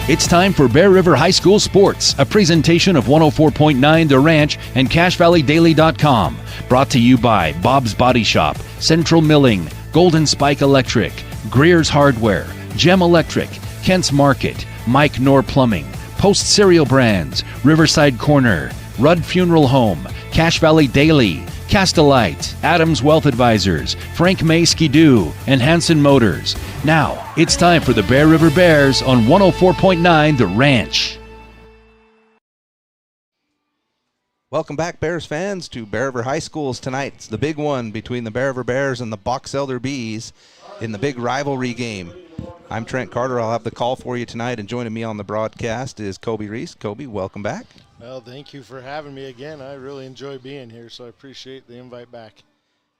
It's time for Bear River High School Sports, a presentation of 104.9 The Ranch and CashValleyDaily.com. Brought to you by Bob's Body Shop, Central Milling, Golden Spike Electric, Greer's Hardware, Gem Electric, Kent's Market, Mike Knorr Plumbing, Post Cereal Brands, Riverside Corner, Rudd Funeral Home, Cache Valley Daily, Castelite, Adams Wealth Advisors, Frank May Skidoo, and Hanson Motors. Now, it's time for the Bear River Bears on 104.9 The Ranch. Welcome back, Bears fans, to Bear River High School's tonight. It's the big one between the Bear River Bears and the Box Elder Bees in the big rivalry game. I'm Trent Carter. I'll have the call for you tonight, and joining me on the broadcast is Kobe Reese. Kobe, welcome back. Well, thank you for having me again. I really enjoy being here, so I appreciate the invite back.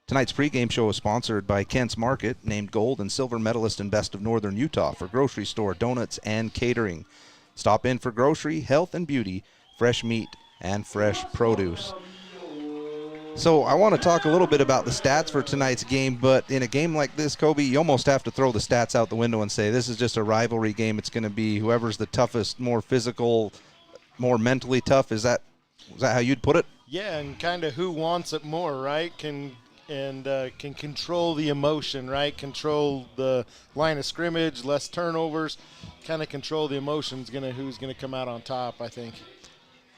Tonight's pregame show is sponsored by Kent's Market, named gold and silver medalist in Best of Northern Utah for grocery store, donuts, and catering. Stop in for grocery, health, and beauty, fresh meat, and fresh produce. So I want to talk a little bit about the stats for tonight's game, but in a game like this, Kobe, you almost have to throw the stats out the window and say this is just a rivalry game. It's going to be whoever's the toughest, more physical, more mentally tough. Is that how you'd put it? Yeah, and kind of who wants it more, right? Can control the emotion, right? Control the line of scrimmage, less turnovers, kind of control the emotions. Who's gonna come out on top, I think.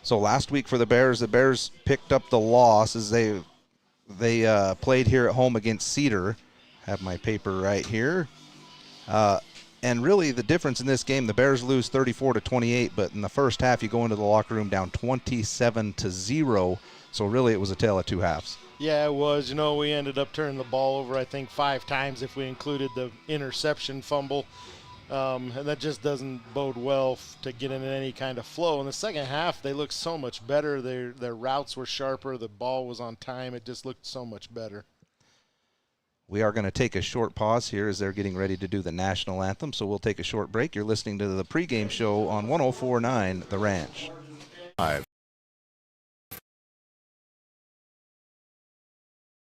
So last week for the Bears picked up the loss as they played here at home against Cedar. Have my paper right here. And really the difference in this game, the Bears lose 34-28, but in the first half you go into the locker room down 27-0. So really it was a tale of two halves. Yeah, it was. We ended up turning the ball over, I think, 5 times if we included the interception fumble. And that just doesn't bode well to get in any kind of flow. In the second half, they looked so much better. Their routes were sharper. The ball was on time. It just looked so much better. We are going to take a short pause here as they're getting ready to do the national anthem, so we'll take a short break. You're listening to the pregame show on 104.9 The Ranch.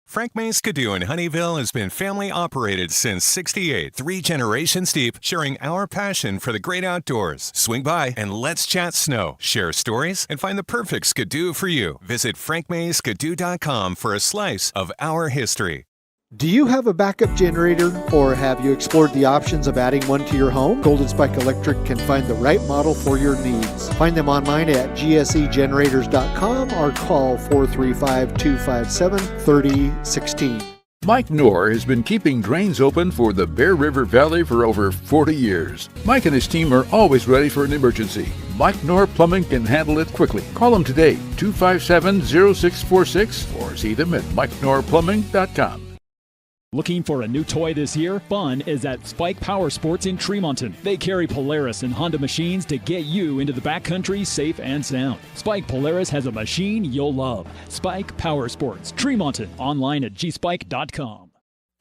Frank May Skidoo in Honeyville has been family operated since '68, 3 generations deep, sharing our passion for the great outdoors. Swing by and let's chat snow, share stories, and find the perfect Skidoo for you. Visit frankmayskidoo.com for a slice of our history. Do you have a backup generator, or have you explored the options of adding one to your home? Golden Spike Electric can find the right model for your needs. Find them online at gsegenerators.com or call 435-257-3016. Mike Knorr has been keeping drains open for the Bear River Valley for over 40 years. Mike and his team are always ready for an emergency. Mike Knorr Plumbing can handle it quickly. Call them today, 257-0646, or see them at mikeknorrplumbing.com. Looking for a new toy this year? Fun is at Spike Power Sports in Tremonton. They carry Polaris and Honda machines to get you into the backcountry safe and sound. Spike Polaris has a machine you'll love. Spike Power Sports, Tremonton, online at gspike.com.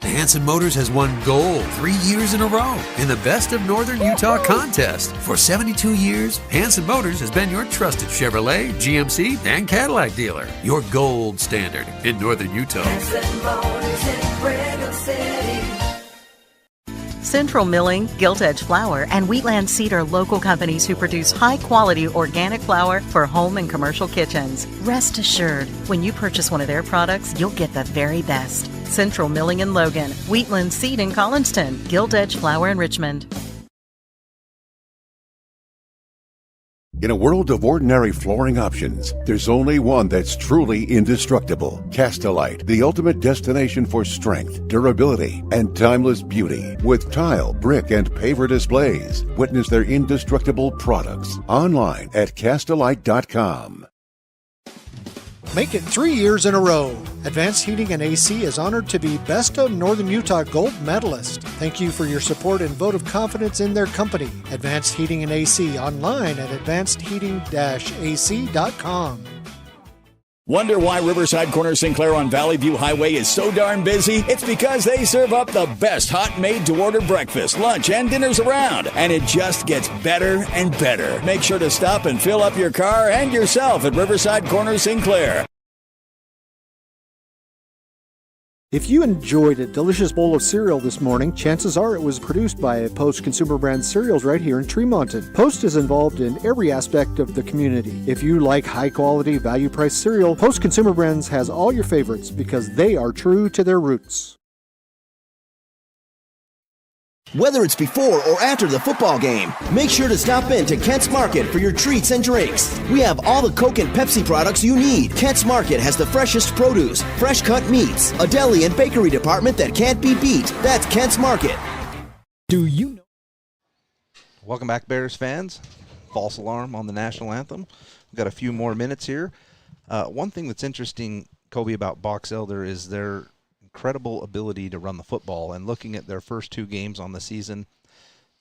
Hanson Motors has won gold 3 years in a row in the Best of Northern Utah contest. For 72 years, Hanson Motors has been your trusted Chevrolet, GMC, and Cadillac dealer. Your gold standard in Northern Utah. Hanson Motors in Brigham City. Central Milling, Gilt Edge Flour, and Wheatland Seed are local companies who produce high-quality organic flour for home and commercial kitchens. Rest assured, when you purchase one of their products, you'll get the very best. Central Milling in Logan, Wheatland Seed in Collinston, Gilt Edge Flour in Richmond. In a world of ordinary flooring options, there's only one that's truly indestructible. Castelite, the ultimate destination for strength, durability, and timeless beauty. With tile, brick, and paver displays, witness their indestructible products online at castelite.com. Make it 3 years in a row. Advanced Heating and AC is honored to be Best of Northern Utah Gold Medalist. Thank you for your support and vote of confidence in their company. Advanced Heating and AC online at advancedheating-ac.com. Wonder why Riverside Corner Sinclair on Valley View Highway is so darn busy? It's because they serve up the best hot made-to-order breakfast, lunch, and dinners around. And it just gets better and better. Make sure to stop and fill up your car and yourself at Riverside Corner Sinclair. If you enjoyed a delicious bowl of cereal this morning, chances are it was produced by Post Consumer Brands cereals right here in Tremonton. Post is involved in every aspect of the community. If you like high-quality, value-priced cereal, Post Consumer Brands has all your favorites because they are true to their roots. Whether it's before or after the football game, make sure to stop in to Kent's Market for your treats and drinks. We have all the Coke and Pepsi products you need. Kent's Market has the freshest produce, fresh cut meats, a deli and bakery department that can't be beat. That's Kent's Market. Do you know? Welcome back, Bears fans. False alarm on the national anthem. We've got a few more minutes here. One thing that's interesting, Kobe, about Box Elder is their incredible ability to run the football. And looking at their first 2 games on the season,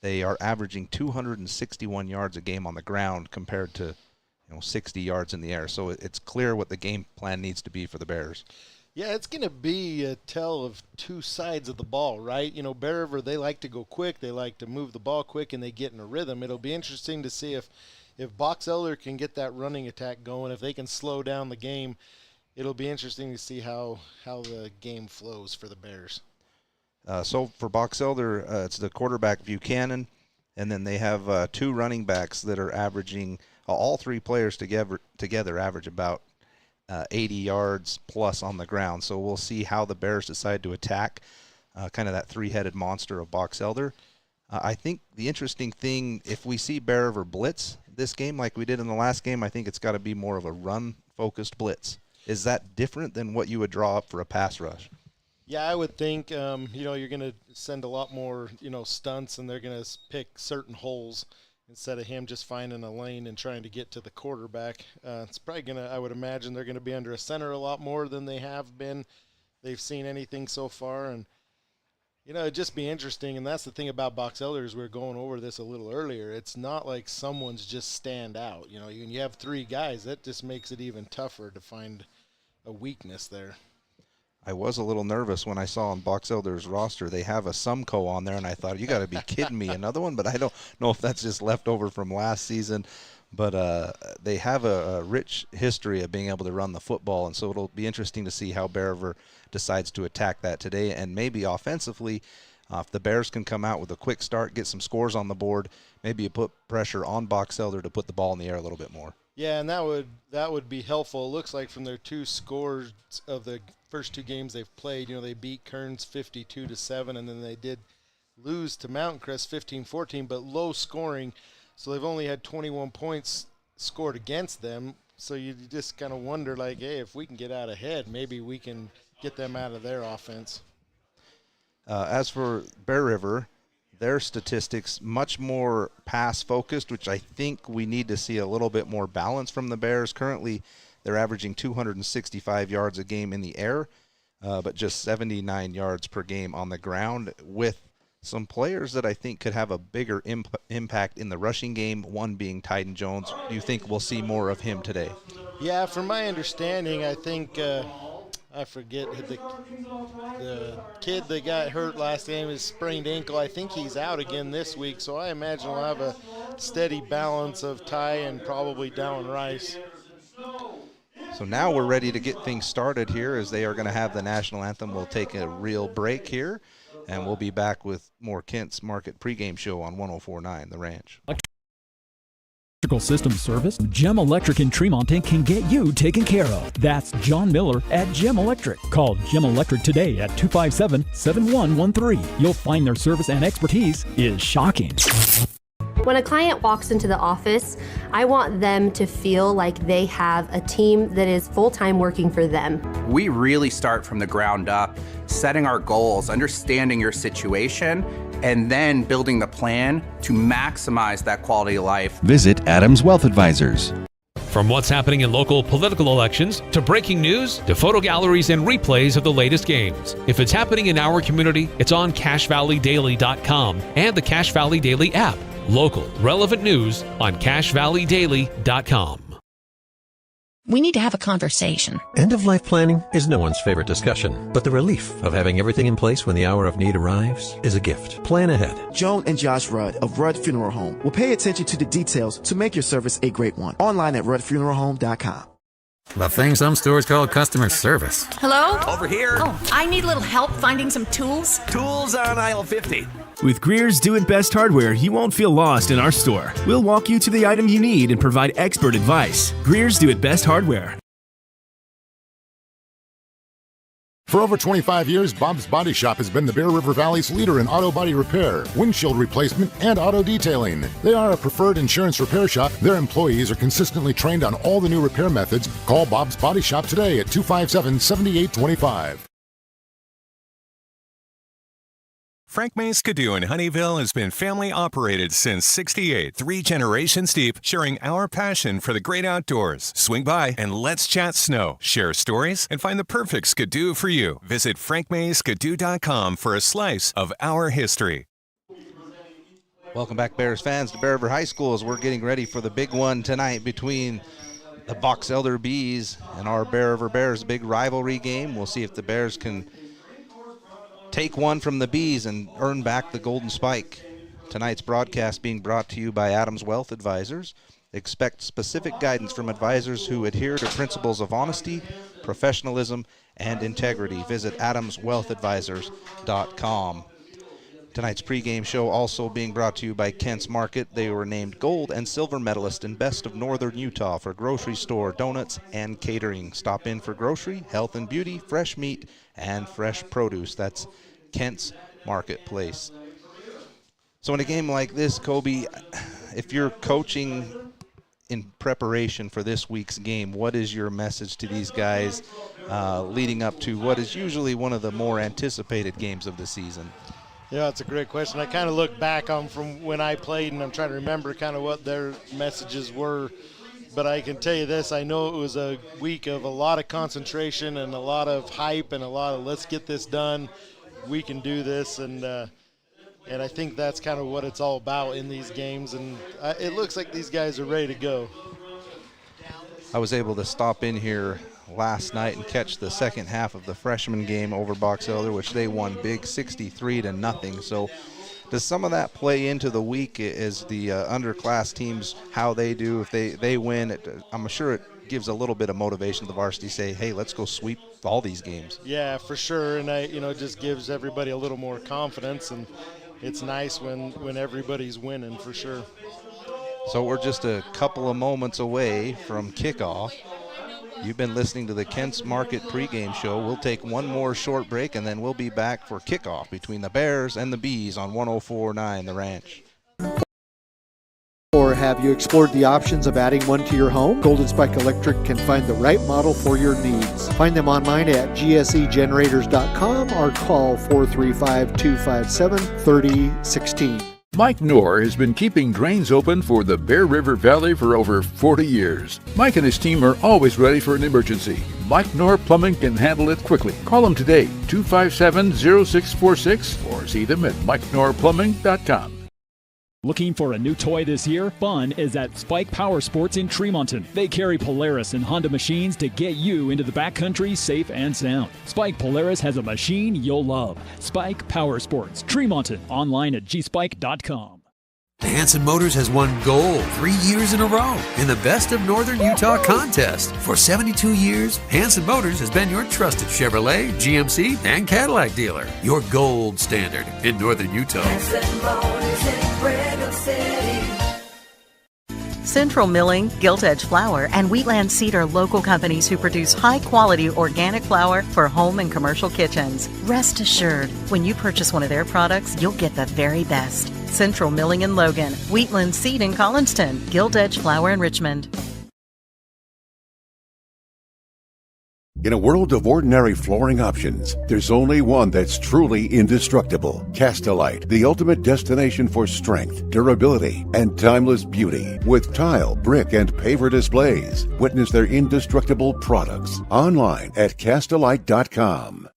they are averaging 261 yards a game on the ground compared to 60 yards in the air. So it's clear what the game plan needs to be for the Bears. Yeah, it's going to be a tell of two sides of the ball, right? Bear River, they like to go quick. They like to move the ball quick, and they get in a rhythm. It'll be interesting to see if Box Elder can get that running attack going, if they can slow down the game. It'll be interesting to see how the game flows for the Bears. So for Box Elder, it's the quarterback Buchanan, and then they have 2 running backs that are averaging, all 3 players together average about 80 yards plus on the ground. So we'll see how the Bears decide to attack kind of that 3-headed monster of Box Elder. I think the interesting thing, if we see Bear River blitz this game like we did in the last game, I think it's got to be more of a run-focused blitz. Is that different than what you would draw up for a pass rush? Yeah, I would think, you're going to send a lot more, stunts, and they're going to pick certain holes instead of him just finding a lane and trying to get to the quarterback. It's probably going to, I would imagine they're going to be under a center a lot more than they have been. They've seen anything so far, and, it'd just be interesting. And that's the thing about Box Elder, is we were going over this a little earlier. It's not like someone's just stand out. When you have 3 guys, that just makes it even tougher to find a weakness there. I was a little nervous when I saw on Box Elder's roster they have a Sumco on there, and I thought, you got to be kidding me, another one? But I don't know if that's just left over from last season. But they have a rich history of being able to run the football, and so it'll be interesting to see how Bear River decides to attack that today. And maybe offensively, if the Bears can come out with a quick start, get some scores on the board, maybe you put pressure on Box Elder to put the ball in the air a little bit more. Yeah, and that would be helpful. It looks like from their 2 scores of the first 2 games they've played, they beat Kearns 52-7, and then they did lose to Mountain Crest 15-14, but low scoring. So they've only had 21 points scored against them. So you just kind of wonder, like, hey, if we can get out ahead, maybe we can get them out of their offense. As for Bear River, their statistics much more pass-focused, which I think we need to see a little bit more balance from the Bears. Currently, they're averaging 265 yards a game in the air, but just 79 yards per game on the ground, with some players that I think could have a bigger impact in the rushing game, one being Tyden Jones. Do you think we'll see more of him today? Yeah, from my understanding, I think I forget the kid that got hurt last game, his sprained ankle. I think he's out again this week, so I imagine we'll have a steady balance of Ty and probably Dallin Rice. So now we're ready to get things started here, as they are going to have the national anthem. We'll take a real break here, and we'll be back with more Kent's Market pregame show on 104.9 The Ranch. Electrical system service, Gem Electric in Tremonton can get you taken care of. That's John Miller at Gem Electric. Call Gem Electric today at 257-7113. You'll find their service and expertise is shocking. When a client walks into the office, I want them to feel like they have a team that is full-time working for them. We really start from the ground up, setting our goals, understanding your situation, and then building the plan to maximize that quality of life. Visit Adams Wealth Advisors. From what's happening in local political elections, to breaking news, to photo galleries and replays of the latest games. If it's happening in our community, it's on CashValleyDaily.com and the Cache Valley Daily app. Local, relevant news on CashValleyDaily.com. We need to have a conversation. End-of-life planning is no one's favorite discussion, but the relief of having everything in place when the hour of need arrives is a gift. Plan ahead. Joan and Josh Rudd of Rudd Funeral Home will pay attention to the details to make your service a great one. Online at ruddfuneralhome.com. The thing some stores call customer service. Hello? Over here. Oh, I need a little help finding some tools. Tools on aisle 50. With Greer's Do It Best hardware, you won't feel lost in our store. We'll walk you to the item you need and provide expert advice. Greer's Do It Best hardware. For over 25 years, Bob's Body Shop has been the Bear River Valley's leader in auto body repair, windshield replacement, and auto detailing. They are a preferred insurance repair shop. Their employees are consistently trained on all the new repair methods. Call Bob's Body Shop today at 257-7825. Frank May Skidoo in Honeyville has been family operated since '68, 3 generations deep, sharing our passion for the great outdoors. Swing by and let's chat snow, share stories, and find the perfect Skidoo for you. Visit frankmayskidoo.com for a slice of our history. Welcome back, Bears fans, to Bear River High School as we're getting ready for the big one tonight between the Box Elder Bees and our Bear River Bears. Big rivalry game. We'll see if the Bears can take one from the Bees and earn back the Golden Spike. Tonight's broadcast being brought to you by Adams Wealth Advisors. Expect specific guidance from advisors who adhere to principles of honesty, professionalism, and integrity. Visit adamswealthadvisors.com. Tonight's pregame show also being brought to you by Kent's Market. They were named gold and silver medalist in Best of Northern Utah for grocery store, donuts, and catering. Stop in for grocery, health and beauty, fresh meat, and fresh produce. That's Kent's Marketplace. So in a game like this, Kobe, if you're coaching in preparation for this week's game, what is your message to these guys leading up to what is usually one of the more anticipated games of the season? Yeah, it's a great question. I kind of look back on from when I played, and I'm trying to remember kind of what their messages were. But I can tell you this, I know it was a week of a lot of concentration and a lot of hype and a lot of let's get this done, we can do this, and I think that's kind of what it's all about in these games, and it looks like these guys are ready to go. I was able to stop in here last night and catch the second half of the freshman game over Box Elder, which they won big 63-0. So does some of that play into the week as the underclass teams, how they do? If they win, I'm sure it gives a little bit of motivation to the varsity, say, hey, let's go sweep all these games. Yeah, for sure, and it just gives everybody a little more confidence, and it's nice when everybody's winning, for sure. So we're just a couple of moments away from kickoff. You've been listening to the Kent's Market pregame show. We'll take one more short break, and then we'll be back for kickoff between the Bears and the Bees on 104.9 The Ranch. Or have you explored the options of adding one to your home? Golden Spike Electric can find the right model for your needs. Find them online at gsegenerators.com or call 435-257-3016. Mike Knorr has been keeping drains open for the Bear River Valley for over 40 years. Mike and his team are always ready for an emergency. Mike Knorr Plumbing can handle it quickly. Call him today, 257-0646, or see them at MikeKnorrPlumbing.com. Looking for a new toy this year? Fun is at Spike Power Sports in Tremonton. They carry Polaris and Honda machines to get you into the backcountry safe and sound. Spike Polaris has a machine you'll love. Spike Power Sports, Tremonton. Online at gspike.com. Hanson Motors has won gold 3 years in a row in the Best of Northern Utah contest. For 72 years, Hanson Motors has been your trusted Chevrolet, GMC, and Cadillac dealer. Your gold standard in Northern Utah. Hanson Motors in Brigham City. Central Milling, Gilt Edge Flour, and Wheatland Seed are local companies who produce high-quality organic flour for home and commercial kitchens. Rest assured, when you purchase one of their products, you'll get the very best. Central Milling in Logan, Wheatland Seed in Collinston, Gilt Edge Flour in Richmond. In a world of ordinary flooring options, there's only one that's truly indestructible. Castelite, the ultimate destination for strength, durability, and timeless beauty. With tile, brick, and paver displays. Witness their indestructible products online at Castelite.com.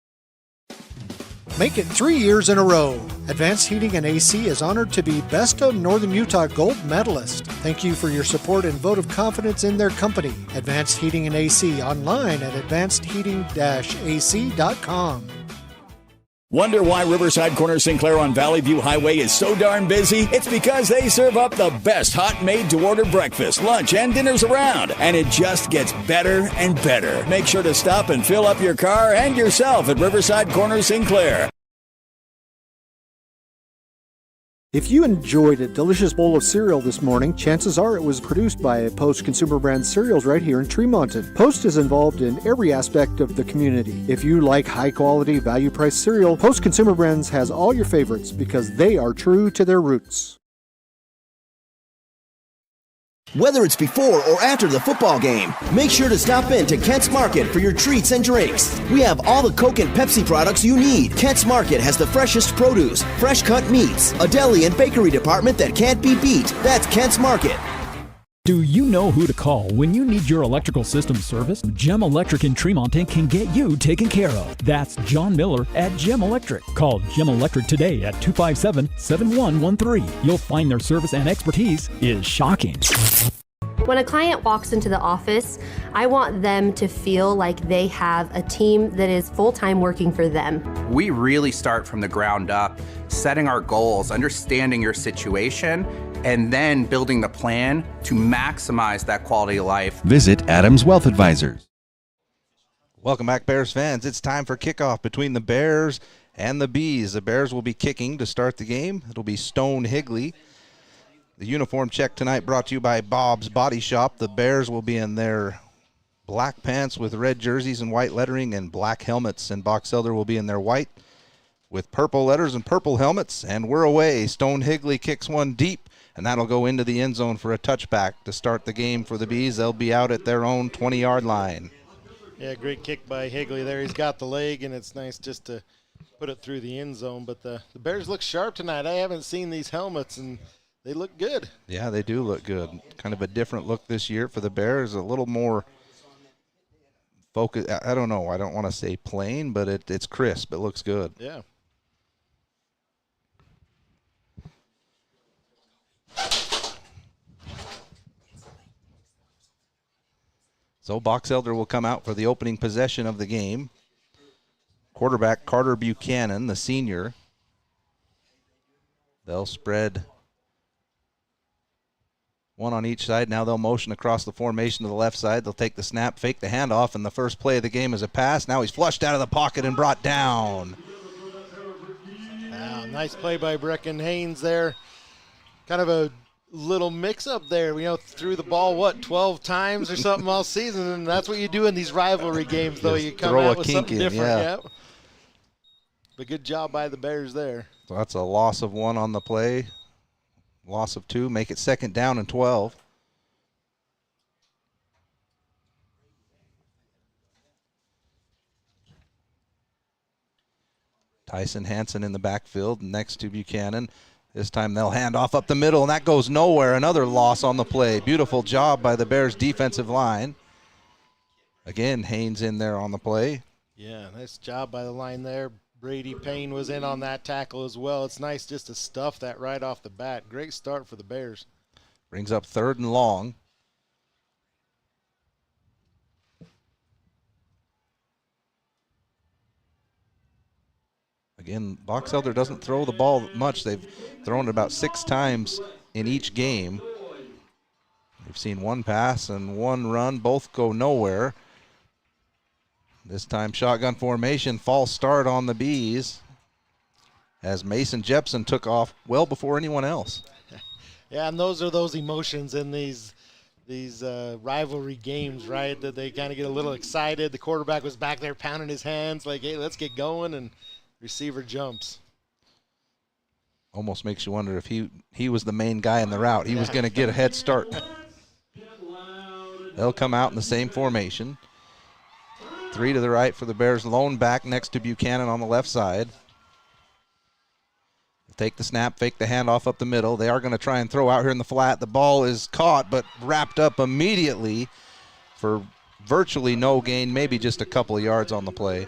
Make it 3 years in a row. Advanced Heating and AC is honored to be Best of Northern Utah Gold Medalist. Thank you for your support and vote of confidence in their company. Advanced Heating and AC online at advancedheating-ac.com. Wonder why Riverside Corner Sinclair on Valley View Highway is so darn busy? It's because they serve up the best hot made-to-order breakfast, lunch, and dinners around. And it just gets better and better. Make sure to stop and fill up your car and yourself at Riverside Corner Sinclair. If you enjoyed a delicious bowl of cereal this morning, chances are it was produced by Post Consumer Brands cereals right here in Tremonton. Post is involved in every aspect of the community. If you like high-quality, value-priced cereal, Post Consumer Brands has all your favorites because they are true to their roots. Whether it's before or after the football game, make sure to stop in to Kent's Market for your treats and drinks. We have all the Coke and Pepsi products you need. Kent's Market has the freshest produce, fresh cut meats, a deli and bakery department that can't be beat. That's Kent's Market. Do you know who to call when you need your electrical system serviced? Gem Electric in Tremonton can get you taken care of. That's John Miller at Gem Electric. Call Gem Electric today at 257-7113. You'll find their service and expertise is shocking. When a client walks into the office, I want them to feel like they have a team that is full-time working for them. We really start from the ground up, setting our goals, understanding your situation, and then building the plan to maximize that quality of life. Visit Adams Wealth Advisors. Welcome back, Bears fans. It's time for kickoff between the Bears and the Bees. The Bears will be kicking to start the game. It'll be Stone Higley. The uniform check tonight brought to you by Bob's Body Shop. The Bears will be in their black pants with red jerseys and white lettering and black helmets, and Box Elder will be in their white with purple letters and purple helmets, and we're away. Stone Higley kicks one deep, and that'll go into the end zone for a touchback to start the game for the Bees. They'll be out at their own 20-yard line. Yeah, great kick by Higley there. He's got the leg, and it's nice just to put it through the end zone. But the Bears look sharp tonight. I haven't seen these helmets, and they look good. Yeah, they do look good. Kind of a different look this year for the Bears, a little more focus. I don't know. I don't want to say plain, but it's crisp. It looks good. Yeah. So Box Elder will come out for the opening possession of the game. Quarterback Carter Buchanan, the senior. They'll spread one on each side. Now they'll motion across the formation to the left side. They'll take the snap, fake the handoff, and the first play of the game is a pass. Now he's flushed out of the pocket and brought down. Wow, nice play by Brecken Haynes there. Kind of a little mix-up there. Threw the ball, 12 times or something all season, and that's what you do in these rivalry games, though. You come out with something different. Yeah. But good job by the Bears there. So that's a loss of 1 on the play. Loss of 2. Make it 2nd down and 12. Tyson Hansen in the backfield next to Buchanan. This time they'll hand off up the middle, and that goes nowhere. Another loss on the play. Beautiful job by the Bears defensive line. Again, Haynes in there on the play. Yeah, nice job by the line there. Brady Payne was in on that tackle as well. It's nice just to stuff that right off the bat. Great start for the Bears. Brings up 3rd and long. Again, Box Elder doesn't throw the ball much. They've thrown it about 6 times in each game. We've seen 1 pass and 1 run. Both go nowhere. This time shotgun formation, false start on the Bees as Mason Jepson took off well before anyone else. Yeah, and those are those emotions in these rivalry games, right? That they kind of get a little excited. The quarterback was back there pounding his hands like, hey, let's get going, and receiver jumps. Almost makes you wonder if he was the main guy in the route. He was going to get a head start. They'll come out in the same formation. 3 to the right for the Bears, lone back next to Buchanan on the left side. Take the snap, fake the handoff up the middle. They are going to try and throw out here in the flat. The ball is caught but wrapped up immediately for virtually no gain, maybe just a couple of yards on the play.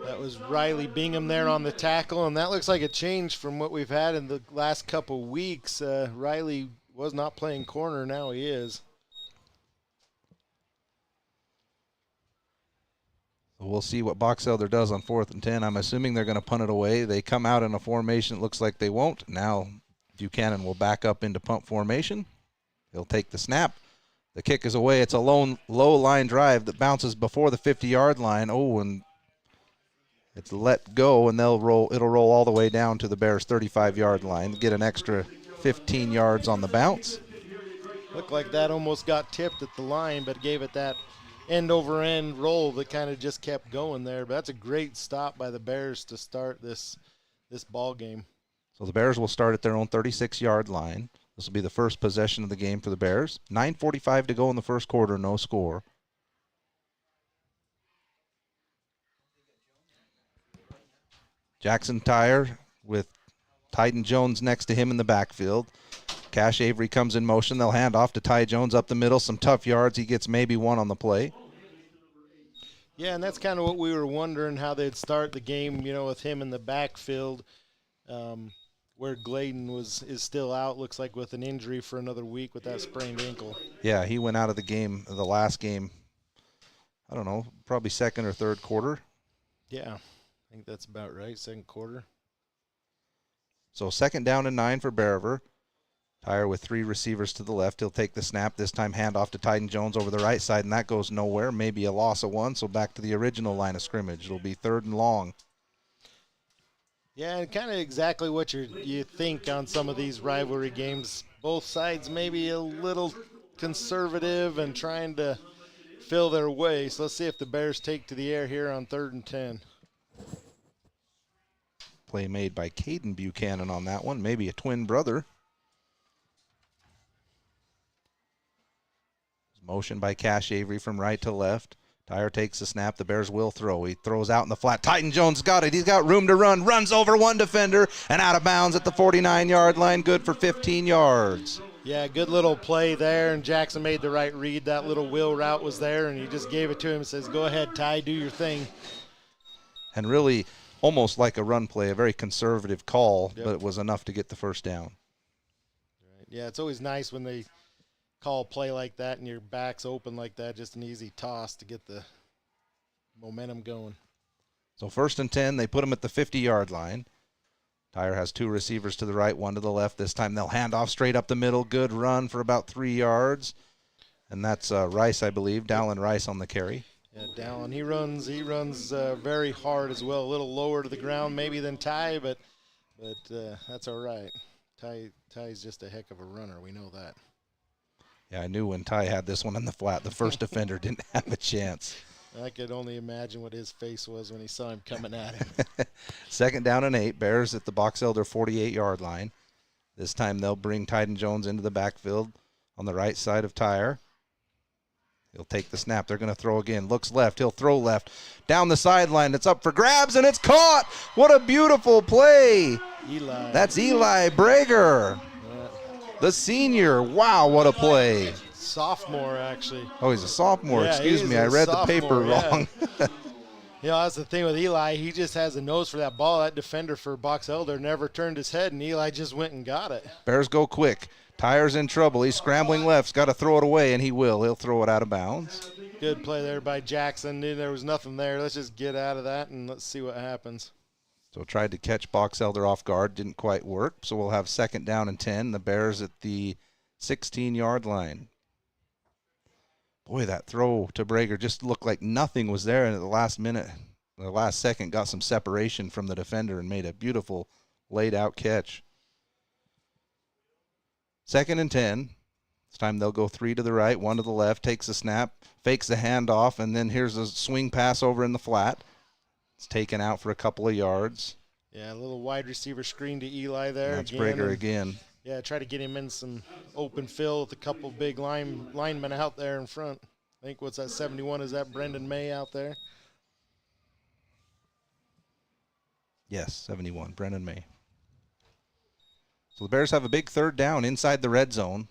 That was Riley Bingham there on the tackle, and that looks like a change from what we've had in the last couple weeks. Riley was not playing corner, now he is. So we'll see what Box Elder does on 4th and 10. I'm assuming they're going to punt it away. They come out in a formation. It looks like they won't. Now Buchanan will back up into punt formation. He'll take the snap. The kick is away. It's a low line drive that bounces before the 50-yard line. Oh, and it's let go, and it'll roll all the way down to the Bears' 35-yard line. Get an extra 15 yards on the bounce. Looked like that almost got tipped at the line, but gave it that end-over-end roll that kind of just kept going there. But that's a great stop by the Bears to start this ball game. So the Bears will start at their own 36-yard line. This will be the first possession of the game for the Bears. 9:45 to go in the first quarter, no score. Jackson Tyre with Tyden Jones next to him in the backfield. Cash Avery comes in motion. They'll hand off to Ty Jones up the middle. Some tough yards. He gets maybe one on the play. Yeah, and that's kind of what we were wondering, how they'd start the game, with him in the backfield, where Gladen is still out, looks like with an injury for another week with that sprained ankle. Yeah, he went out of the game, the last game, I don't know, probably second or third quarter. Yeah, I think that's about right, second quarter. So 2nd down and 9 for Bear River. Tyre with 3 receivers to the left. He'll take the snap. This time hand off to Tyden Jones over the right side, and that goes nowhere. Maybe a loss of 1, so back to the original line of scrimmage. It'll be 3rd and long. Yeah, and kind of exactly what you think on some of these rivalry games. Both sides maybe a little conservative and trying to fill their way. So let's see if the Bears take to the air here on 3rd and 10. Play made by Caden Buchanan on that one, maybe a twin brother. Motion by Cash Avery from right to left. Tyre takes the snap. The Bears will throw. He throws out in the flat. Tyden Jones got it. He's got room to run. Runs over one defender and out of bounds at the 49-yard line. Good for 15 yards. Yeah, good little play there, and Jackson made the right read. That little wheel route was there, and he just gave it to him and says, go ahead, Ty, do your thing. And really almost like a run play, a very conservative call, but it was enough to get the first down. Right. Yeah, it's always nice when they call a play like that and your back's open like that, just an easy toss to get the momentum going. So 1st and 10, they put him at the 50-yard line. Tyre has 2 receivers to the right, 1 to the left. This time they'll hand off straight up the middle. Good run for about 3 yards. And that's Rice, I believe, Dallin Rice on the carry. Yeah, Dallin, he runs very hard as well, a little lower to the ground maybe than Ty, but that's all right. Ty's just a heck of a runner, we know that. Yeah, I knew when Ty had this one in the flat, the first defender didn't have a chance. I could only imagine what his face was when he saw him coming at him. 2nd down and 8. Bears at the Box Elder 48-yard line. This time they'll bring Tyden Jones into the backfield on the right side of Tyre. He'll take the snap. They're going to throw again. Looks left. He'll throw left. Down the sideline. It's up for grabs, and it's caught. What a beautiful play. Eli. That's Eli Brager. The senior. Wow, what a play. Sophomore, actually. Oh, he's a sophomore. Yeah, Excuse me. I read the paper wrong. That's the thing with Eli. He just has a nose for that ball. That defender for Box Elder never turned his head, and Eli just went and got it. Bears go quick. Tyre's in trouble. He's scrambling left. He's got to throw it away, and he will. He'll throw it out of bounds. Good play there by Jackson. Knew there was nothing there. Let's just get out of that, and let's see what happens. So tried to catch Box Elder off guard. Didn't quite work. So we'll have 2nd down and 10. The Bears at the 16-yard line. Boy, that throw to Brager just looked like nothing was there. And at the last minute, the last second, got some separation from the defender and made a beautiful laid-out catch. 2nd and 10. This time they'll go 3 to the right, 1 to the left. Takes the snap, fakes the handoff, and then here's a swing pass over in the flat. It's taken out for a couple of yards. Yeah, a little wide receiver screen to Eli there. That's Brager again. Yeah, try to get him in some open fill with a couple big linemen out there in front. I think, what's that, 71? Is that Brendan May out there? Yes, 71, Brendan May. So the Bears have a big 3rd down inside the red zone.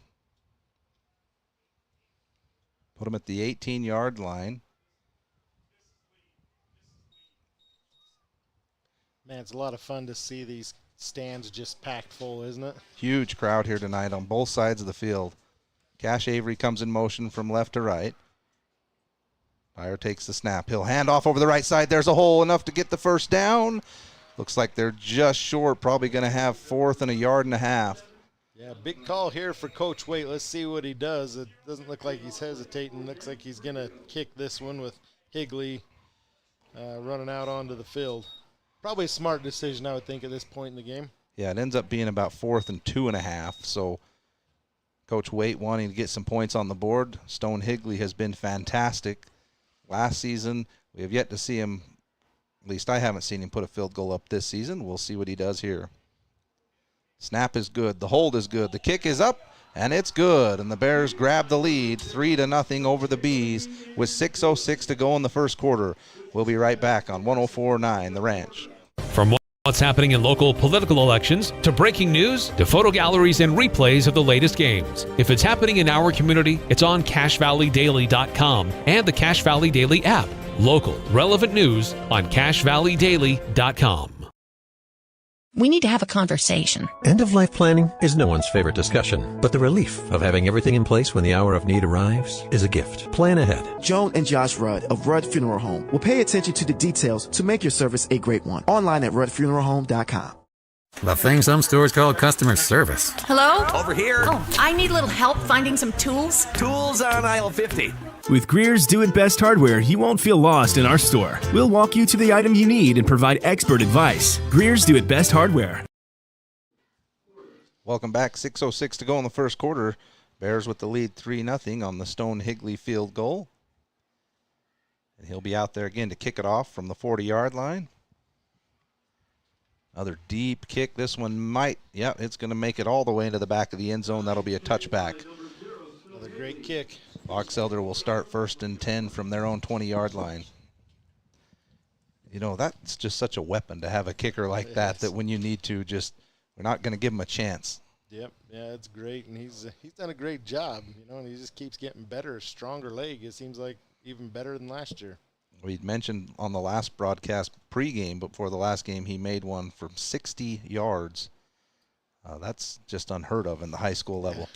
Put them at the 18-yard line. Man, it's a lot of fun to see these stands just packed full, isn't it? Huge crowd here tonight on both sides of the field. Cash Avery comes in motion from left to right. Dyer takes the snap. He'll hand off over the right side. There's a hole enough to get the first down. Looks like they're just short. Probably going to have 4th and 1.5 yards. Yeah, big call here for Coach Waite. Let's see what he does. It doesn't look like he's hesitating. Looks like he's going to kick this one with Higley running out onto the field. Probably a smart decision, I would think, at this point in the game. Yeah, it ends up being about 4th and 2.5. So Coach Waite wanting to get some points on the board. Stone Higley has been fantastic. Last season, we have yet to see him, at least I haven't seen him put a field goal up this season. We'll see what he does here. Snap is good. The hold is good. The kick is up, and it's good. And the Bears grab the lead 3-0 over the Bees with 6:06 to go in the first quarter. We'll be right back on 104.9 The Ranch. From what's happening in local political elections to breaking news to photo galleries and replays of the latest games. If it's happening in our community, it's on CashValleyDaily.com and the Cache Valley Daily app. Local, relevant news on CashValleyDaily.com. We need to have a conversation. End-of-life planning is no one's favorite discussion, but the relief of having everything in place when the hour of need arrives is a gift. Plan ahead. Joan and Josh Rudd of Rudd Funeral Home will pay attention to the details to make your service a great one. Online at ruddfuneralhome.com. The thing some stores call customer service. Hello? Over here. Oh, I need a little help finding some tools. Tools on aisle 50. With Greer's Do It Best hardware, you won't feel lost in our store. We'll walk you to the item you need and provide expert advice. Greer's Do It Best hardware. Welcome back. 6:06 to go in the first quarter. Bears with the lead 3-0 on the Stone Higley field goal. And he'll be out there again to kick it off from the 40-yard line. Another deep kick. This one might, it's going to make it all the way into the back of the end zone. That'll be a touchback. Another great kick. Box Elder will start 1st and 10 from their own 20-yard line. You know, that's just such a weapon to have a kicker like that when you need to we're not going to give him a chance. Yep, yeah, it's great, and he's done a great job, and he just keeps getting better, stronger leg. It seems like even better than last year. We'd mentioned on the last broadcast pregame, but before the last game, he made one from 60 yards. That's just unheard of in the high school level.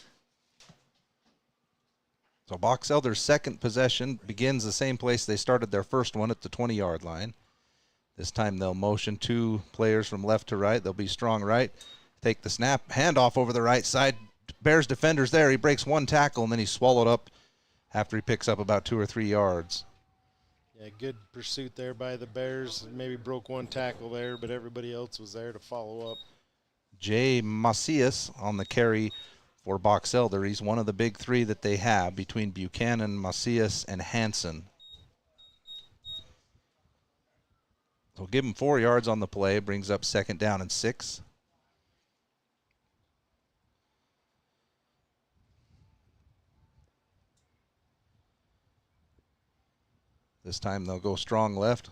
So Box Elder's second possession begins the same place they started their first one at the 20-yard line. This time they'll motion 2 players from left to right. They'll be strong right. Take the snap, handoff over the right side. Bears defender's there. He breaks 1 tackle, and then he's swallowed up after he picks up about 2 or 3 yards. Yeah, good pursuit there by the Bears. Maybe broke 1 tackle there, but everybody else was there to follow up. Jay Macias on the carry for Box Elder. He's one of the big 3 that they have between Buchanan, Macias, and Hansen. So give him 4 yards on the play, brings up 2nd down and 6. This time they'll go strong left.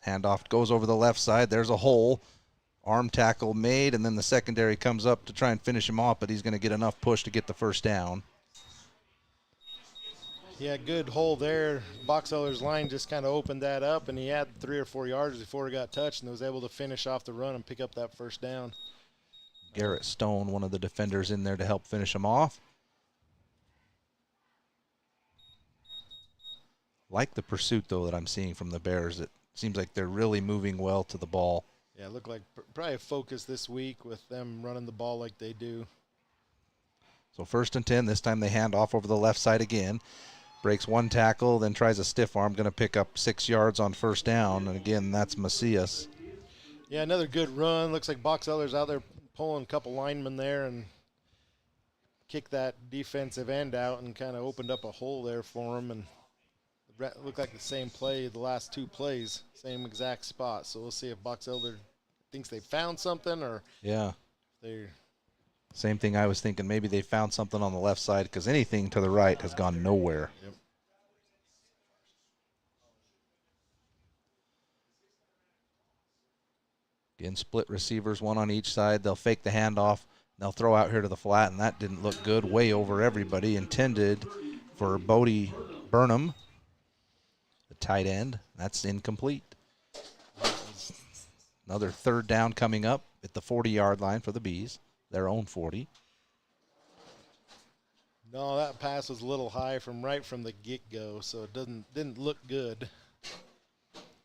Handoff goes over the left side. There's a hole. Arm tackle made, and then the secondary comes up to try and finish him off, but he's going to get enough push to get the first down. Yeah, good hole there. Box Elder's line just kind of opened that up, and he had 3 or 4 yards before he got touched and was able to finish off the run and pick up that first down. Garrett Stone, one of the defenders in there to help finish him off. Like the pursuit, though, that I'm seeing from the Bears. It seems like they're really moving well to the ball. Yeah, it looked like probably a focus this week with them running the ball like they do. So 1st and 10. This time they hand off over the left side again. Breaks 1 tackle, then tries a stiff arm. Going to pick up 6 yards on first down. And again, that's Macias. Yeah, another good run. Looks like Box Elder's out there pulling a couple linemen there and kicked that defensive end out and kind of opened up a hole there for him. And it looked like the same play the last 2 plays, same exact spot. So we'll see if Box Elder thinks they found something or they're. Same thing I was thinking. Maybe they found something on the left side because anything to the right has gone nowhere. Yep. Again, split receivers, 1 on each side. They'll fake the handoff. They'll throw out here to the flat, and that didn't look good. Way over everybody. Intended for Bodie Burnham, the tight end. That's incomplete. Another 3rd down coming up at the 40-yard line for the Bees. Their own 40. No, that pass was a little high from the get-go, so it didn't look good.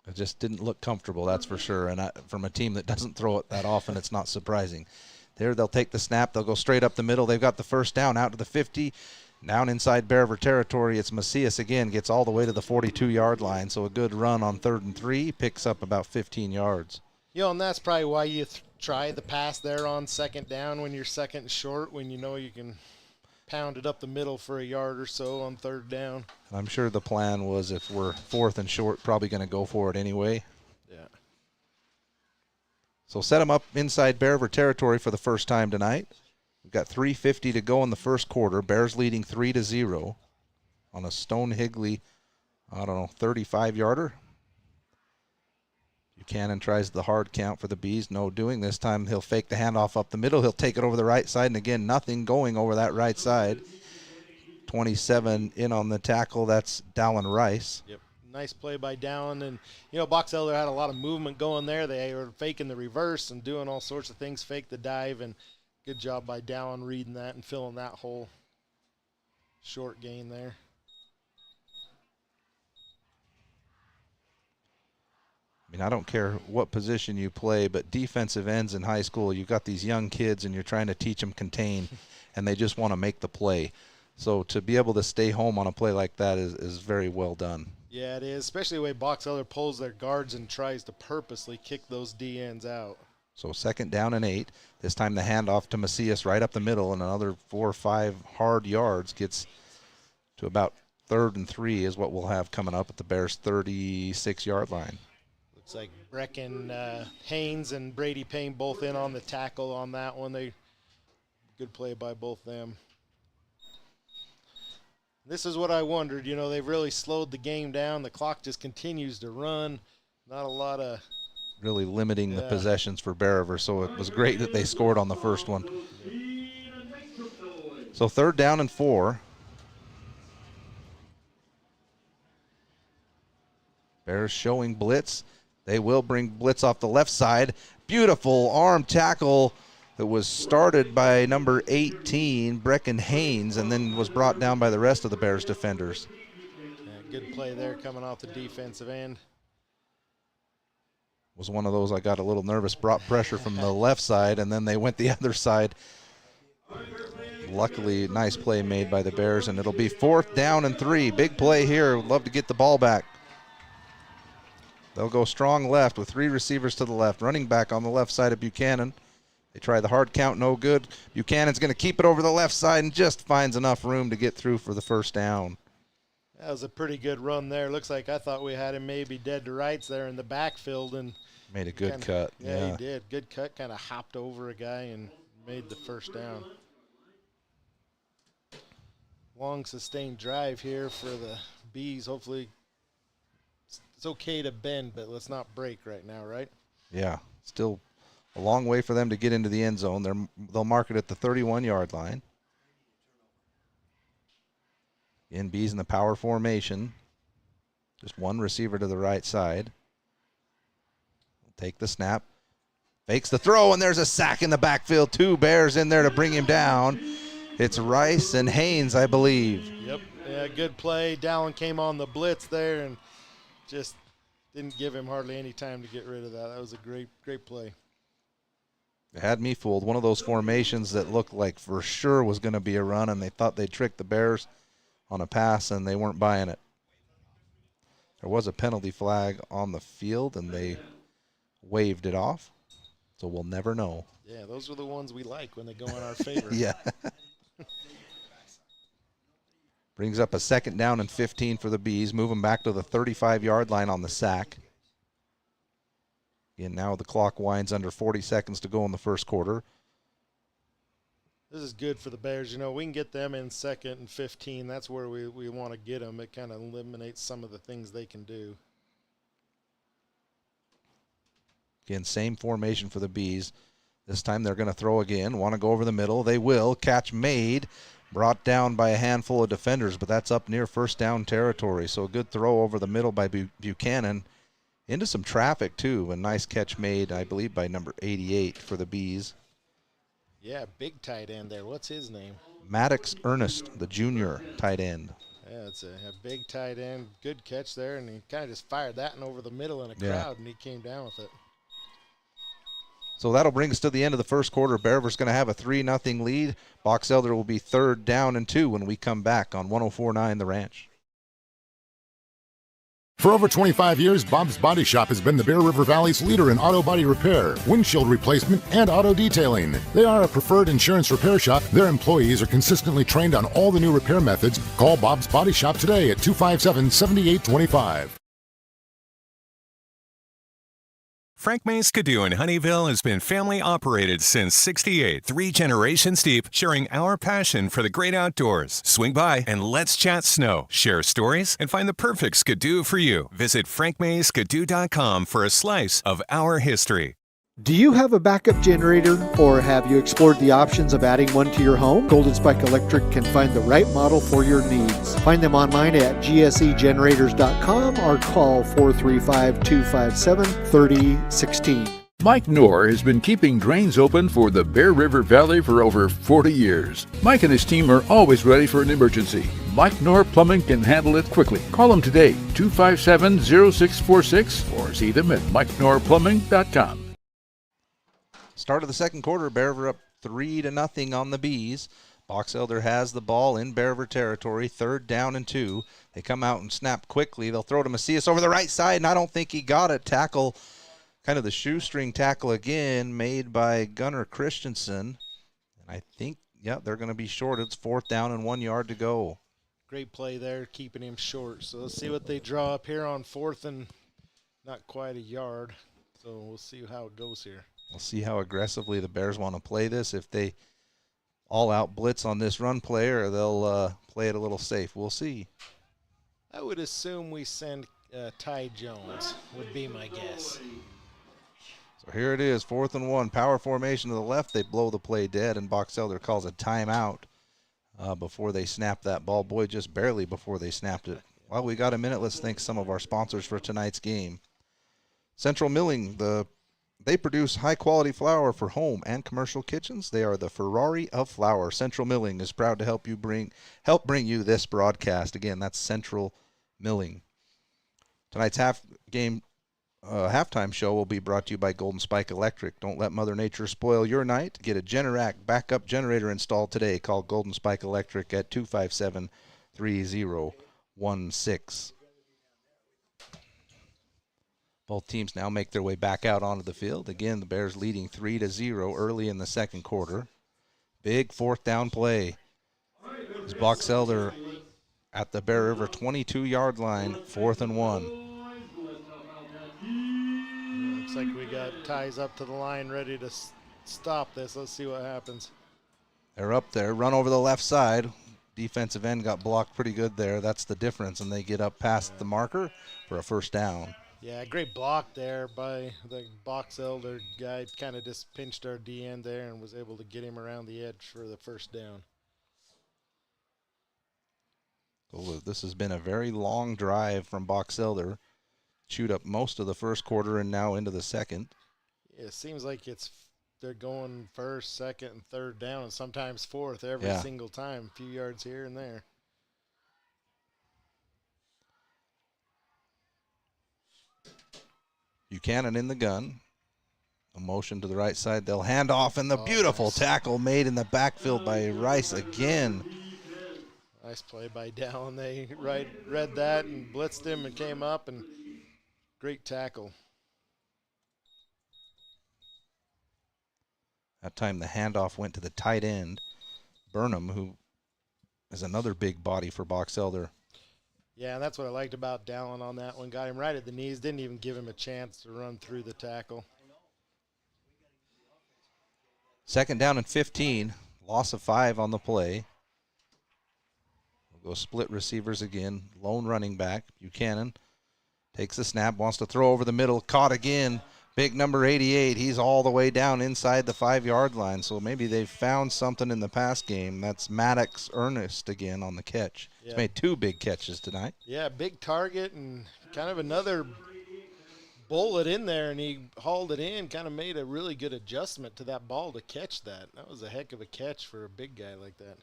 It just didn't look comfortable, that's for sure. And from a team that doesn't throw it that often, it's not surprising. There, they'll take the snap. They'll go straight up the middle. They've got the first down out to the 50. Down inside Bear River territory, it's Macias again, gets all the way to the 42-yard line. So a good run on 3rd and 3, picks up about 15 yards. And that's probably why you try the pass there on 2nd down when you're 2nd and short, when you know you can pound it up the middle for a yard or so on 3rd down. I'm sure the plan was if we're 4th and short, probably going to go for it anyway. Yeah. So set them up inside Bear River territory for the first time tonight. We've got 3:50 to go in the first quarter. Bears leading 3-0 on a Stone Higley, 35-yarder. Buchanan tries the hard count for the Bees. No doing. This time he'll fake the handoff up the middle. He'll take it over the right side, and again, nothing going over that right side. 27 in on the tackle. That's Dallin Rice. Yep. Nice play by Dallin. And, Box Elder had a lot of movement going there. They were faking the reverse and doing all sorts of things, fake the dive, and good job by Dallin reading that and filling that whole short gain there. I mean, I don't care what position you play, but defensive ends in high school, you've got these young kids and you're trying to teach them contain, and they just want to make the play. So to be able to stay home on a play like that is very well done. Yeah, it is, especially the way Box Elder pulls their guards and tries to purposely kick those D ends out. So 2nd down and 8. This time the handoff to Macias right up the middle, and another 4 or 5 hard yards gets to about 3rd and 3 is what we'll have coming up at the Bears' 36-yard line. Looks like Brecken Haynes and Brady Payne both in on the tackle on that one. Good play by both them. This is what I wondered. They've really slowed the game down. The clock just continues to run. Not a lot of... Really limiting the possessions for Bear River, so it was great that they scored on the first one. So 3rd down and 4. Bears showing blitz. They will bring blitz off the left side. Beautiful arm tackle that was started by number 18, Brecken Haynes, and then was brought down by the rest of the Bears defenders. Yeah, good play there coming off the defensive end. Was one of those I got a little nervous, brought pressure from the left side, and then they went the other side. Luckily, nice play made by the Bears, and it'll be 4th down and 3. Big play here. Would love to get the ball back. They'll go strong left with 3 receivers to the left. Running back on the left side of Buchanan. They try the hard count, no good. Buchanan's going to keep it over the left side and just finds enough room to get through for the first down. That was a pretty good run there. Looks like I thought we had him maybe dead to rights there in the backfield, and made a good cut. Yeah, he did. Good cut. Kind of hopped over a guy and made the first down. Long sustained drive here for the Bees. Hopefully it's okay to bend, but let's not break right now, right? Yeah, still a long way for them to get into the end zone. They'll mark it at the 31-yard line. Again, Bees in the power formation. Just one receiver to the right side. Take the snap. Fakes the throw, and there's a sack in the backfield. 2 Bears in there to bring him down. It's Rice and Haynes, I believe. Yep. Yeah, good play. Dallin came on the blitz there and just didn't give him hardly any time to get rid of that. That was a great play. It had me fooled. One of those formations that looked like for sure was going to be a run, and they thought they'd trick the Bears on a pass, and they weren't buying it. There was a penalty flag on the field, and they waved it off, so we'll never know. Yeah, those are the ones we like when they go in our favor. Yeah. Brings up a 2nd down and 15 for the Bees. Move them back to the 35-yard line on the sack. And now the clock winds under 40 seconds to go in the first quarter. This is good for the Bears. We can get them in 2nd and 15. That's where we want to get them. It kind of eliminates some of the things they can do. Again, same formation for the Bees. This time they're going to throw again. Want to go over the middle. They will. Catch made. Brought down by a handful of defenders, but that's up near 1st down territory. So a good throw over the middle by Buchanan. Into some traffic, too. A nice catch made, I believe, by number 88 for the Bees. Yeah, big tight end there. What's his name? Maddox Ernest, the junior tight end. Yeah, it's a big tight end. Good catch there, and he kind of just fired that one over the middle in a Yeah. crowd, and he came down with it. So that'll bring us to the end of the first quarter. Bear River's going to have a 3-0 lead. Box Elder will be 3rd down and 2 when we come back on 104.9 The Ranch. For over 25 years, Bob's Body Shop has been the Bear River Valley's leader in auto body repair, windshield replacement, and auto detailing. They are a preferred insurance repair shop. Their employees are consistently trained on all the new repair methods. Call Bob's Body Shop today at 257-7825. Frank May Skidoo in Honeyville has been family operated since '68, 3 generations deep, sharing our passion for the great outdoors. Swing by and let's chat snow, share stories, and find the perfect Skidoo for you. Visit frankmayskidoo.com for a slice of our history. Do you have a backup generator, or have you explored the options of adding one to your home? Golden Spike Electric can find the right model for your needs. Find them online at gsegenerators.com or call 435-257-3016. Mike Knorr has been keeping drains open for the Bear River Valley for over 40 years. Mike and his team are always ready for an emergency. Mike Knorr Plumbing can handle it quickly. Call him today, 257-0646, or see them at mikeknorrplumbing.com. Start of the second quarter, Bear River up 3-0 on the Bees. Box Elder has the ball in Bear River territory, 3rd down and 2. They come out and snap quickly. They'll throw to Macias over the right side, and I don't think he got it. Tackle, kind of the shoestring tackle again, made by Gunnar Christensen. And I think, yeah, they're going to be short. It's 4th down and 1 yard to go. Great play there, keeping him short. So let's see what they draw up here on 4th and not quite a yard. So we'll see how it goes here. We'll see how aggressively the Bears want to play this. If they all-out blitz on this run play, or they'll play it a little safe. We'll see. I would assume we send Ty Jones, would be my guess. So here it is, 4th and 1. Power formation to the left. They blow the play dead, and Box Elder calls a timeout before they snap that ball. Boy, just barely before they snapped it. Well, we got a minute. Let's thank some of our sponsors for tonight's game. Central Milling, they produce high-quality flour for home and commercial kitchens. They are the Ferrari of flour. Central Milling is proud to help bring you this broadcast. Again, that's Central Milling. Tonight's halftime show will be brought to you by Golden Spike Electric. Don't let Mother Nature spoil your night. Get a Generac backup generator installed today. Call Golden Spike Electric at 257-3016. Both teams now make their way back out onto the field. Again, the Bears leading 3-0 early in the second quarter. Big 4th down play. It's Box Elder at the Bear River 22-yard line, 4th and 1. Looks like we got Ties up to the line ready to stop this. Let's see what happens. They're up there, run over the left side. Defensive end got blocked pretty good there. That's the difference, and they get up past the marker for a 1st down. Yeah, great block there by the Box Elder guy. Kind of just pinched our D end there and was able to get him around the edge for the 1st down. So this has been a very long drive from Box Elder. Chewed up most of the first quarter and now into the second. Yeah, it seems like they're going 1st, 2nd, and 3rd down, and sometimes 4th every single time. A few yards here and there. Buchanan in the gun. A motion to the right side. They'll hand off, and the beautiful tackle made in the backfield by Rice again. Nice play by Dallin. They read that and blitzed him and came up, and great tackle. That time the handoff went to the tight end, Burnham, who is another big body for Box Elder. Yeah, and that's what I liked about Dallin on that one. Got him right at the knees, didn't even give him a chance to run through the tackle. 2nd down and 15, loss of 5 on the play. We'll go split receivers again, lone running back, Buchanan. Takes the snap, wants to throw over the middle, caught again. Big number 88, he's all the way down inside the 5-yard line, so maybe they've found something in the pass game. That's Maddox Ernest again on the catch. Yeah. He's made 2 big catches tonight. Yeah, big target and kind of another bullet in there, and he hauled it in, kind of made a really good adjustment to that ball to catch that. That was a heck of a catch for a big guy like that.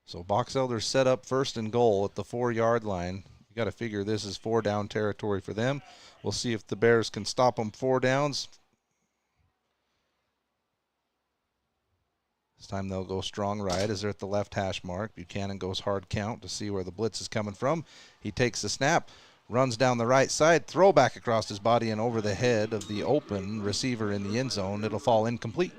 So Box Elder set up 1st and goal at the 4-yard line. You got to figure this is 4-down territory for them. We'll see if the Bears can stop them 4 downs. This time they'll go strong right as they're at the left hash mark. Buchanan goes hard count to see where the blitz is coming from. He takes the snap, runs down the right side, throw back across his body and over the head of the open receiver in the end zone. It'll fall incomplete.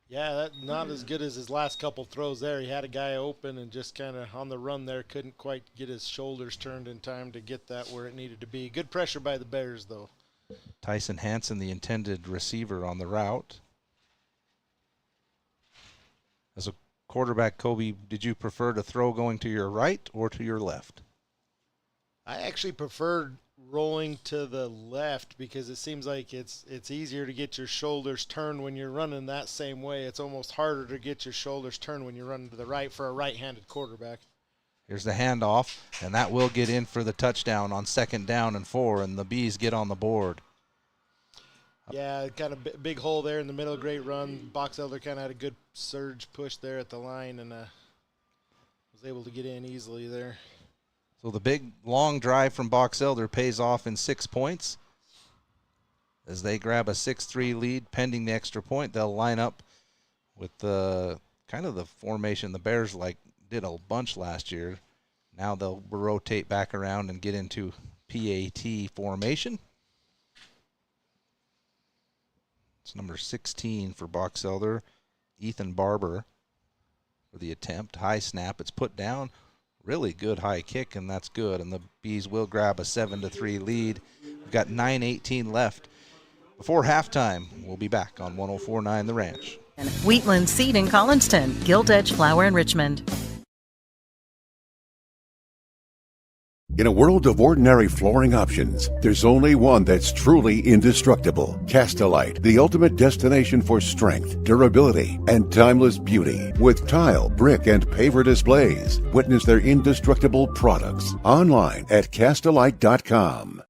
Yeah, that's not as good as his last couple throws there. He had a guy open and just kind of on the run there, couldn't quite get his shoulders turned in time to get that where it needed to be. Good pressure by the Bears, though. Tyson Hansen, the intended receiver on the route. As a quarterback, Kobe, did you prefer to throw going to your right or to your left? I actually preferred rolling to the left because it seems like it's easier to get your shoulders turned when you're running that same way. It's almost harder to get your shoulders turned when you're running to the right for a right-handed quarterback. Here's the handoff, and that will get in for the touchdown on 2nd down and 4, and the Bees get on the board. Yeah, kind of big hole there in the middle. Great run. Box Elder kind of had a good surge push there at the line and was able to get in easily there. So the big, long drive from Box Elder pays off in 6 points. As they grab a 6-3 lead pending the extra point, they'll line up with the kind of the formation the Bears did a bunch last year. Now they'll rotate back around and get into PAT formation. It's number 16 for Box Elder, Ethan Barber for the attempt. High snap, it's put down. Really good high kick, and that's good. And the Bees will grab a 7-3 lead. We've got 9:18 left before halftime. We'll be back on 104.9 The Ranch. Wheatland Seed in Collinston, Gilt Edge Flour in Richmond. In a world of ordinary flooring options, there's only one that's truly indestructible. Castelite, the ultimate destination for strength, durability, and timeless beauty. With tile, brick, and paver displays, witness their indestructible products online at Castelite.com.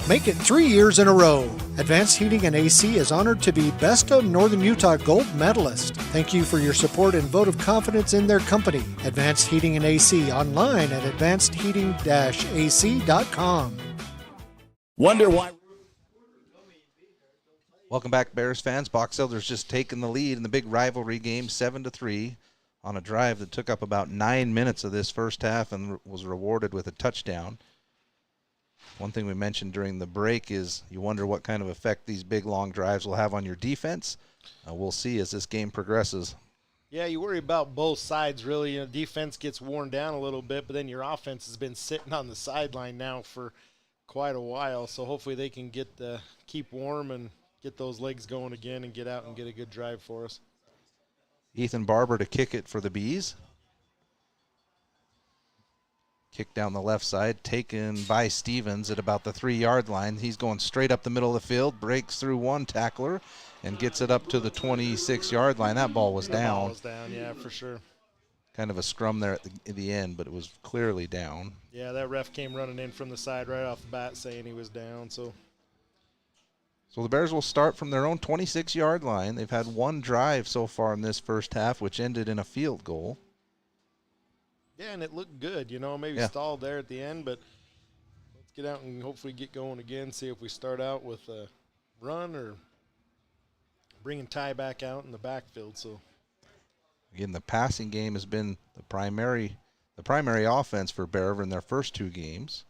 Make it 3 years in a row. Advanced Heating and AC is honored to be Best of Northern Utah Gold Medalist. Thank you for your support and vote of confidence in their company. Advanced Heating and AC online at advancedheating-ac.com. Wonder why. Welcome back, Bears fans. Box Elder's just taken the lead in the big rivalry game, 7-3, on a drive that took up about 9 minutes of this first half and was rewarded with a touchdown. One thing we mentioned during the break is you wonder what kind of effect these big, long drives will have on your defense. We'll see as this game progresses. Yeah, you worry about both sides, really. Defense gets worn down a little bit, but then your offense has been sitting on the sideline now for quite a while. So hopefully they can keep warm and get those legs going again and get out and get a good drive for us. Ethan Barber to kick it for the Bees. Kick down the left side, taken by Stevens at about the 3-yard line. He's going straight up the middle of the field, breaks through one tackler, and gets it up to the 26-yard line. That ball was down. Ball was down, yeah, for sure. Kind of a scrum there at the end, but it was clearly down. Yeah, that ref came running in from the side right off the bat saying he was down. So the Bears will start from their own 26-yard line. They've had one drive so far in this first half, which ended in a field goal. Yeah, and it looked good, maybe stalled there at the end, but let's get out and hopefully get going again, see if we start out with a run or bringing Ty back out in the backfield. So again, the passing game has been the primary offense for Bear River in their first 2 games.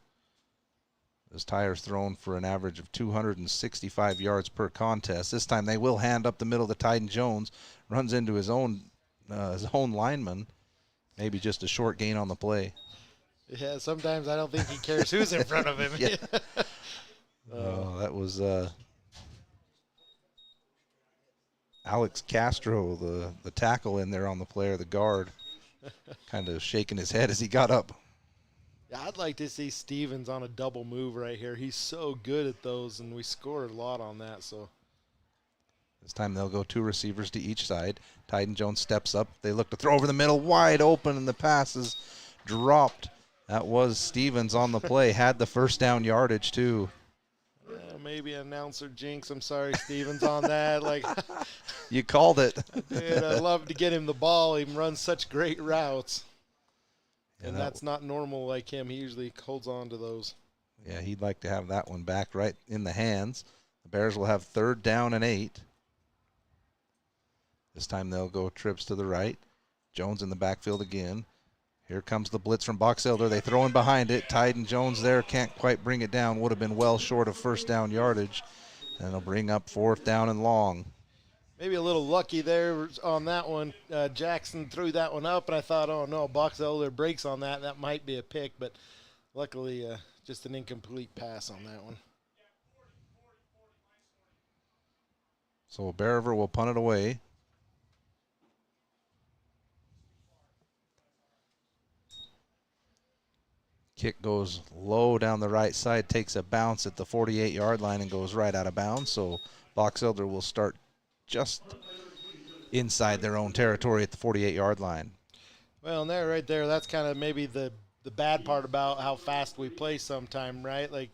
As Tyer's thrown for an average of 265 yards per contest. This time they will hand up the middle to Tyden Jones, runs into his own lineman. Maybe just a short gain on the play. Yeah, sometimes I don't think he cares who's in front of him. That was Alex Castro, the tackle in there on the player, the guard, kind of shaking his head as he got up. Yeah, I'd like to see Stevens on a double move right here. He's so good at those, and we scored a lot on that. So this time they'll go 2 receivers to each side. Tyden Jones steps up. They look to throw over the middle, wide open, and the pass is dropped. That was Stevens on the play. Had the first down yardage, too. Maybe announcer jinx. I'm sorry, Stevens, on that. Like, you called it. Dude, I'd love to get him the ball. He runs such great routes. Yeah, and that's not normal like him. He usually holds on to those. Yeah, he'd like to have that one back right in the hands. The Bears will have 3rd down and 8. This time they'll go trips to the right. Jones in the backfield again. Here comes the blitz from Box Elder. They throw in behind it. Tide and Jones there can't quite bring it down. Would have been well short of 1st down yardage. And they'll bring up 4th down and long. Maybe a little lucky there on that one. Jackson threw that one up, and I thought, oh, no, Box Elder breaks on that. That might be a pick, but luckily just an incomplete pass on that one. So Bear River will punt it away. Kick goes low down the right side, takes a bounce at the 48-yard line and goes right out of bounds. So Box Elder will start just inside their own territory at the 48-yard line. Well, and there, right there, that's kind of maybe the bad part about how fast we play sometime, right? Like,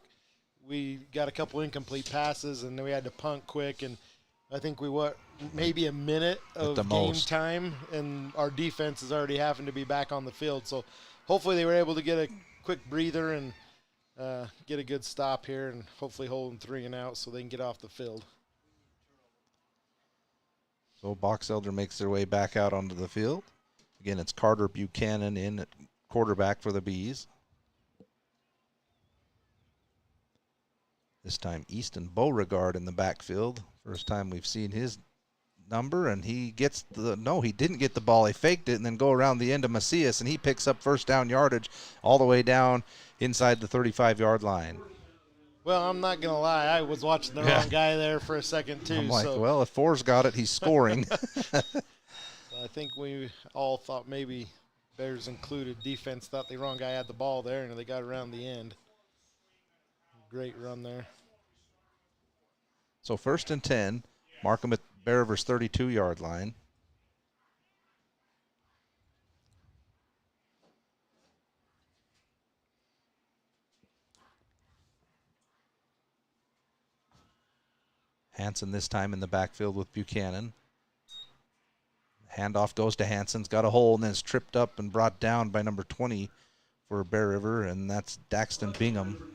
we got a couple incomplete passes, and then we had to punt quick, and I think maybe a minute of game time, and our defense is already having to be back on the field. So hopefully they were able to get a quick breather and get a good stop here, and hopefully hold them 3 and out so they can get off the field. So Box Elder makes their way back out onto the field. Again, it's Carter Buchanan in at quarterback for the Bees. This time Easton Beauregard in the backfield. First time we've seen his number, and he gets he didn't get the ball. He faked it and then go around the end of Macias, and he picks up 1st down yardage all the way down inside the 35-yard line. Well, I'm not going to lie. I was watching the wrong guy there for a second, too. I'm like, well, if Four's got it, he's scoring. I think we all thought maybe Bears included defense thought the wrong guy had the ball there, and they got around the end. Great run there. So 1st and 10. Mark them at Bear River's 32-yard line. Hanson this time in the backfield with Buchanan. Handoff goes to Hanson's got a hole and then is tripped up and brought down by number 20 for Bear River, and that's Daxton Bingham.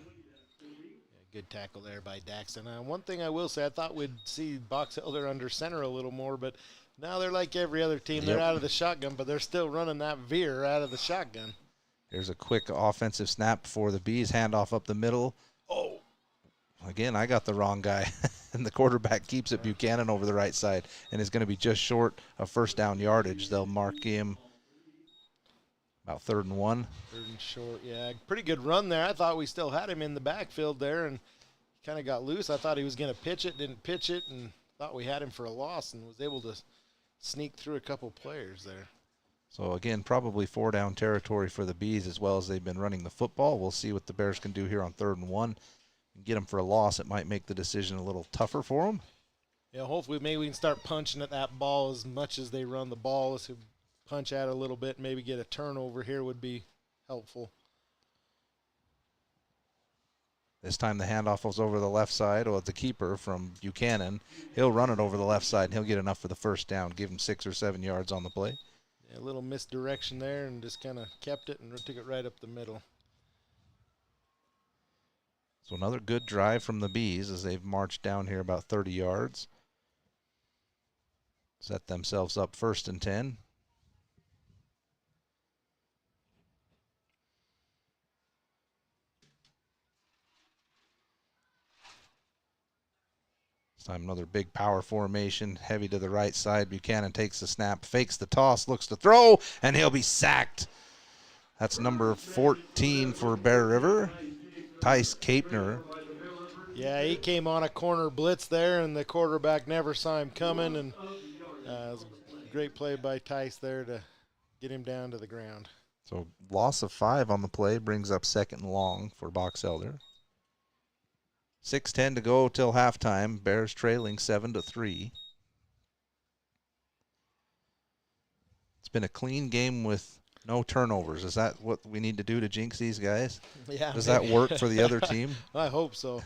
Good tackle there by Daxton. One thing I will say, I thought we'd see Box Elder under center a little more, but now they're like every other team. They're out of the shotgun, but they're still running that veer out of the shotgun. Here's a quick offensive snap for the Bees. Handoff up the middle. Oh, again, I got the wrong guy. And the quarterback keeps it Buchanan over the right side and is going to be just short of 1st down yardage. They'll mark him about 3rd and 1. 3rd and short, yeah. Pretty good run there. I thought we still had him in the backfield there, and he kind of got loose. I thought he was going to pitch it, didn't pitch it, and thought we had him for a loss and was able to sneak through a couple players there. So, again, probably 4-down territory for the Bees as well as they've been running the football. We'll see what the Bears can do here on 3rd and 1. Get them for a loss. It might make the decision a little tougher for them. Yeah, hopefully maybe we can start punching at that ball as much as they run the ball. Let's punch at it a little bit, maybe get a turnover here would be helpful. This time the handoff was over the left side. Well, it's a keeper from Buchanan. He'll run it over the left side, and he'll get enough for the 1st down, give him 6 or 7 yards on the play. Yeah, a little misdirection there and just kind of kept it and took it right up the middle. So another good drive from the Bees as they've marched down here about 30 yards. Set themselves up 1st and 10. This time another big power formation, heavy to the right side. Buchanan takes the snap, fakes the toss, looks to throw, and he'll be sacked. That's number 14 for Bear River, Tice Kapner. Yeah, he came on a corner blitz there, and the quarterback never saw him coming, and it was a great play by Tice there to get him down to the ground. So loss of 5 on the play brings up 2nd and long for Box Elder. 6:10 to go till halftime. Bears trailing 7-3. It's been a clean game with no turnovers. Is that what we need to do to jinx these guys? Yeah. Does that work for the other team? I hope so.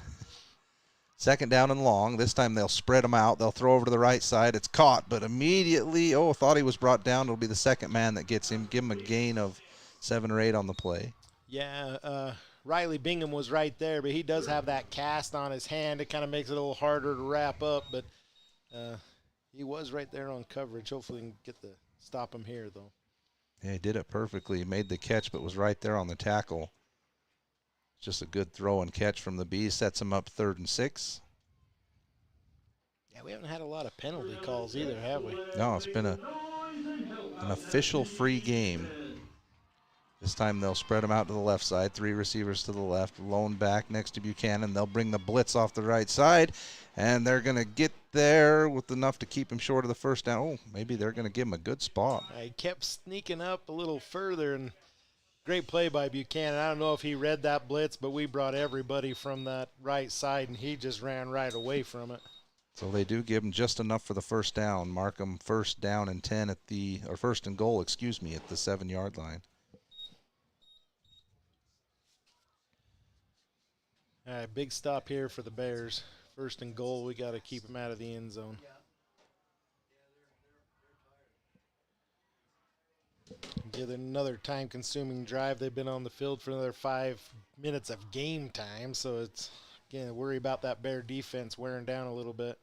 Second down and long. This time they'll spread them out. They'll throw over to the right side. It's caught, but immediately, thought he was brought down. It'll be the second man that gets him. Give him a gain of 7 or 8 on the play. Yeah, Riley Bingham was right there, but he does have that cast on his hand. It kind of makes it a little harder to wrap up, but he was right there on coverage. Hopefully we can stop him here, though. Yeah, he did it perfectly. He made the catch, but was right there on the tackle. Just a good throw and catch from the Bees. Sets him up 3rd and 6. Yeah, we haven't had a lot of penalty calls either, have we? No, it's been an official free game. This time they'll spread them out to the left side. 3 receivers to the left. Lone back next to Buchanan. They'll bring the blitz off the right side, and they're going to get there with enough to keep him short of the first down. Oh, maybe they're going to give him a good spot. He kept sneaking up a little further, and great play by Buchanan. I don't know if he read that blitz, but we brought everybody from that right side, and he just ran right away from it. So they do give him just enough for the first down. Mark him first down and 10 first and goal, at the 7-yard line. All right, big stop here for the Bears. First and goal, we got to keep them out of the end zone. Give them another time-consuming drive. They've been on the field for another 5 minutes of game time, so it's, again, worry about that Bear defense wearing down a little bit.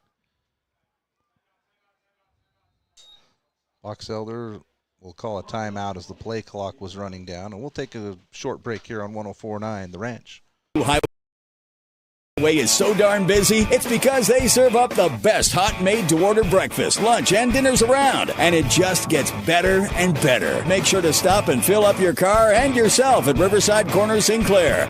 Box Elder will call a timeout as the play clock was running down, and we'll take a short break here on 104.9 The Ranch. Highway is so darn busy, it's because they serve up the best hot made-to-order breakfast, lunch, and dinners around. And it just gets better and better. Make sure to stop and fill up your car and yourself at Riverside Corner Sinclair.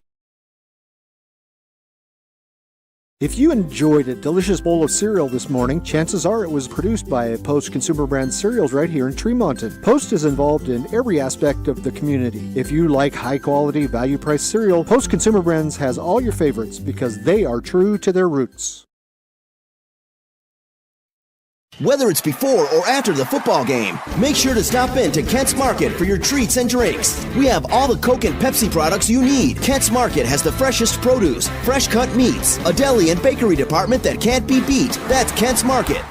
If you enjoyed a delicious bowl of cereal this morning, chances are it was produced by Post Consumer Brands cereals right here in Tremonton. Post is involved in every aspect of the community. If you like high-quality, value-priced cereal, Post Consumer Brands has all your favorites because they are true to their roots. Whether it's before or after the football game, make sure to stop in to Kent's Market for your treats and drinks. We have all the Coke and Pepsi products you need. Kent's Market has the freshest produce, fresh cut meats, a deli and bakery department that can't be beat. That's Kent's Market.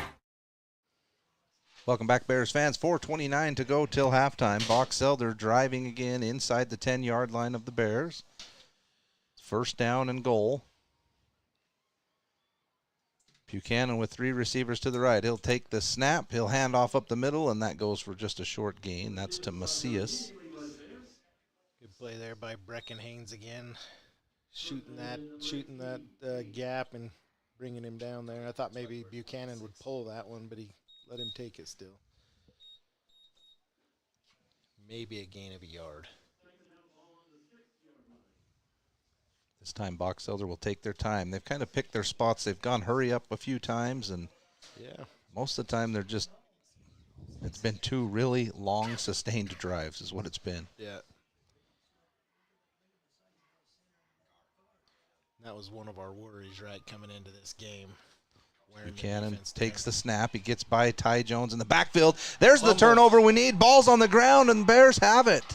Welcome back, Bears fans. 4:29 to go till halftime. Box Elder driving again inside the 10-yard line of the Bears. First down and goal. Buchanan with 3 receivers to the right. He'll take the snap. He'll hand off up the middle, and that goes for just a short gain. That's to Macias. Good play there by Brecken Haynes again, shooting that gap and bringing him down there. I thought maybe Buchanan would pull that one, but he let him take it still. Maybe a gain of a yard. This time Box Elder will take their time. They've kind of picked their spots. They've gone hurry up a few times, and most of the time it's been 2 really long, sustained drives is what it's been. Yeah. That was one of our worries, right, coming into this game. Buchanan takes the snap. He gets by Ty Jones in the backfield. There's the turnover we need. Ball's on the ground, and Bears have it.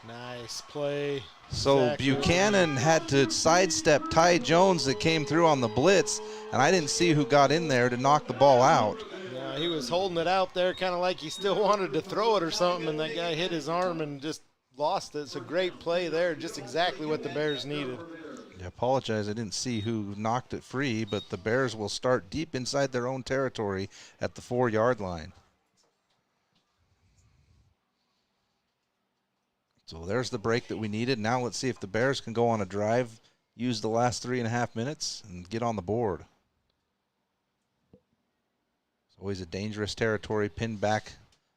Nice play. So Buchanan had to sidestep Ty Jones that came through on the blitz, and I didn't see who got in there to knock the ball out. Yeah, he was holding it out there kind of like he still wanted to throw it or something, and that guy hit his arm and just lost it. It's a great play there, just exactly what the Bears needed. I apologize, I didn't see who knocked it free, but the Bears will start deep inside their own territory at the 4-yard line. So there's the break that we needed. Now let's see if the Bears can go on a drive, use the last 3.5 minutes, and get on the board. It's always a dangerous territory, pinned back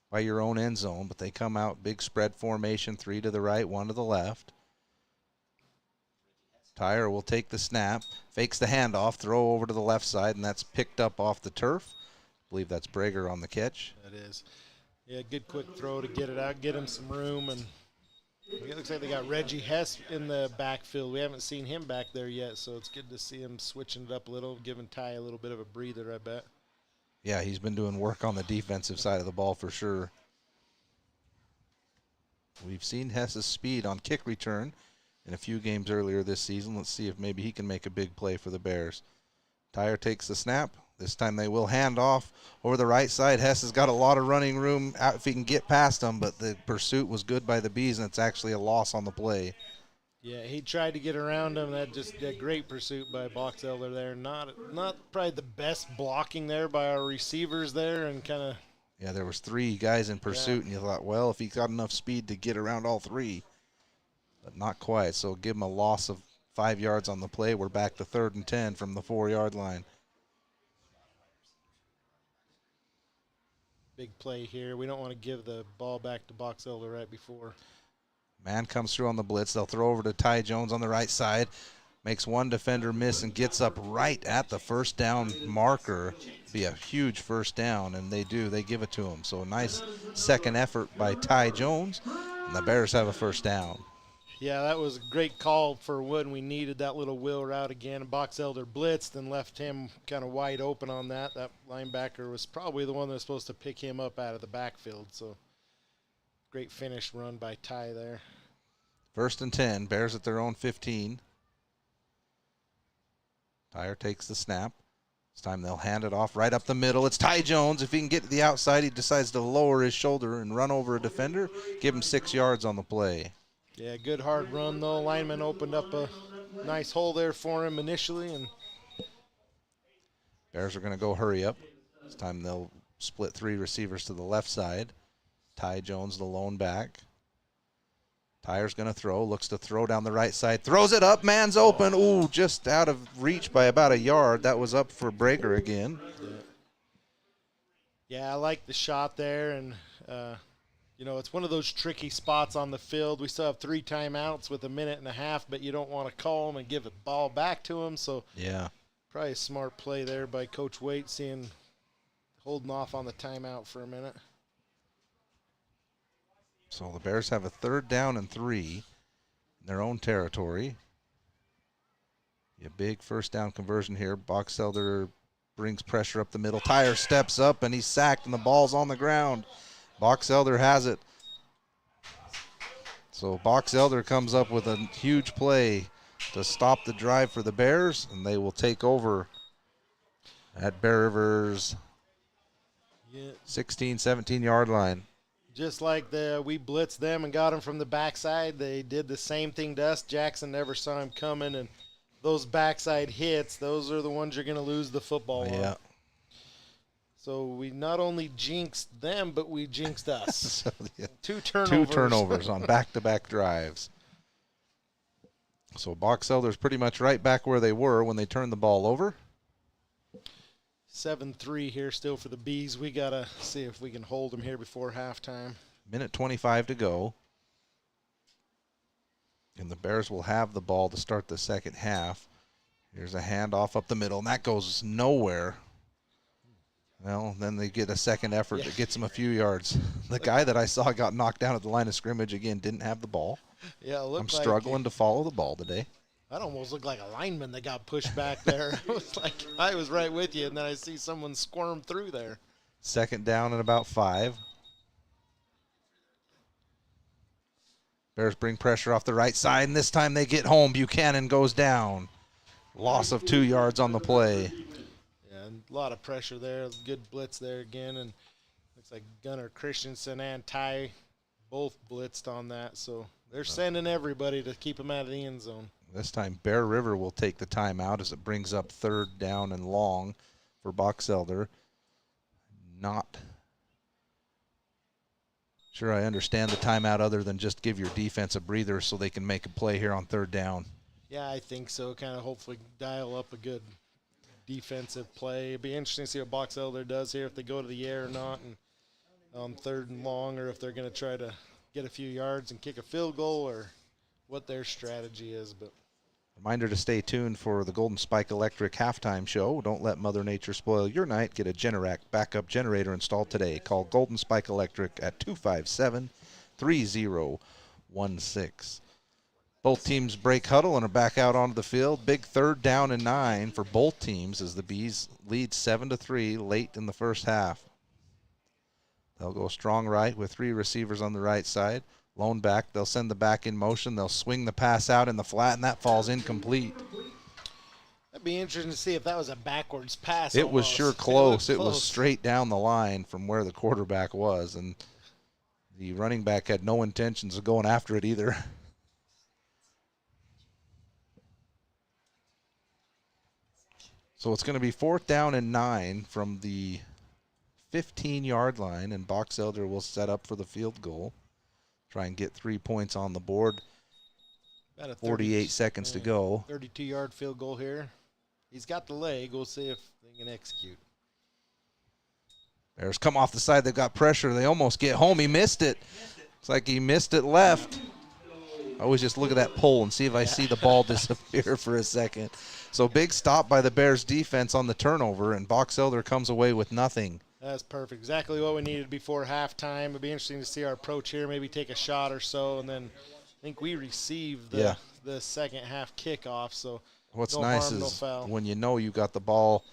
by your own end zone, but they come out big spread formation, 3 to the right, 1 to the left. Tyre will take the snap, fakes the handoff, throw over to the left side, and that's picked up off the turf. I believe that's Brager on the catch. That is. Yeah, good quick throw to get it out, get him some room, and it looks like they got Reggie Hess in the backfield. We haven't seen him back there yet, so it's good to see him switching it up a little, giving Ty a little bit of a breather, I bet. Yeah, he's been doing work on the defensive side of the ball for sure. We've seen Hess's speed on kick return in a few games earlier this season. Let's see if maybe he can make a big play for the Bears. Tyre takes the snap. This time they will hand off over the right side. Hess has got a lot of running room out if he can get past them, but the pursuit was good by the Bees, and it's actually a loss on the play. Yeah, he tried to get around him. That just a great pursuit by Box Elder there. Not probably the best blocking there by our receivers there, and kind of. Yeah, there was 3 guys in pursuit, and you thought, well, if he got enough speed to get around all 3, but not quite. So give him a loss of 5 yards on the play. We're back to 3rd and 10 from the 4-yard line. Big play here. We don't want to give the ball back to Box Elder right before. Man comes through on the blitz. They'll throw over to Ty Jones on the right side. Makes one defender miss and gets up right at the first down marker. Be a huge first down, and they do. They give it to him. So a nice second effort by Ty Jones, and the Bears have a first down. Yeah, that was a great call for Wood. We needed that little wheel route again. Box Elder blitzed and left him kind of wide open on that. That linebacker was probably the one that was supposed to pick him up out of the backfield. So great finish run by Ty there. 1st and 10, Bears at their own 15. Tyre takes the snap. This time they'll hand it off right up the middle. It's Ty Jones. If he can get to the outside, he decides to lower his shoulder and run over a defender. Give him 6 yards on the play. Yeah, good hard run, though. Lineman opened up a nice hole there for him initially. And Bears are going to go hurry up. This time they'll split 3 receivers to the left side. Ty Jones, the lone back. Tyre's going to throw, looks to throw down the right side, throws it up, man's open. Ooh, just out of reach by about a yard. That was up for Breaker again. Yeah, I like the shot there, and you know, it's one of those tricky spots on the field. We still have 3 timeouts with a minute and a half, but you don't want to call them and give the ball back to them. So yeah, probably a smart play there by Coach Waite, holding off on the timeout for a minute. So the Bears have a 3rd down and 3 in their own territory. A big first down conversion here. Box Elder brings pressure up the middle. Tyre steps up, and he's sacked, and the ball's on the ground. Box Elder has it. So Box Elder comes up with a huge play to stop the drive for the Bears, and they will take over at Bear River's 16, 17-yard line. Just like we blitzed them and got them from the backside, they did the same thing to us. Jackson never saw him coming, and those backside hits, those are the ones you're going to lose the football on. So we not only jinxed them, but we jinxed us. So, yeah. 2 turnovers. 2 turnovers on back-to-back drives. So Box Elder's pretty much right back where they were when they turned the ball over. 7-3 here still for the Bees. We got to see if we can hold them here before halftime. Minute 25 to go. And the Bears will have the ball to start the second half. Here's a handoff up the middle, and that goes nowhere. Well, then they get a second effort that gets them a few yards. The guy that I saw got knocked down at the line of scrimmage again didn't have the ball. Yeah, I'm struggling to follow the ball today. That almost looked like a lineman that got pushed back there. It was like I was right with you, and then I see someone squirm through there. 2nd down and about 5. Bears bring pressure off the right side, and this time they get home. Buchanan goes down. Loss of 2 yards on the play. Yeah, and a lot of pressure there. Good blitz there again, and looks like Gunnar Christensen and Ty both blitzed on that. So they're sending everybody to keep them out of the end zone. This time Bear River will take the timeout as it brings up 3rd down and long for Box Elder. Not sure I understand the timeout other than just give your defense a breather so they can make a play here on 3rd down. Yeah, I think so. Kind of hopefully dial up a good defensive play. It'd be interesting to see what Box Elder does here, if they go to the air or not, and on 3rd and long, or if they're going to try to get a few yards and kick a field goal, or what their strategy is. But reminder to stay tuned for the Golden Spike Electric halftime show. Don't let Mother Nature spoil your night. Get a Generac backup generator installed today. Call Golden Spike Electric at 257-3016. Both teams break huddle and are back out onto the field. Big 3rd down and 9 for both teams as the Bees lead 7-3 late in the first half. They'll go strong right with 3 receivers on the right side. Lone back, they'll send the back in motion. They'll swing the pass out in the flat, and that falls incomplete. That'd be interesting to see if that was a backwards pass. It was almost. sure close. It was straight down the line from where the quarterback was, and the running back had no intentions of going after it either. So it's going to be 4th down and 9 from the 15-yard line, and Box Elder will set up for the field goal. Try and get 3 points on the board. About 48 seconds to go. 32-yard field goal here. He's got the leg. We'll see if they can execute. Bears come off the side. They've got pressure. They almost get home. He missed it. It's like he missed it left. I always just look at that pole and see if I see the ball disappear for a second. So big stop by the Bears defense on the turnover, and Box Elder comes away with nothing. That's perfect. Exactly what we needed before halftime. It'd be interesting to see our approach here, maybe take a shot or so, and then I think we received the second half kickoff. So what's no nice harm, no is foul. when you know you got the ball,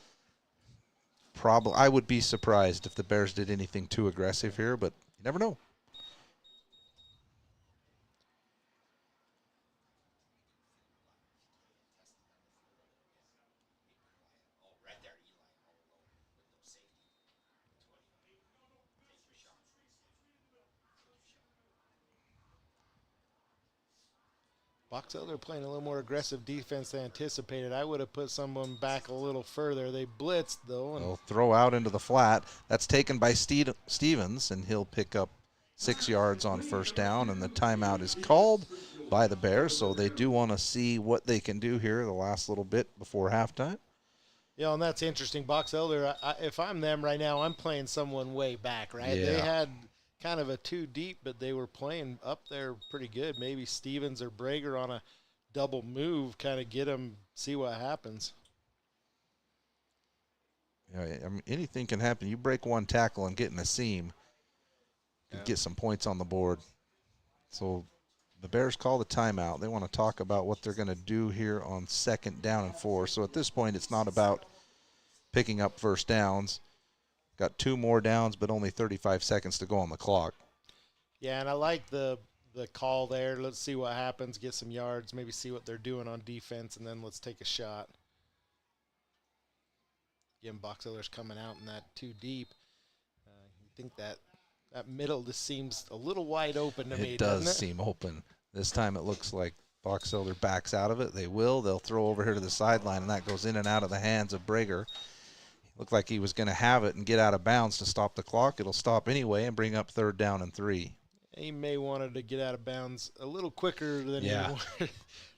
I would be surprised if the Bears did anything too aggressive here, but you never know. Box Elder playing a little more aggressive defense than anticipated. I would have put someone back a little further. They blitzed, though. And They'll throw out into the flat. That's taken by Stevens, and he'll pick up 6 yards on 1st down, and the timeout is called by the Bears, so they do want to see what they can do here the last little bit before halftime. Yeah, and that's interesting. Box Elder, if I'm them right now, I'm playing someone way back, right? Yeah. They had kind of a too deep, but they were playing up there pretty good. Maybe Stevens or Brager on a double move, kind of get them, see what happens. Yeah, I mean, anything can happen. You break one tackle and get in a seam, you get some points on the board. So the Bears call the timeout. They want to talk about what they're going to do here on 2nd down and 4. So at this point, it's not about picking up 1st downs. Got 2 more downs, but only 35 seconds to go on the clock. Yeah, and I like the call there. Let's see what happens, get some yards, maybe see what they're doing on defense, and then let's take a shot. Again, Box Elder's coming out in that too deep. You think that middle just seems a little wide open to me, doesn't it? It does seem open. This time it looks like Box Elder backs out of it. They'll throw over here to the sideline, and that goes in and out of the hands of Brager. Looked like he was going to have it and get out of bounds to stop the clock. It'll stop anyway and bring up 3rd down and 3. He may wanted to get out of bounds a little quicker than he wanted.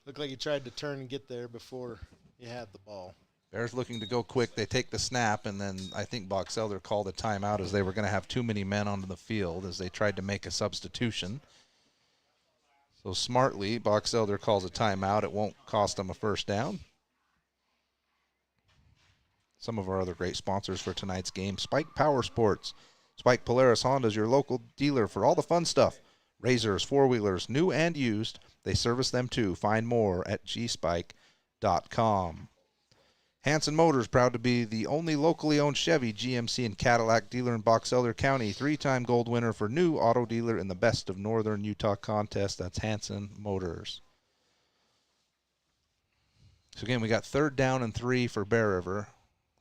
Looked like he tried to turn and get there before he had the ball. Bears looking to go quick. They take the snap, and then I think Box Elder called a timeout as they were going to have too many men onto the field as they tried to make a substitution. So smartly, Box Elder calls a timeout. It won't cost them a 1st down. Some of our other great sponsors for tonight's game: Spike Power Sports. Spike Polaris Honda is your local dealer for all the fun stuff. Razors, 4-wheelers, new and used. They service them too. Find more at gspike.com. Hanson Motors, proud to be the only locally owned Chevy, GMC, and Cadillac dealer in Box Elder County. 3-time gold winner for new auto dealer in the Best of Northern Utah contest. That's Hanson Motors. So again, we got 3rd down and 3 for Bear River.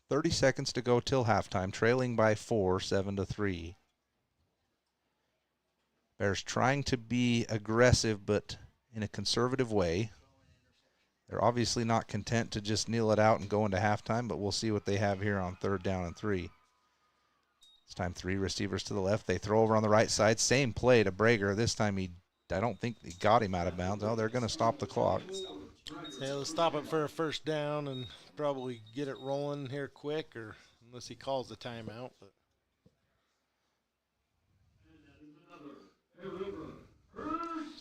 30 seconds to go till halftime, trailing by 4, 7-3. Bears trying to be aggressive, but in a conservative way. They're obviously not content to just kneel it out and go into halftime, but we'll see what they have here on 3rd down and 3. This time 3 receivers to the left. They throw over on the right side. Same play to Brager. This time I don't think he got him out of bounds. Oh, they're going to stop the clock. Yeah, let's stop it for a 1st down and probably get it rolling here quick, or unless he calls the timeout. But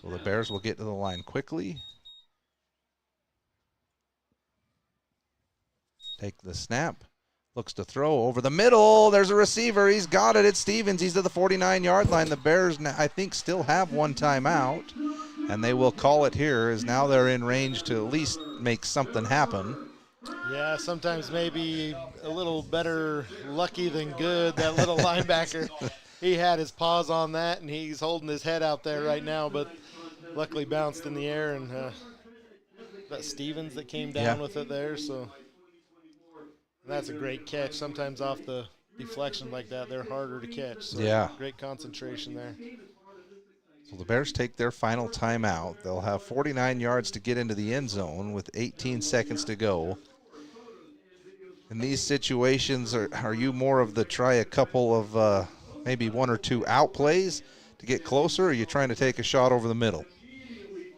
so the Bears will get to the line quickly. Take the snap. Looks to throw over the middle. There's a receiver. He's got it. It's Stevens. He's to the 49-yard line. The Bears, I think, still have 1 timeout, and they will call it here as now they're in range to at least make something happen. Yeah, sometimes maybe a little better lucky than good. That little linebacker, he had his paws on that, and he's holding his head out there right now, but luckily bounced in the air, and that Stevens that came down with it there. So That's a great catch. Sometimes off the deflection like that, they're harder to catch. So yeah. Great concentration there. So the Bears take their final timeout. They'll have 49 yards to get into the end zone with 18 seconds to go. In these situations, are you more of the try a couple of maybe one or two out plays to get closer, or are you trying to take a shot over the middle?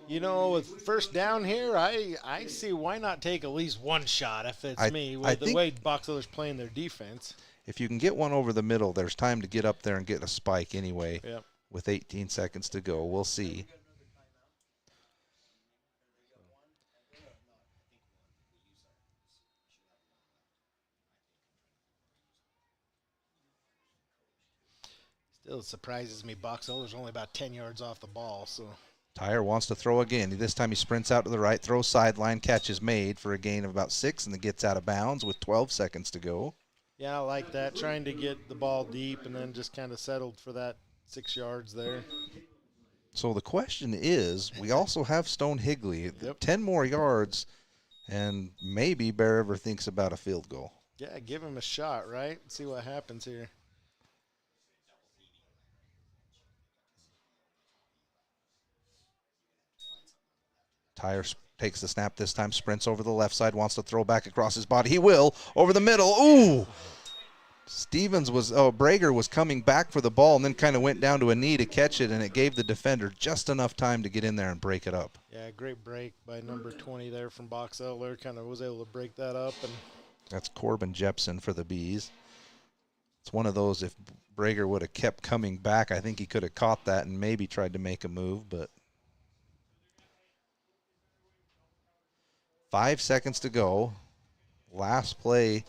You know, with first down here, I see why not take at least one shot if it's me, with the way Box Elder's playing their defense. If you can get one over the middle, there's time to get up there and get a spike anyway. Yep. With 18 seconds to go. We'll see. Still surprises me. Box Elder's only about 10 yards off the ball. So Tyre wants to throw again. This time he sprints out to the right, throws sideline, catch is made for a gain of about 6, and then gets out of bounds with 12 seconds to go. Yeah, I like that. Trying to get the ball deep and then just kind of settled for that 6 yards there. So the question is, we also have Stone Higley, 10 more yards, and maybe Bear River thinks about a field goal. Yeah, give him a shot, right? See what happens here. Tyre takes the snap this time, sprints over the left side, wants to throw back across his body. He will, over the middle. Ooh! Brager was coming back for the ball and then kind of went down to a knee to catch it, and it gave the defender just enough time to get in there and break it up. Yeah, great break by number 20 there from Box Elder. Kind of was able to break that up. And that's Corbin Jepson for the Bees. It's one of those, if Brager would have kept coming back, I think he could have caught that and maybe tried to make a move, but 5 seconds to go. Last play,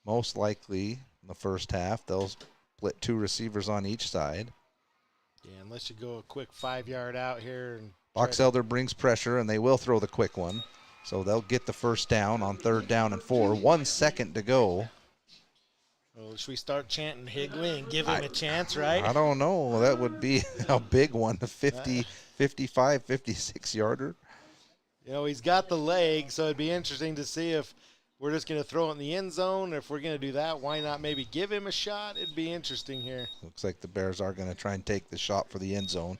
most likely in the first half. They'll split 2 receivers on each side. Yeah, unless you go a quick 5-yard out here. And Box Elder brings pressure, and they will throw the quick one. So they'll get the first down on 3rd down and 4. 1 second to go. Well, should we start chanting Higley and give him a chance, right? I don't know. That would be a big one, a 50, 55, 56-yarder. You know, he's got the leg, so it'd be interesting to see if we're just going to throw it in the end zone. If we're going to do that, why not maybe give him a shot? It'd be interesting here. Looks like the Bears are going to try and take the shot for the end zone.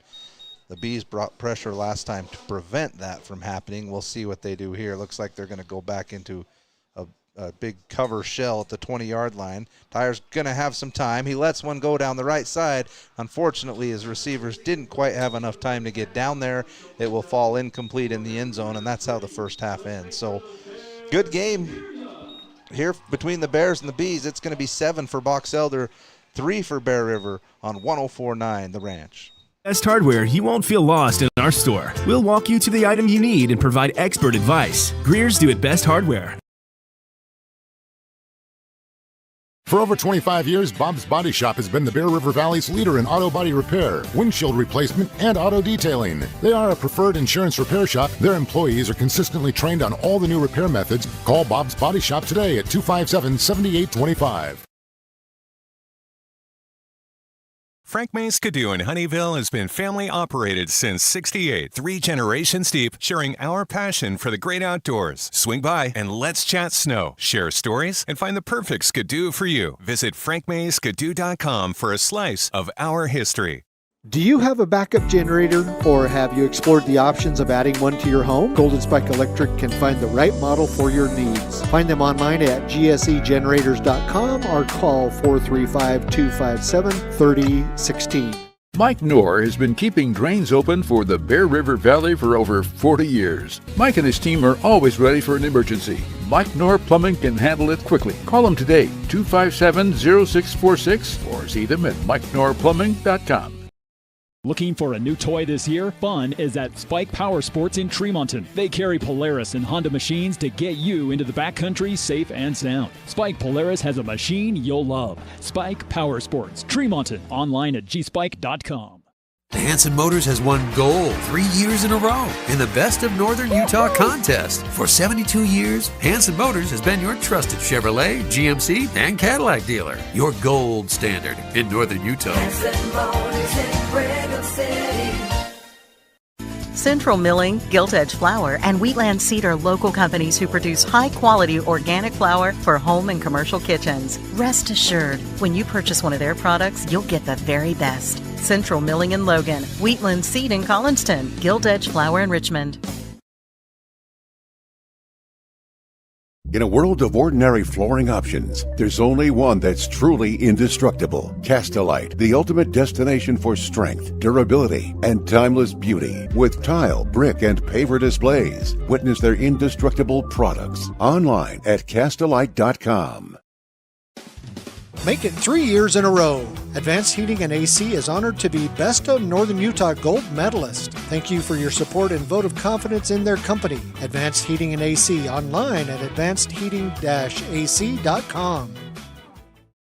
The Bees brought pressure last time to prevent that from happening. We'll see what they do here. Looks like they're going to go back into a big cover shell at the 20-yard line. Tyre's going to have some time. He lets one go down the right side. Unfortunately, his receivers didn't quite have enough time to get down there. It will fall incomplete in the end zone, and that's how the first half ends. So good game here between the Bears and the Bees. It's going to be 7 for Box Elder, 3 for Bear River on 104.9 The Ranch. Best Hardware, you won't feel lost in our store. We'll walk you to the item you need and provide expert advice. Greer's Do It Best Hardware. For over 25 years, Bob's Body Shop has been the Bear River Valley's leader in auto body repair, windshield replacement, and auto detailing. They are a preferred insurance repair shop. Their employees are consistently trained on all the new repair methods. Call Bob's Body Shop today at 257-7825. Frank May's Skidoo in Honeyville has been family operated since '68, 3 generations deep, sharing our passion for the great outdoors. Swing by and let's chat snow, share stories, and find the perfect Skidoo for you. Visit frankmayskidoo.com for a slice of our history. Do you have a backup generator, or have you explored the options of adding one to your home? Golden Spike Electric can find the right model for your needs. Find them online at gsegenerators.com or call 435-257-3016. Mike Knorr has been keeping drains open for the Bear River Valley for over 40 years. Mike and his team are always ready for an emergency. Mike Knorr Plumbing can handle it quickly. Call him today, 257-0646, or see them at mikeknorrplumbing.com. Looking for a new toy this year? Fun is at Spike Power Sports in Tremonton. They carry Polaris and Honda machines to get you into the backcountry safe and sound. Spike Polaris has a machine you'll love. Spike Power Sports, Tremonton. Online at gspike.com. Hanson Motors has won gold 3 years in a row in the Best of Northern Utah contest. For 72 years, Hanson Motors has been your trusted Chevrolet, GMC, and Cadillac dealer. Your gold standard in Northern Utah. Hanson Motors in Brigham City. Central Milling, Gilt Edge Flour, and Wheatland Seed are local companies who produce high-quality organic flour for home and commercial kitchens. Rest assured, when you purchase one of their products, you'll get the very best. Central Milling in Logan, Wheatland Seed in Collinston, Gilt Edge Flour in Richmond. In a world of ordinary flooring options, there's only one that's truly indestructible. Castelite, the ultimate destination for strength, durability, and timeless beauty. With tile, brick, and paver displays. Witness their indestructible products online at Castelite.com. Make it 3 years in a row. Advanced Heating and AC is honored to be Best of Northern Utah Gold Medalist. Thank you for your support and vote of confidence in their company. Advanced Heating and AC online at advancedheating-ac.com.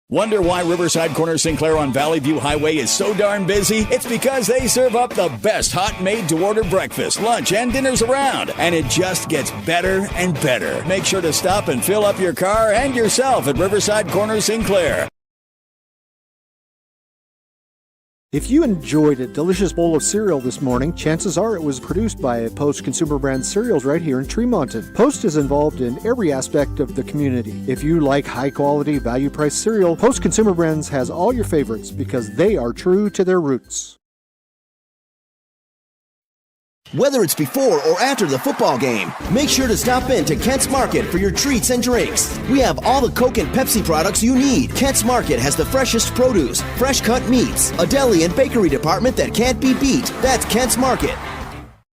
Wonder why Riverside Corner Sinclair on Valley View Highway is so darn busy? It's because they serve up the best hot made-to-order breakfast, lunch, and dinners around. And it just gets better and better. Make sure to stop and fill up your car and yourself at Riverside Corner Sinclair. If you enjoyed a delicious bowl of cereal this morning, chances are it was produced by Post Consumer Brands cereals right here in Tremonton. Post is involved in every aspect of the community. If you like high-quality, value-priced cereal, Post Consumer Brands has all your favorites because they are true to their roots. Whether it's before or after the football game, make sure to stop in to Kent's Market for your treats and drinks. We have all the Coke and Pepsi products you need. Kent's Market has the freshest produce, fresh cut meats, a deli and bakery department that can't be beat. That's Kent's Market.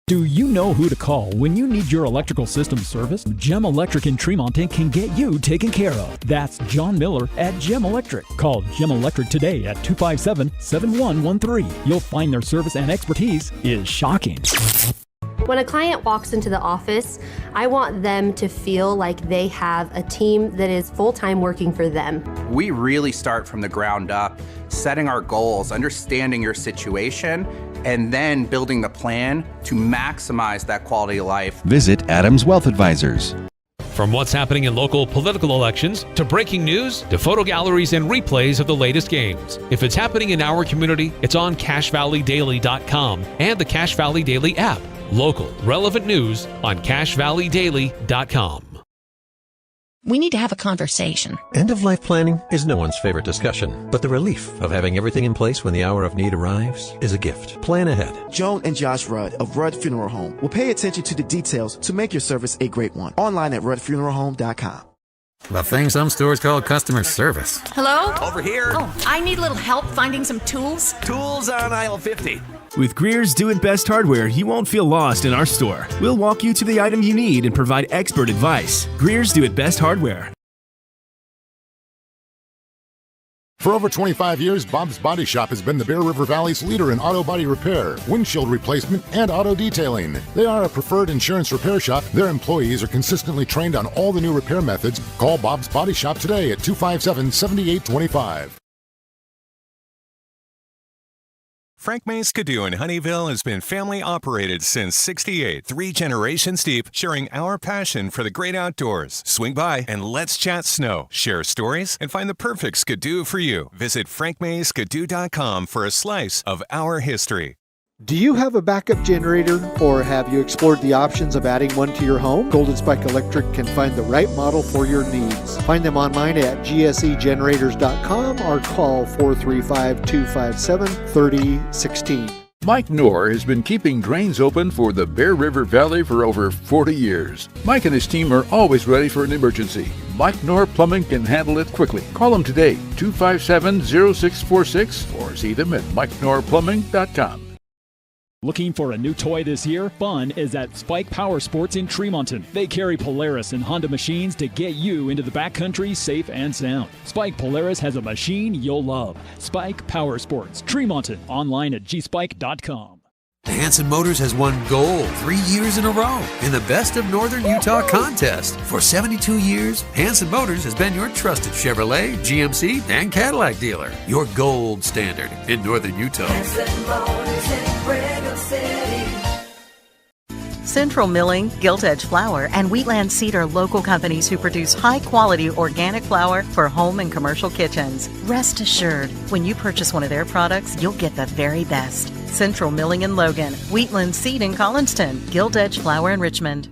Do you know who to call when you need your electrical system serviced? Gem Electric in Tremonton can get you taken care of. That's John Miller at Gem Electric. Call Gem Electric today at 257-7113. You'll find their service and expertise is shocking. When a client walks into the office, I want them to feel like they have a team that is full-time working for them. We really start from the ground up, setting our goals, understanding your situation, and then building the plan to maximize that quality of life. Visit Adams Wealth Advisors. From what's happening in local political elections, to breaking news, to photo galleries and replays of the latest games. If it's happening in our community, it's on CashValleyDaily.com and the Cache Valley Daily app. Local, relevant news on CashValleyDaily.com. We need to have a conversation. End-of-life planning is no one's favorite discussion, but the relief of having everything in place when the hour of need arrives is a gift. Plan ahead. Joan and Josh Rudd of Rudd Funeral Home will pay attention to the details to make your service a great one. Online at ruddfuneralhome.com. The thing some stores call customer service. Hello? Over here. Oh, I need a little help finding some tools. Tools on aisle 50. With Greer's Do It Best hardware, you won't feel lost in our store. We'll walk you to the item you need and provide expert advice. Greer's Do It Best hardware. For over 25 years, Bob's Body Shop has been the Bear River Valley's leader in auto body repair, windshield replacement, and auto detailing. They are a preferred insurance repair shop. Their employees are consistently trained on all the new repair methods. Call Bob's Body Shop today at 257-7825. Frank May Skidoo in Honeyville has been family operated since '68, 3 generations deep, sharing our passion for the great outdoors. Swing by and let's chat snow, share stories, and find the perfect Skidoo for you. Visit frankmayskidoo.com for a slice of our history. Do you have a backup generator, or have you explored the options of adding one to your home? Golden Spike Electric can find the right model for your needs. Find them online at gsegenerators.com or call 435-257-3016. Mike Knorr has been keeping drains open for the Bear River Valley for over 40 years. Mike and his team are always ready for an emergency. Mike Knorr Plumbing can handle it quickly. Call him today, 257-0646, or see them at MikeKnorrPlumbing.com. Looking for a new toy this year? Fun is at Spike Power Sports in Tremonton. They carry Polaris and Honda machines to get you into the backcountry safe and sound. Spike Polaris has a machine you'll love. Spike Power Sports, Tremonton. Online at gspike.com. Hanson Motors has won gold 3 years in a row in the Best of Northern Utah contest. For 72 years, Hanson Motors has been your trusted Chevrolet, GMC, and Cadillac dealer. Your gold standard in Northern Utah. Hanson Motors in Brigham City. Central Milling, Gilt Edge Flour, and Wheatland Seed are local companies who produce high-quality organic flour for home and commercial kitchens. Rest assured, when you purchase one of their products, you'll get the very best. Central Milling in Logan, Wheatland Seed in Collinston, Gilt Edge Flour in Richmond.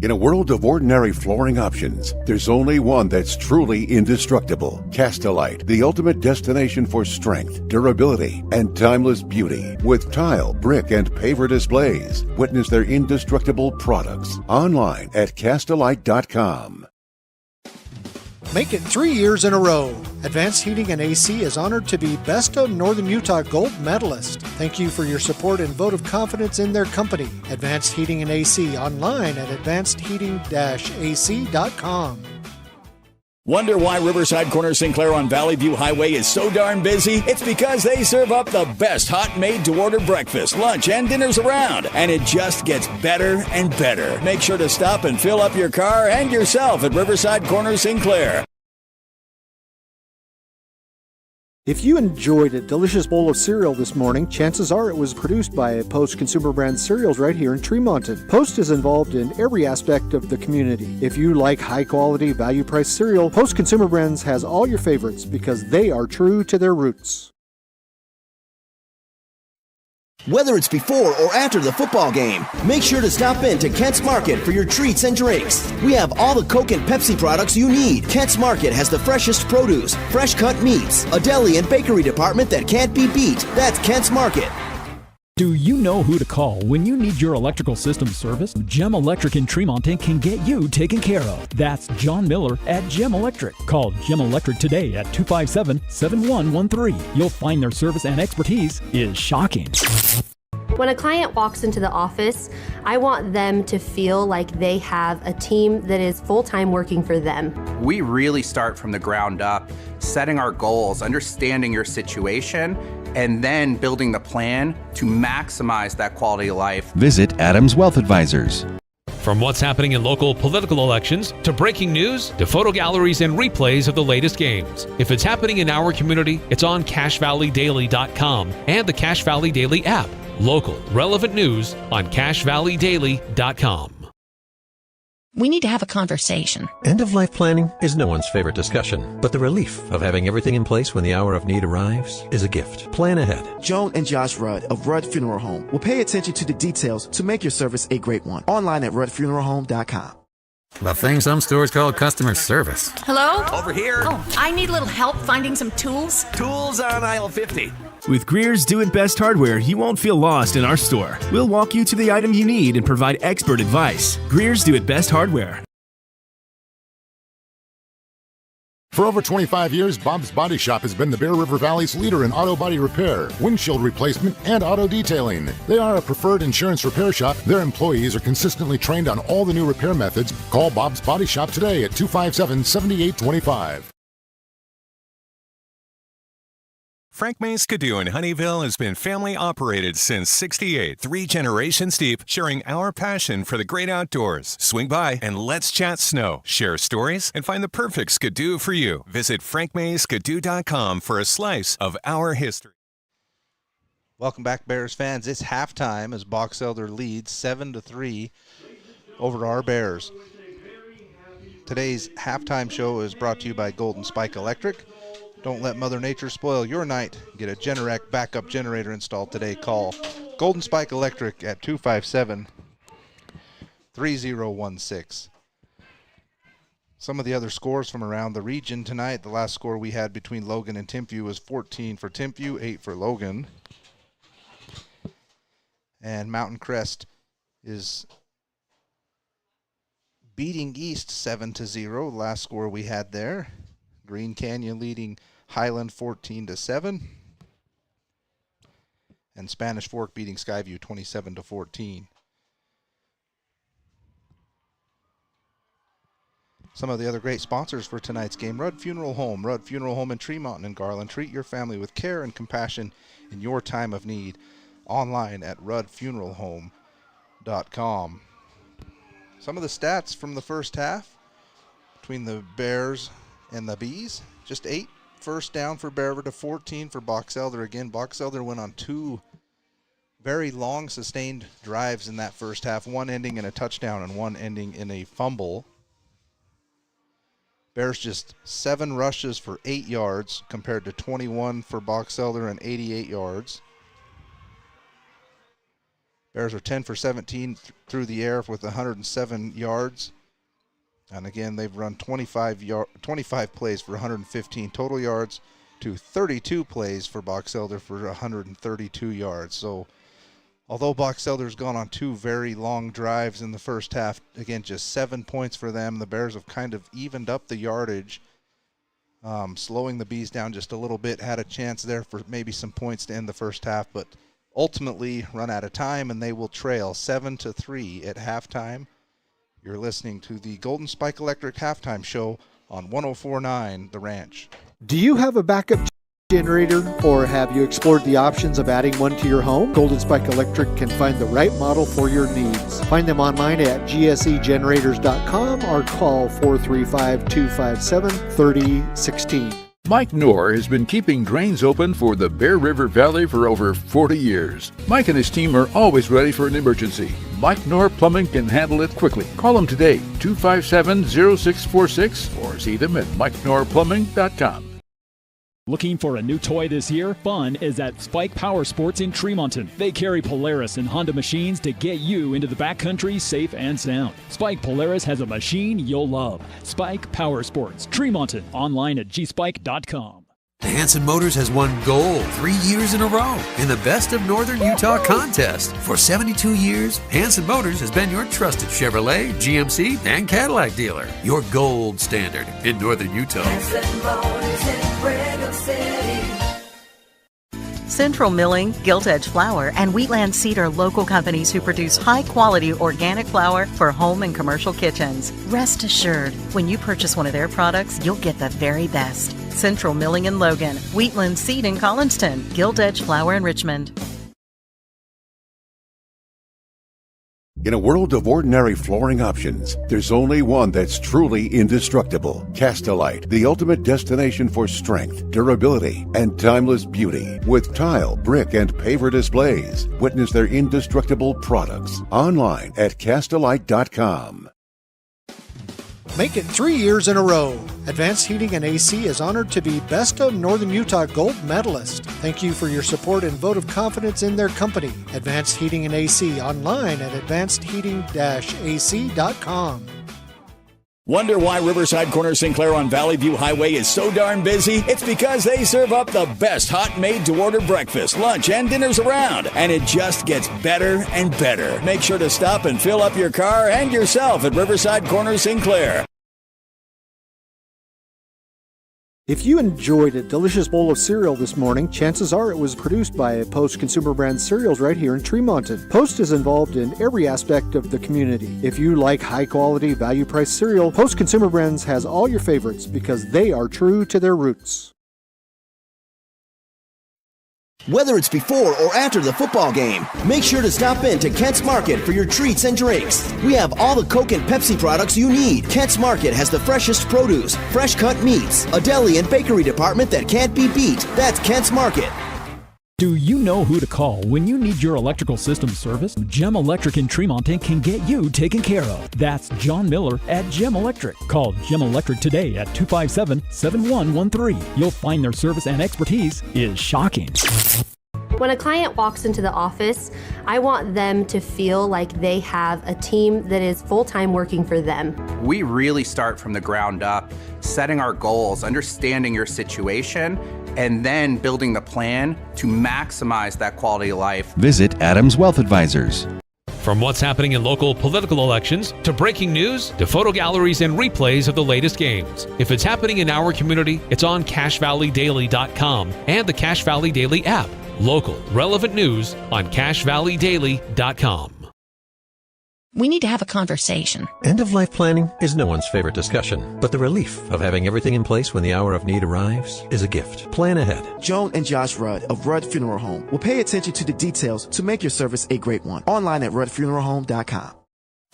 In a world of ordinary flooring options, there's only one that's truly indestructible. Castelite, the ultimate destination for strength, durability, and timeless beauty. With tile, brick, and paver displays, witness their indestructible products online at Castelite.com. Make it 3 years in a row. Advanced Heating and AC is honored to be Best of Northern Utah Gold Medalist. Thank you for your support and vote of confidence in their company. Advanced Heating and AC online at advancedheating-ac.com. Wonder why Riverside Corner Sinclair on Valley View Highway is so darn busy? It's because they serve up the best hot made-to-order breakfast, lunch, and dinners around. And it just gets better and better. Make sure to stop and fill up your car and yourself at Riverside Corner Sinclair. If you enjoyed a delicious bowl of cereal this morning, chances are it was produced by Post Consumer Brands cereals right here in Tremonton. Post is involved in every aspect of the community. If you like high-quality, value-priced cereal, Post Consumer Brands has all your favorites because they are true to their roots. Whether it's before or after the football game, make sure to stop in to Kent's Market for your treats and drinks. We have all the Coke and Pepsi products you need. Kent's Market has the freshest produce, fresh cut meats, a deli and bakery department that can't be beat. That's Kent's Market. Do you know who to call when you need your electrical system service? Gem Electric in Tremonton can get you taken care of. That's John Miller at Gem Electric. Call Gem Electric today at 257-7113. You'll find their service and expertise is shocking. When a client walks into the office, I want them to feel like they have a team that is full-time working for them. We really start from the ground up, setting our goals, understanding your situation, and then building the plan to maximize that quality of life. Visit Adams Wealth Advisors. From what's happening in local political elections, to breaking news, to photo galleries and replays of the latest games. If it's happening in our community, it's on CashValleyDaily.com and the Cache Valley Daily app. Local, relevant news on CashValleyDaily.com. We need to have a conversation. End-of-life planning is no one's favorite discussion, but the relief of having everything in place when the hour of need arrives is a gift. Plan ahead. Joan and Josh Rudd of Rudd Funeral Home will pay attention to the details to make your service a great one. Online at ruddfuneralhome.com. The thing some stores call customer service. Hello? Over here. Oh, I need a little help finding some tools. Tools on aisle 50. With Greer's Do It Best hardware, you won't feel lost in our store. We'll walk you to the item you need and provide expert advice. Greer's Do It Best hardware. For over 25 years, Bob's Body Shop has been the Bear River Valley's leader in auto body repair, windshield replacement, and auto detailing. They are a preferred insurance repair shop. Their employees are consistently trained on all the new repair methods. Call Bob's Body Shop today at 257-7825. Frank May Skidoo in Honeyville has been family operated since '68, 3 generations deep, sharing our passion for the great outdoors. Swing by and let's chat snow, share stories, and find the perfect Skidoo for you. Visit frankmayskidoo.com for a slice of our history. Welcome back, Bears fans. It's halftime as Box Elder leads 7-3 over our Bears. Today's halftime show is brought to you by Golden Spike Electric. Don't let Mother Nature spoil your night. Get a Generac backup generator installed today. Call Golden Spike Electric at 257-3016. Some of the other scores from around the region tonight. The last score we had between Logan and Timpview was 14 for Timpview, 8 for Logan. And Mountain Crest is beating East 7-0. Last score we had there. Green Canyon leading Highland 14-7. And Spanish Fork beating Skyview 27-14. Some of the other great sponsors for tonight's game: Rudd Funeral Home. Rudd Funeral Home in Tremont and Garland. Treat your family with care and compassion in your time of need. Online at ruddfuneralhome.com. Some of the stats from the first half between the Bears and the Bees: just 8 first down for Bear River to 14 for Box Elder. Again, Box Elder went on 2 very long sustained drives in that first half, one ending in a touchdown and one ending in a fumble. Bears just 7 rushes for 8 yards compared to 21 for Box Elder and 88 yards. Bears are 10 for 17 through the air with 107 yards. And again, they've run 25 plays for 115 total yards to 32 plays for Box Elder for 132 yards. So although Box Elder's gone on 2 very long drives in the first half, again, just 7 points for them. The Bears have kind of evened up the yardage, slowing the Bees down just a little bit. Had a chance there for maybe some points to end the first half, but ultimately run out of time, and they will trail 7-3 at halftime. You're listening to the Golden Spike Electric Halftime Show on 104.9 The Ranch. Do you have a backup generator, or have you explored the options of adding one to your home? Golden Spike Electric can find the right model for your needs. Find them online at gsegenerators.com or call 435-257-3016. Mike Knorr has been keeping drains open for the Bear River Valley for over 40 years. Mike and his team are always ready for an emergency. Mike Knorr Plumbing can handle it quickly. Call him today, 257-0646, or see them at MikeKnorrPlumbing.com. Looking for a new toy this year? Fun is at Spike Power Sports in Tremonton. They carry Polaris and Honda machines to get you into the backcountry safe and sound. Spike Polaris has a machine you'll love. Spike Power Sports, Tremonton. Online at gspike.com. Hanson Motors has won gold 3 years in a row in the Best of Northern Utah contest. For 72 years, Hanson Motors has been your trusted Chevrolet, GMC, and Cadillac dealer. Your gold standard in Northern Utah. Hanson Motors in Brigham City. Central Milling, Gilt Edge Flour, and Wheatland Seed are local companies who produce high-quality organic flour for home and commercial kitchens. Rest assured, when you purchase one of their products, you'll get the very best. Central Milling in Logan, Wheatland Seed in Collinston, Gilt Edge Flour in Richmond. In a world of ordinary flooring options, there's only one that's truly indestructible. Castelite, the ultimate destination for strength, durability, and timeless beauty. With tile, brick, and paver displays, witness their indestructible products online at Castelite.com. Make it 3 years in a row. Advanced Heating and AC is honored to be Best of Northern Utah Gold Medalist. Thank you for your support and vote of confidence in their company. Advanced Heating and AC online at advancedheating-ac.com. Wonder why Riverside Corner Sinclair on Valley View Highway is so darn busy? It's because they serve up the best hot made-to-order breakfast, lunch, and dinners around. And it just gets better and better. Make sure to stop and fill up your car and yourself at Riverside Corner Sinclair. If you enjoyed a delicious bowl of cereal this morning, chances are it was produced by Post Consumer Brands cereals right here in Tremonton. Post is involved in every aspect of the community. If you like high-quality, value-priced cereal, Post Consumer Brands has all your favorites because they are true to their roots. Whether it's before or after the football game, make sure to stop in to Kent's Market for your treats and drinks. We have all the Coke and Pepsi products you need. Kent's Market has the freshest produce, fresh cut meats, a deli and bakery department that can't be beat. That's Kent's Market. Do you know who to call when you need your electrical system serviced? Gem Electric in Tremonton can get you taken care of. That's John Miller at Gem Electric. Call Gem Electric today at 257-7113. You'll find their service and expertise is shocking. When a client walks into the office, I want them to feel like they have a team that is full-time working for them. We really start from the ground up, setting our goals, understanding your situation, and then building the plan to maximize that quality of life. Visit Adams Wealth Advisors. From what's happening in local political elections, to breaking news, to photo galleries and replays of the latest games. If it's happening in our community, it's on CashValleyDaily.com and the Cache Valley Daily app. Local, relevant news on CashValleyDaily.com. We need to have a conversation. End-of-life planning is no one's favorite discussion, but the relief of having everything in place when the hour of need arrives is a gift. Plan ahead. Joan and Josh Rudd of Rudd Funeral Home will pay attention to the details to make your service a great one. Online at ruddfuneralhome.com.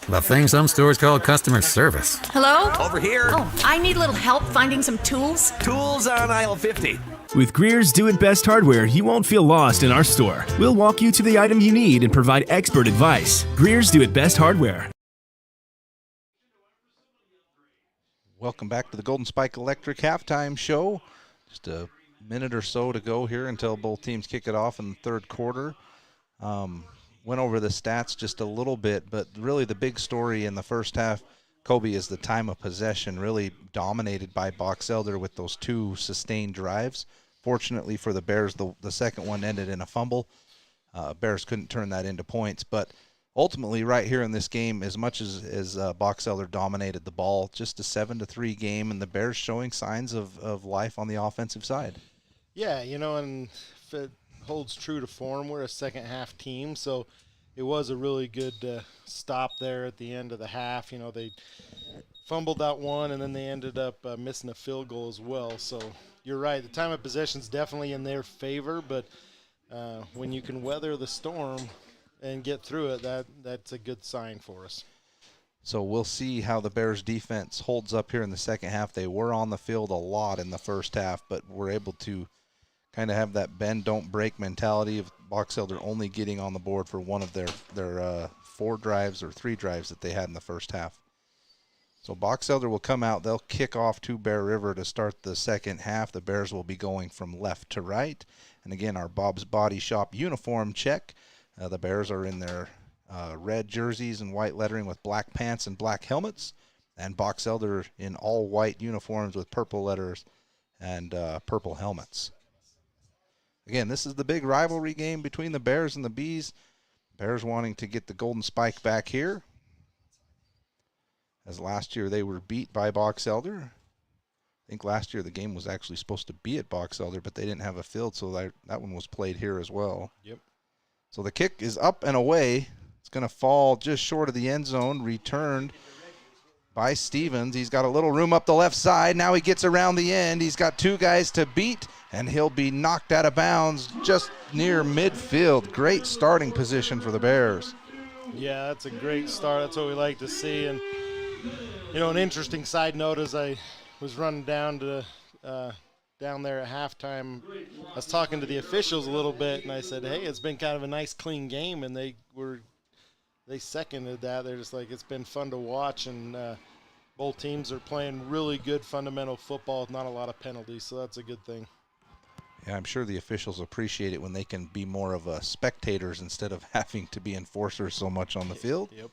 The thing some stores call customer service. Hello? Over here. Oh, I need a little help finding some tools. Tools on aisle 50. With Greer's Do It Best hardware, you won't feel lost in our store. We'll walk you to the item you need and provide expert advice. Greer's Do It Best hardware. Welcome back to the Golden Spike Electric halftime show. Just a minute or so to go here until both teams kick it off in the third quarter. Went over the stats just a little bit, but really the big story in the first half, Kobe, is the time of possession, really dominated by Box Elder with those 2 sustained drives. Fortunately for the Bears, the second one ended in a fumble. Bears couldn't turn that into points, but ultimately right here in this game, as much as Box Elder dominated the ball, just a 7-3 game, and the Bears showing signs of life on the offensive side. Yeah, and if it holds true to form, we're a second half team, so it was a really good stop there at the end of the half. They fumbled that one, and then they ended up missing a field goal as well. So you're right, the time of possession is definitely in their favor, but when you can weather the storm and get through it, that's a good sign for us. So we'll see how the Bears defense holds up here in the second half. They were on the field a lot in the first half, but were able to kind of have that bend, don't break mentality of Box Elder only getting on the board for one of their 4 drives or 3 drives that they had in the first half. So Box Elder will come out. They'll kick off to Bear River to start the second half. The Bears will be going from left to right. And again, our Bob's Body Shop uniform check. The Bears are in their red jerseys and white lettering with black pants and black helmets. And Box Elder in all white uniforms with purple letters and purple helmets. Again, this is the big rivalry game between the Bears and the Bees. Bears wanting to get the Golden Spike back here, as last year they were beat by Box Elder. I think last year the game was actually supposed to be at Box Elder, but they didn't have a field, so that one was played here as well. Yep. So the kick is up and away. It's going to fall just short of the end zone, returned by Stevens. He's got a little room up the left side. Now he gets around the end. He's got 2 guys to beat, and he'll be knocked out of bounds just near midfield. Great starting position for the Bears. Yeah, that's a great start. That's what we like to see. And, an interesting side note, as I was running down there at halftime, I was talking to the officials a little bit, and I said, hey, it's been kind of a nice, clean game, and they seconded that. They're just like, it's been fun to watch, and both teams are playing really good fundamental football with not a lot of penalties, so that's a good thing. Yeah, I'm sure the officials appreciate it when they can be more of spectators instead of having to be enforcers so much on the field. Yep.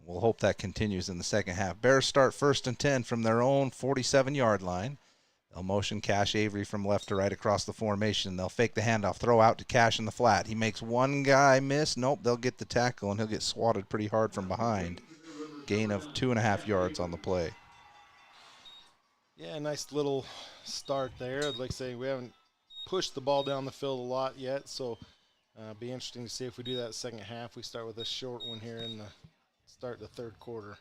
We'll hope that continues in the second half. Bears start 1st and 10 from their own 47-yard line. They'll motion Cash Avery from left to right across the formation. They'll fake the handoff, throw out to Cash in the flat. He makes one guy miss. Nope, they'll get the tackle, and he'll get swatted pretty hard from behind. Gain of 2.5 yards on the play. Yeah, nice little start there. Like I say, we haven't pushed the ball down the field a lot yet, so be interesting to see if we do that second half. We start with a short one here in the start the third quarter.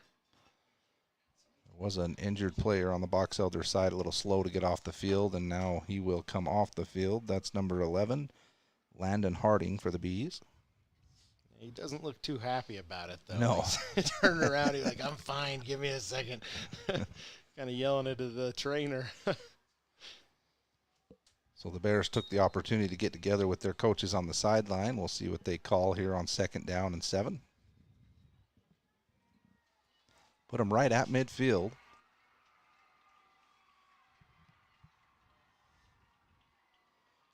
There was an injured player on the Box Elder side, a little slow to get off the field, and now he will come off the field. That's number 11, Landon Harding for the Bees. He doesn't look too happy about it, though. No. He's turning around, he's like, I'm fine, give me a second. Kind of yelling it to the trainer. So the Bears took the opportunity to get together with their coaches on the sideline. We'll see what they call here on 2nd down and 7. Put them right at midfield.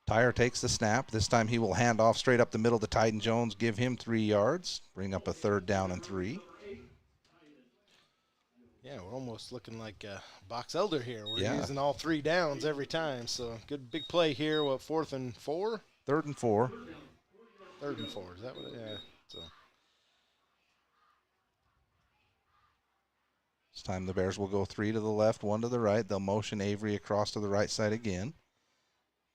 Tyre takes the snap. This time he will hand off straight up the middle to Tyden Jones, give him 3 yards, bring up a 3rd down and 3. Yeah, we're almost looking like Box Elder here. We're Yeah. using all 3 downs every time. So good big play here. What, 4th and 4? 3rd and 4. 3rd and 4. Is that what? Yeah. So. This time the Bears will go 3 to the left, 1 to the right. They'll motion Avery across to the right side again.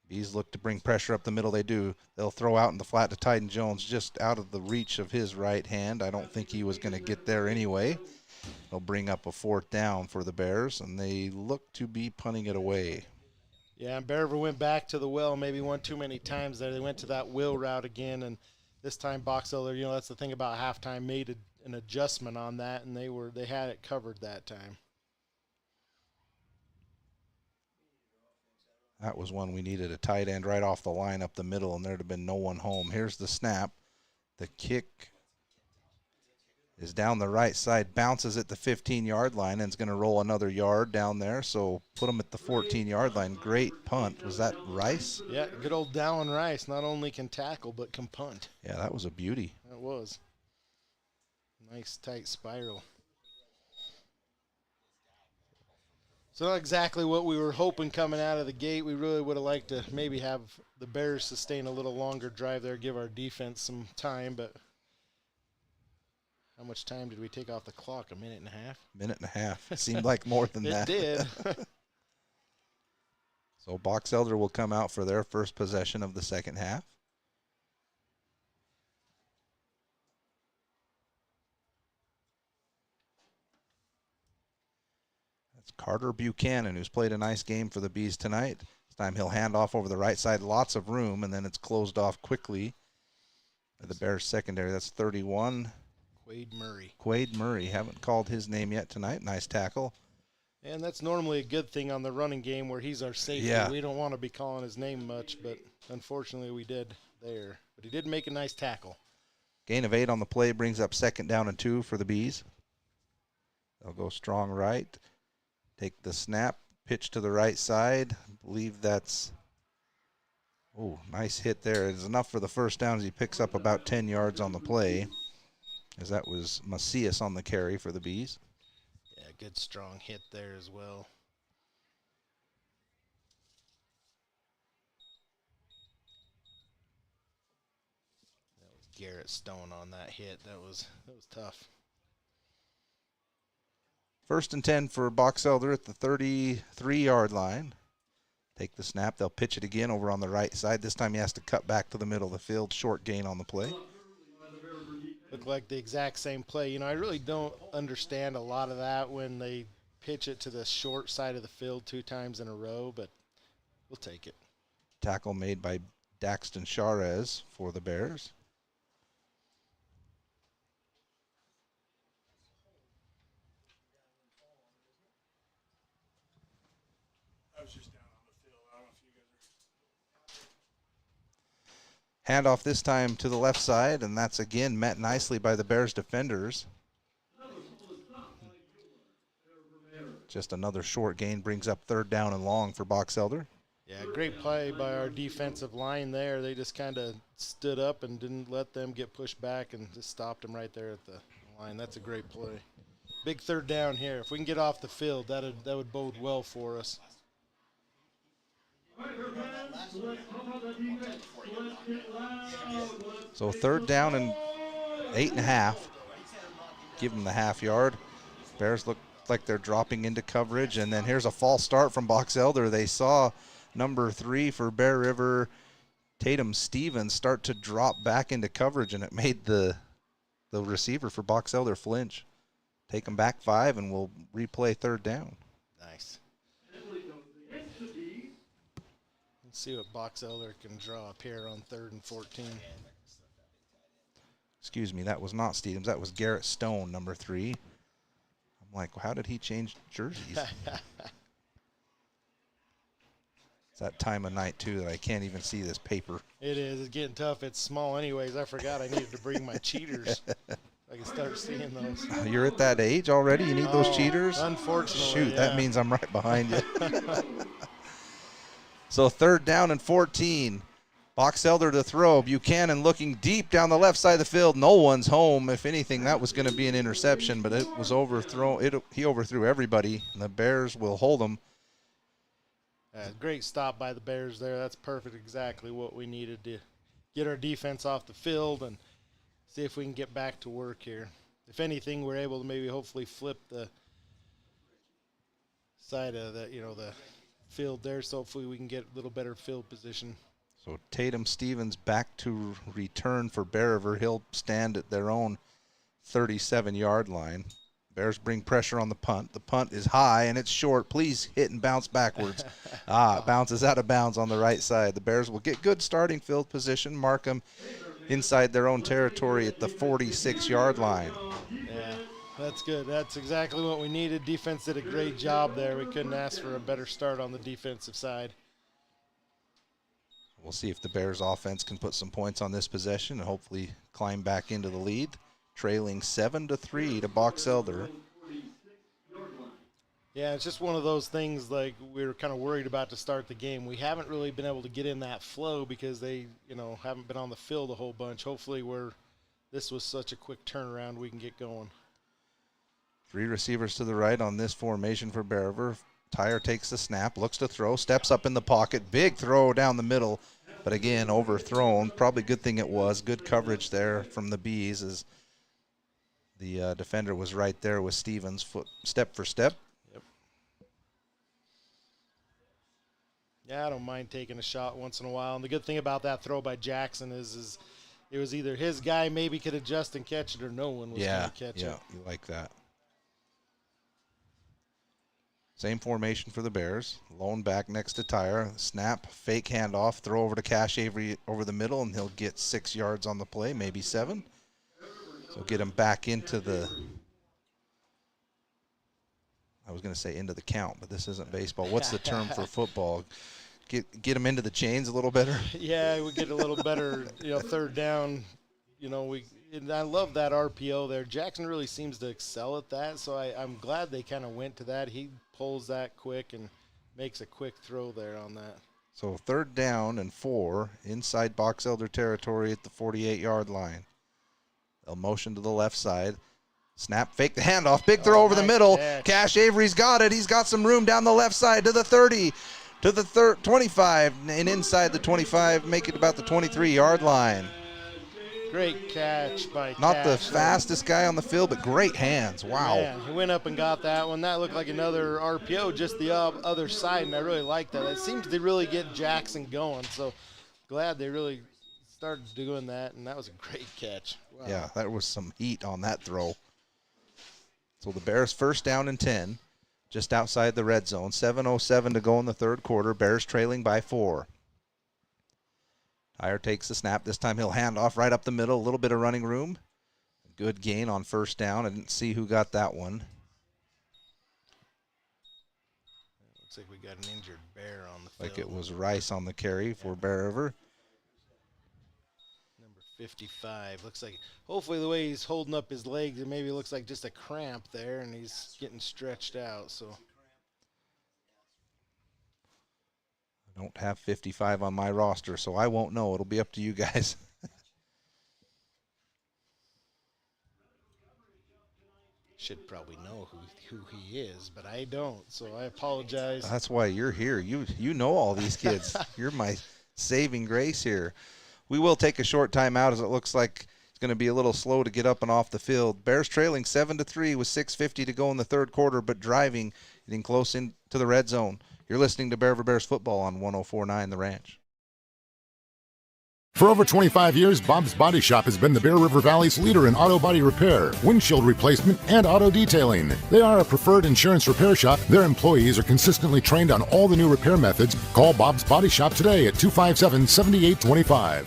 Bees look to bring pressure up the middle. They do. They'll throw out in the flat to Tyden Jones, just out of the reach of his right hand. I don't think he was going to get there anyway. They'll bring up a 4th down for the Bears, and they look to be punting it away. Yeah, and Bear River went back to the well maybe one too many times there. They went to that will route again, and this time Box Elder, that's the thing about halftime, made an adjustment on that, and they had it covered that time. That was one we needed a tight end right off the line up the middle, and there'd have been no one home. Here's the snap. The kick is down the right side, bounces at the 15-yard line, and is going to roll another yard down there. So put him at the 14-yard line. Great punt. Was that Rice? Yeah, good old Dallin Rice. Not only can tackle, but can punt. Yeah, that was a beauty. That was. Nice tight spiral. So not exactly what we were hoping coming out of the gate. We really would have liked to maybe have the Bears sustain a little longer drive there, give our defense some time, but how much time did we take off the clock? A minute and a half? Minute and a half. It seemed like more than that. It did. So Box Elder will come out for their first possession of the second half. That's Carter Buchanan, who's played a nice game for the Bees tonight. This time he'll hand off over the right side, lots of room, and then it's closed off quickly. The Bears secondary, that's 31. Quade Murray. Haven't called his name yet tonight. Nice tackle. And that's normally a good thing on the running game where he's our safety. Yeah. We don't want to be calling his name much, but unfortunately we did there. But he did make a nice tackle. Gain of 8 on the play brings up 2nd down and 2 for the Bees. They'll go strong right. Take the snap, pitch to the right side. I believe that's, oh, nice hit there. It's enough for the first down as he picks up about 10 yards on the play, as that was Macias on the carry for the Bees. Yeah, good strong hit there as well. That was Garrett Stone on that hit. That was tough. 1st and 10 for Box Elder at the 33-yard line. Take the snap. They'll pitch it again over on the right side. This time he has to cut back to the middle of the field. Short gain on the play. Looked like the exact same play. You know, I really don't understand a lot of that when they pitch it to the short side of the field 2 times in a row, but we'll take it. Tackle made by Daxton Charez for the Bears. Handoff this time to the left side, and that's again met nicely by the Bears defenders. Just another short gain brings up 3rd down and long for Box Elder. Yeah, great play by our defensive line there. They just kind of stood up and didn't let them get pushed back and just stopped them right there at the line. That's a great play. Big 3rd down here. If we can get off the field, that would bode well for us. So 3rd down and 8.5. Give them the half yard. Bears look like they're dropping into coverage, and then here's a false start from Box Elder. They saw number 3 for Bear River, Tatum Stevens, start to drop back into coverage, and it made the receiver for Box Elder flinch. Take them back 5, and we'll replay 3rd down. Nice. Let's see what Box Elder can draw up here on 3rd and 14. Excuse me, that was not Stevens. That was Garrett Stone, number 3. I'm like, how did he change jerseys? It's that time of night, too, that I can't even see this paper. It is. It's getting tough. It's small anyways. I forgot I needed to bring my cheaters. I can start seeing those. You're at that age already? You need those cheaters? Unfortunately, Shoot, yeah. That means I'm right behind you. So 3rd down and 14. Box Elder to throw. Buchanan looking deep down the left side of the field. No one's home. If anything, that was going to be an interception, but it was overthrown. He overthrew everybody, and the Bears will hold him. Great stop by the Bears there. That's perfect, exactly what we needed to get our defense off the field and see if we can get back to work here. If anything, we're able to maybe hopefully flip the side of the field there, so hopefully we can get a little better field position. So Tatum Stevens back to return for Bear River. He'll stand at their own 37-yard line. Bears bring pressure on the punt. The punt is high and it's short. Please hit and bounce backwards. It bounces out of bounds on the right side. The Bears will get good starting field position, mark them inside their own territory at the 46-yard line. Yeah, that's good. That's exactly what we needed. Defense did a great job there. We couldn't ask for a better start on the defensive side. We'll see if the Bears offense can put some points on this possession and hopefully climb back into the lead. Trailing 7-3 to Box Elder. Yeah, it's just one of those things like we were kind of worried about to start the game. We haven't really been able to get in that flow because they, haven't been on the field a whole bunch. Hopefully this was such a quick turnaround, we can get going. 3 receivers to the right on this formation for Bear River. Tyre takes the snap, looks to throw, steps up in the pocket. Big throw down the middle, but again, overthrown. Probably good thing it was. Good coverage there from the Bees as the defender was right there with Stevens, foot step for step. Yeah, I don't mind taking a shot once in a while. And the good thing about that throw by Jackson is it was either his guy maybe could adjust and catch it or no one was going to catch it. Yeah, you like that. Same formation for the Bears. Lone back next to Tyre. Snap, fake handoff, throw over to Cash Avery over the middle, and he'll get 6 yards on the play, maybe 7. So get him back into the, I was going to say into the count, but this isn't baseball. What's the term for football? Get him into the chains a little better? Yeah, we get a little better, third down. And I love that RPO there. Jackson really seems to excel at that, so I'm glad they kind of went to that. He pulls that quick and makes a quick throw there on that. So 3rd down and 4 inside Box Elder territory at the 48-yard line. They'll motion to the left side. Snap, fake the handoff, big throw over the middle. Catch. Cash Avery's got it. He's got some room down the left side to the 30, to the 25, and inside the 25, make it about the 23-yard line. Great catch by Not Cash. the fastest guy on the field, but great hands. Wow. Man, he went up and got that one. That looked like another RPO, just the other side, and I really like that. It seems to really get Jackson going, so glad they really started doing that, and that was a great catch. Wow. Yeah, that was some heat on that throw. So the Bears 1st down and 10, just outside the red zone. 7:07 to go in the 3rd quarter. Bears trailing by 4. Tyre takes the snap. This time he'll hand off right up the middle. A little bit of running room. Good gain on 1st down. I didn't see who got that one. Looks like we got an injured Bear on the field. Like it was Rice on the carry for Bear River. Number 55. Looks like, hopefully the way he's holding up his legs, it maybe looks like just a cramp there, and he's getting stretched out. So I don't have 55 on my roster, so I won't know. It'll be up to you guys. should probably know who he is, but I don't, so I apologize. That's why you're here. You know all these kids. You're my saving grace here. We will take a short timeout as it looks like it's going to be a little slow to get up and off the field. Bears trailing 7-3 with 6:50 to go in the 3rd quarter, but driving, getting close into the red zone. You're listening to Bear River Bears football on 104.9 The Ranch. For over 25 years, Bob's Body Shop has been the Bear River Valley's leader in auto body repair, windshield replacement, and auto detailing. They are a preferred insurance repair shop. Their employees are consistently trained on all the new repair methods. Call Bob's Body Shop today at 257-7825.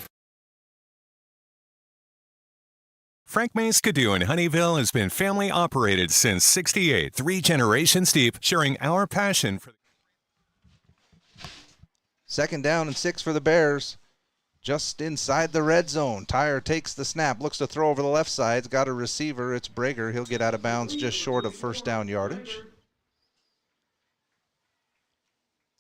Frank May Skidoo in Honeyville has been family operated since '68, 3 generations deep, sharing our passion for 2nd down and 6 for the Bears. Just inside the red zone. Tyre takes the snap, looks to throw over the left side. Got a receiver. It's Brager. He'll get out of bounds just short of 1st down yardage.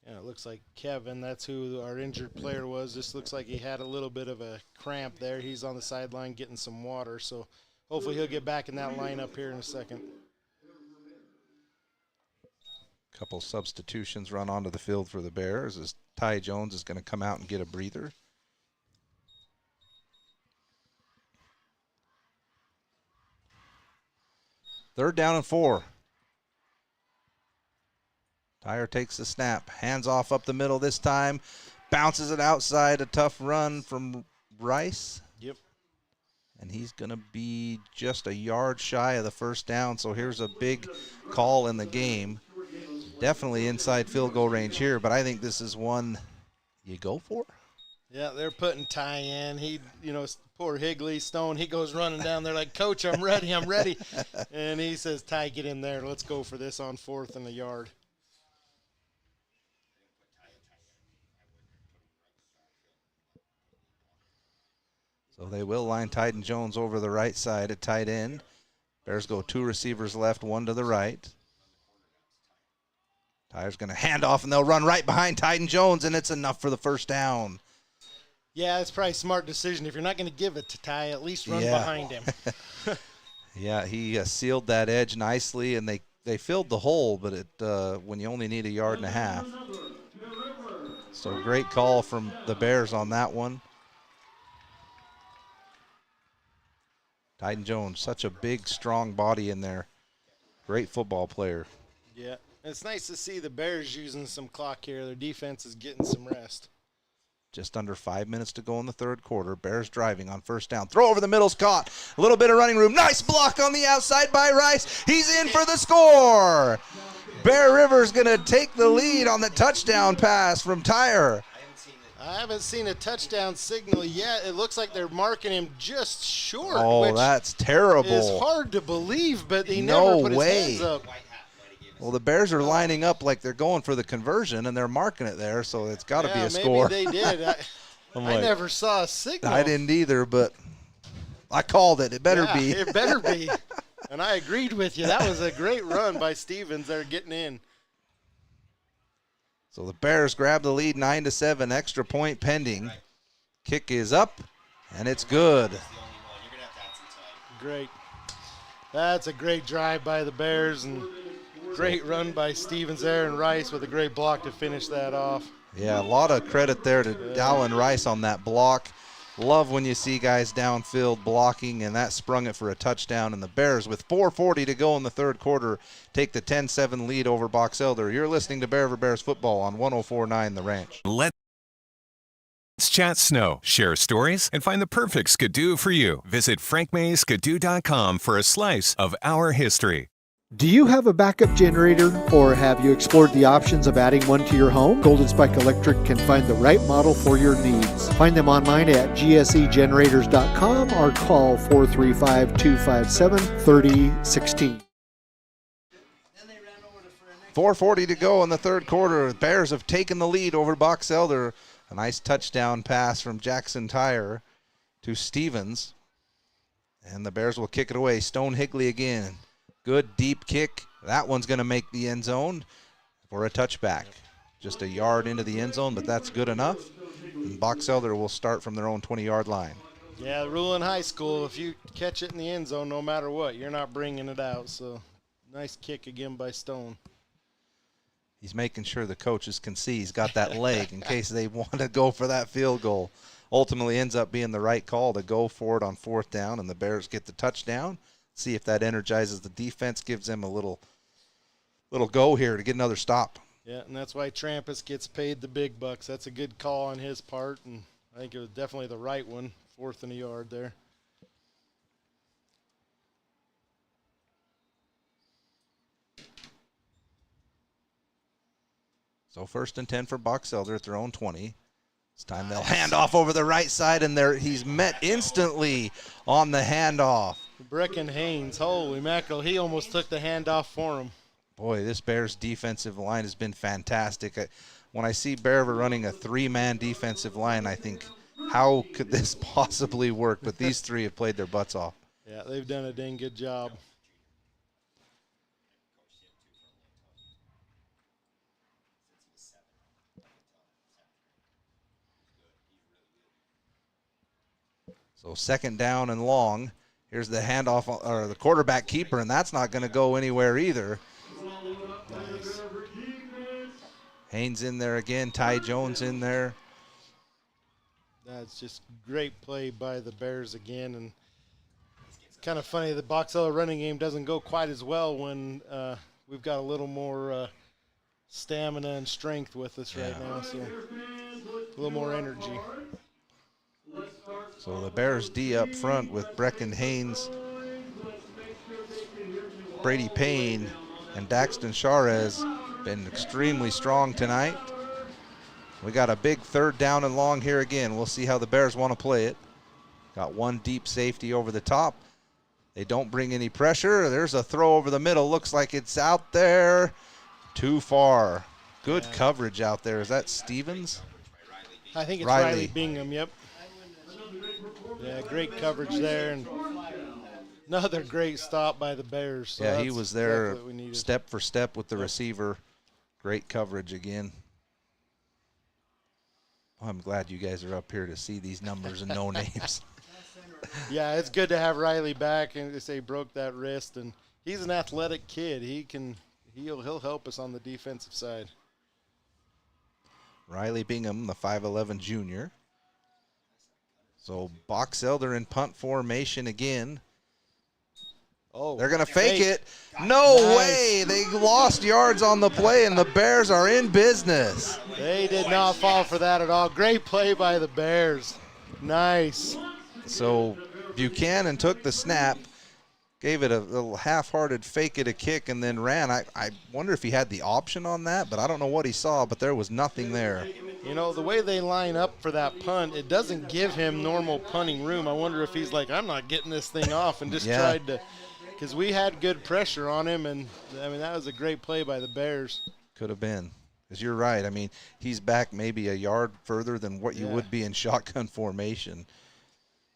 Yeah, it looks like Kevin, that's who our injured player was. This looks like he had a little bit of a cramp there. He's on the sideline getting some water, so hopefully he'll get back in that lineup here in a second. Couple substitutions run onto the field for the Bears as Ty Jones is going to come out and get a breather. Third down and 4. Tyre takes the snap, hands off up the middle this time, bounces it outside, a tough run from Rice. Yep. And he's going to be just a yard shy of the 1st down, so here's a big call in the game. Definitely inside field goal range here, but I think this is one you go for. Yeah, they're putting Ty in. He, poor Higley Stone, he goes running down there like, Coach, I'm ready, I'm ready. And he says, Ty, get in there. Let's go for this on 4th and a yard. So they will line Tyden Jones over the right side at tight end. Bears go 2 receivers left, 1 to the right. Tyer's going to hand off, and they'll run right behind Tyden Jones, and it's enough for the first down. Yeah, that's probably a smart decision. If you're not going to give it to Ty, at least run behind him. Yeah, he sealed that edge nicely, and they filled the hole, but when you only need 1.5 yards. So great call from the Bears on that one. Tyden Jones, such a big, strong body in there. Great football player. Yeah, it's nice to see the Bears using some clock here. Their defense is getting some rest. Just under 5 minutes to go in the third quarter. Bears driving on first down. Throw over the middle's caught. A little bit of running room. Nice block on the outside by Rice. He's in for the score. Bear River's going to take the lead on the touchdown pass from Tyer. I haven't seen a touchdown signal yet. It looks like they're marking him just short. Oh, which that's terrible. It's hard to believe, but he never put his hands up. Well, the Bears are lining up like they're going for the conversion, and they're marking it there, so it's got to be a score. Maybe they did. I never saw a signal. I didn't either, but I called it. It better be. It better be. And I agreed with you. That was a great run by Stevens there getting in. So the Bears grab the lead 9-7, extra point pending. Kick is up, and it's good. Great. That's a great drive by the Bears, and great run by Stevens there, and Rice with a great block to finish that off. Yeah, a lot of credit there to Dallin Rice on that block. Love when you see guys downfield blocking, and that sprung it for a touchdown. And the Bears, with 4:40 to go in the third quarter, take the 10-7 lead over Box Elder. You're listening to Bear River Bears football on 104.9 The Ranch. Let's chat snow, share stories, and find the perfect skidoo for you. Visit frankmayskidoo.com for a slice of our history. Do you have a backup generator, or have you explored the options of adding one to your home? Golden Spike Electric can find the right model for your needs. Find them online at gsegenerators.com or call 435-257-3016. 4:40 to go in the third quarter. The Bears have taken the lead over Box Elder. A nice touchdown pass from Jackson Tyer to Stevens. And the Bears will kick it away. Stone Higley again. Good deep kick. That one's going to make the end zone for a touchback. Just a yard into the end zone, but that's good enough. And Box Elder will start from their own 20-yard line. Yeah, the rule in high school, if you catch it in the end zone, no matter what, you're not bringing it out. So nice kick again by Stone. He's making sure the coaches can see he's got that leg in case they want to go for that field goal. Ultimately ends up being the right call to go for it on fourth down, and the Bears get the touchdown. See if that energizes the defense, gives them a little go here to get another stop. Yeah, and that's why Trampus gets paid the big bucks. That's a good call on his part, and I think it was definitely the right one, 4th and a yard there. So 1st and 10 for Box Elder at their own 20. This time they'll hand off over the right side, and he's met instantly on the handoff. Brecken Haynes, holy mackerel, he almost took the handoff for him. Boy, this Bears defensive line has been fantastic. When I see Bear River running a 3-man defensive line, I think, how could this possibly work? But these 3 have played their butts off. Yeah, they've done a dang good job. So 2nd down and long. Here's the handoff, or the quarterback keeper, and that's not going to go anywhere either. Nice. Haynes in there again. Ty Jones in there. That's just great play by the Bears again. And it's kind of funny the Box Elder running game doesn't go quite as well when we've got a little more stamina and strength with us right now. So a little more energy. So the Bears D up front with Brecken Haynes, Brady Payne, and Daxton Charez been extremely strong tonight. We got a big 3rd down and long here again. We'll see how the Bears want to play it. Got one deep safety over the top. They don't bring any pressure. There's a throw over the middle. Looks like it's out there. Too far. Good coverage out there. Is that Stevens? I think it's Riley Bingham, yep. Yeah, great coverage there, and another great stop by the Bears. So yeah, he was there exactly what we needed. step for step with the receiver. Great coverage again. Well, I'm glad you guys are up here to see these numbers and no names. Yeah, it's good to have Riley back, and they say he broke that wrist, and he's an athletic kid. He'll help us on the defensive side. Riley Bingham, the 5'11 junior. So Box Elder in punt formation again. Oh, they're going to fake it. No way. They lost yards on the play, and the Bears are in business. They did not fall for that at all. Great play by the Bears. Nice. So Buchanan took the snap, gave it a little half-hearted fake it a kick, and then ran. I wonder if he had the option on that, but I don't know what he saw, but there was nothing there. You know, the way they line up for that punt, it doesn't give him normal punting room. I wonder if he's like, I'm not getting this thing off, and just tried to, because we had good pressure on him, and, I mean, that was a great play by the Bears. Could have been. Because you're right. I mean, he's back maybe a yard further than what you would be in shotgun formation.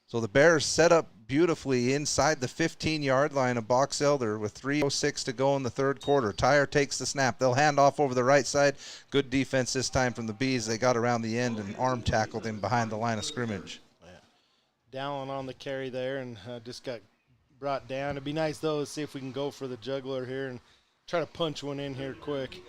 So the Bears set up beautifully inside the 15-yard line of Box Elder with 3:06 to go in the third quarter. Tyre takes the snap. They'll hand off over the right side. Good defense this time from the Bees. They got around the end and arm tackled him behind the line of scrimmage. Dallin on the carry there and just got brought down. It'd be nice, though, to see if we can go for the juggler here and try to punch one in here quick.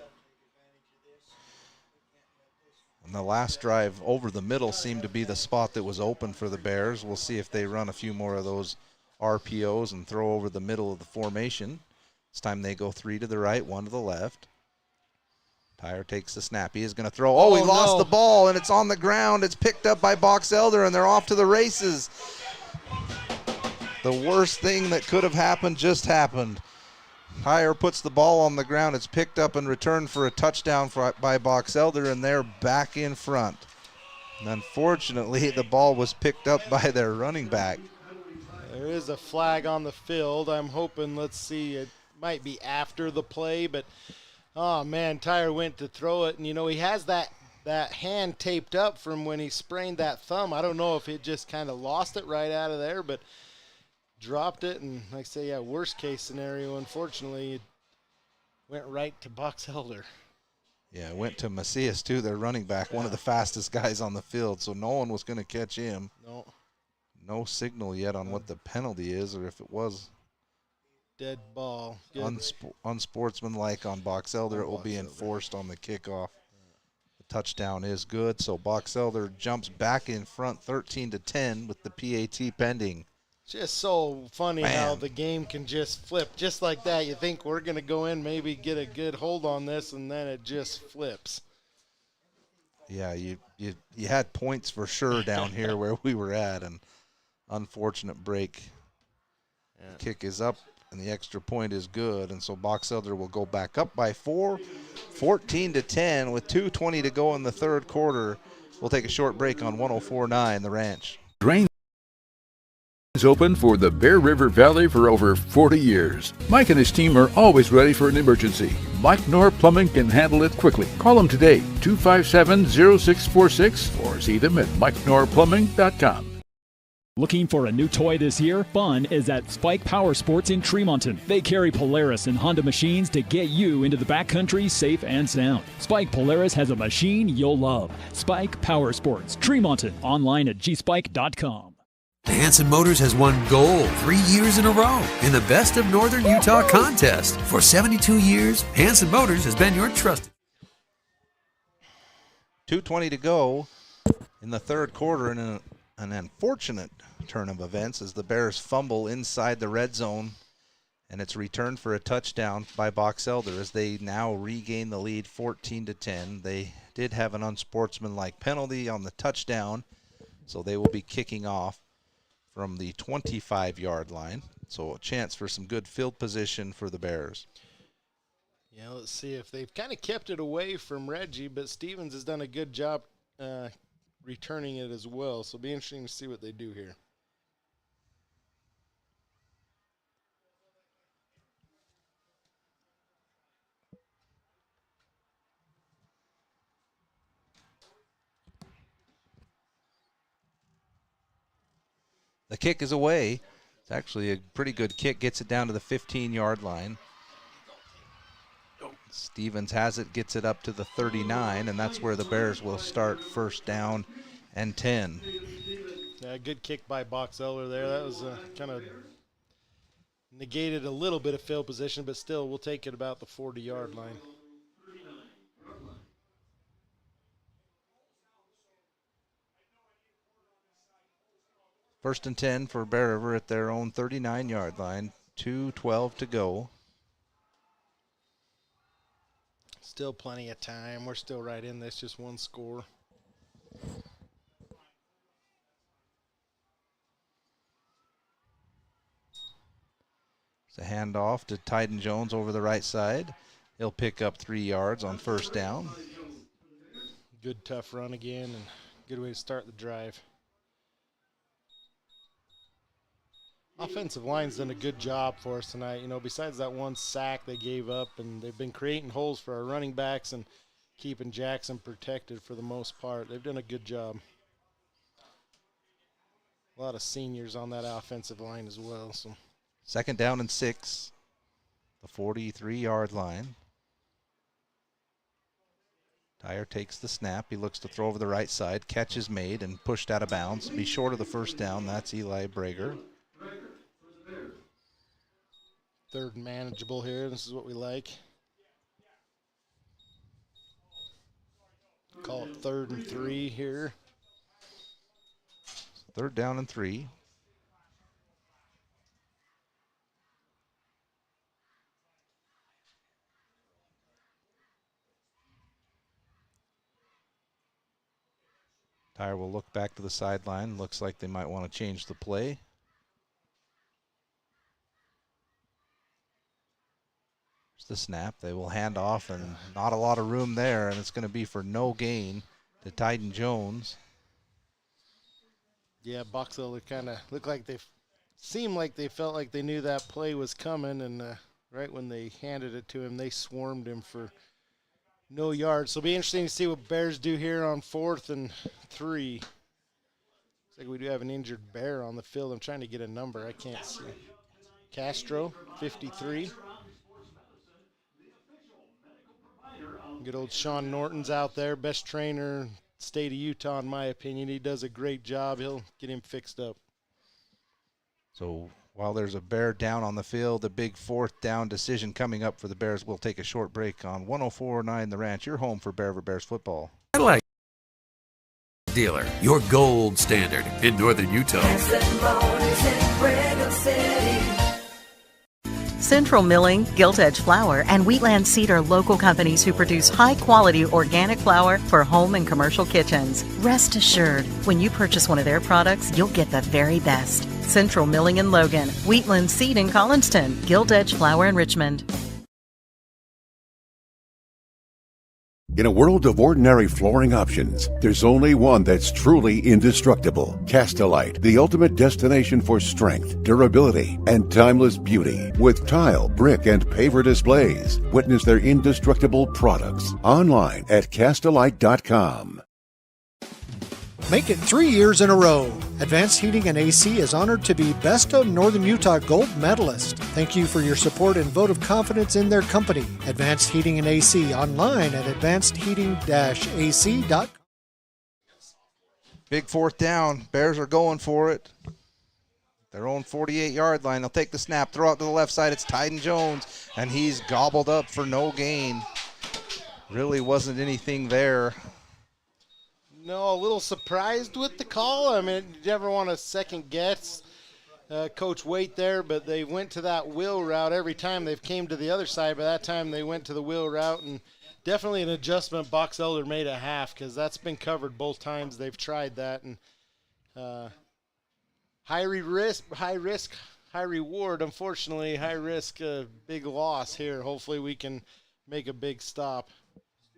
And the last drive over the middle seemed to be the spot that was open for the Bears. We'll see if they run a few more of those RPOs and throw over the middle of the formation. This time they go 3 to the right, 1 to the left. Tyre takes the snap. He is going to throw. Oh, he lost the ball, and it's on the ground. It's picked up by Box Elder, and they're off to the races. The worst thing that could have happened just happened. Tyre puts the ball on the ground. It's picked up and returned for a touchdown by Box Elder, and they're back in front. And unfortunately, the ball was picked up by their running back. There is a flag on the field. I'm hoping, let's see, it might be after the play, but, oh, man, Tyre went to throw it, and, you know, he has that hand taped up from when he sprained that thumb. I don't know if it just kind of lost it right out of there, but dropped it, and like I say, yeah, worst case scenario, unfortunately, it went right to Box Elder. Yeah, it went to Macias, too, their running back, one of the fastest guys on the field, so no one was going to catch him. No signal yet on what the penalty is, or if it was dead ball. Unsportsmanlike on Box Elder. It will be enforced on the kickoff. The touchdown is good, so Box Elder jumps back in front 13-10 with the PAT pending. Just so funny how the game can just flip just like that. You think we're going to go in, maybe get a good hold on this, and then it just flips. Yeah, you had points for sure down here where we were at, and unfortunate break. Yeah. The kick is up, and the extra point is good, and so Box Elder will go back up by 4, 14-10 with 2:20 to go in the third quarter. We'll take a short break on 104.9 The Ranch. Drain open for the Bear River Valley for over 40 years. Mike and his team are always ready for an emergency. Mike Knorr Plumbing can handle it quickly. Call them today, 257-0646, or see them at MikeKnorrPlumbing.com. Looking for a new toy this year? Fun is at Spike Power Sports in Tremonton. They carry Polaris and Honda machines to get you into the backcountry safe and sound. Spike Polaris has a machine you'll love. Spike Power Sports, Tremonton. Online at gspike.com. Hanson Motors has won gold 3 years in a row in the Best of Northern Utah contest. For 72 years, Hanson Motors has been your trusted. 2:20 to go in the third quarter, and an unfortunate turn of events as the Bears fumble inside the red zone, and it's returned for a touchdown by Box Elder as they now regain the lead 14-10. They did have an unsportsmanlike penalty on the touchdown, so they will be kicking off from the 25-yard line. So a chance for some good field position for the Bears. Yeah, let's see if they've kind of kept it away from Reggie, but Stevens has done a good job returning it as well. So it'll be interesting to see what they do here. The kick is away. It's actually a pretty good kick. Gets it down to the 15-yard line. Stevens has it, gets it up to the 39, and that's where the Bears will start first down and 10. Yeah, good kick by Box Elder there. That was kind of negated a little bit of field position, but still we'll take it about the 40-yard line. First and 10 for Bear River at their own 39-yard line. 2:12 to go. Still plenty of time. We're still right in this, just one score. It's a handoff to Tyden Jones over the right side. He'll pick up 3 yards on first down. Good tough run again, and good way to start the drive. Offensive line's done a good job for us tonight. You know, besides that one sack they gave up, and they've been creating holes for our running backs and keeping Jackson protected for the most part. They've done a good job. A lot of seniors on that offensive line as well. So second down and 6, the 43-yard line. Dyer takes the snap. He looks to throw over the right side. Catch is made and pushed out of bounds. Be short of the first down. That's Eli Brager. Third manageable here. This is what we like. Call it 3rd and 3 here. Third down and 3. Dyer will look back to the sideline. Looks like they might want to change the play. The snap. They will hand off, and not a lot of room there, and it's going to be for no gain to Tyden Jones. Yeah, Box Elder kind of looked like seemed like they felt like they knew that play was coming, and right when they handed it to him, they swarmed him for no yards. So it'll be interesting to see what Bears do here on 4th and 3. Looks like we do have an injured Bear on the field. I'm trying to get a number. I can't see. Castro, 53. Good old Sean Norton's out there, best trainer in the state of Utah, in my opinion. He does a great job. He'll get him fixed up. So while there's a Bear down on the field, the big 4th down decision coming up for the Bears. We'll take a short break on 104.9 The Ranch, your home for Bear River Bears football. I like dealer, your gold standard in northern Utah. Central Milling, Gilt Edge Flour, and Wheatland Seed are local companies who produce high-quality organic flour for home and commercial kitchens. Rest assured, when you purchase one of their products, you'll get the very best. Central Milling in Logan, Wheatland Seed in Collinston, Gilt Edge Flour in Richmond. In a world of ordinary flooring options, there's only one that's truly indestructible. Castelite, the ultimate destination for strength, durability, and timeless beauty. With tile, brick, and paver displays. Witness their indestructible products online at Castelite.com. Make it 3 years in a row. Advanced Heating and AC is honored to be Best of Northern Utah Gold Medalist. Thank you for your support and vote of confidence in their company. Advanced Heating and AC online at advancedheating-ac.com. Big 4th down. Bears are going for it. Their own 48-yard line. They'll take the snap, throw out to the left side. It's Tyden Jones, and he's gobbled up for no gain. Really wasn't anything there. No, a little surprised with the call. I mean, you never want to second guess Coach Waite there, but they went to that wheel route every time they've came to the other side. By that time, they went to the wheel route, and definitely an adjustment Box Elder made at half because that's been covered both times they've tried that. And high risk, high reward. Unfortunately, high risk, big loss here. Hopefully we can make a big stop.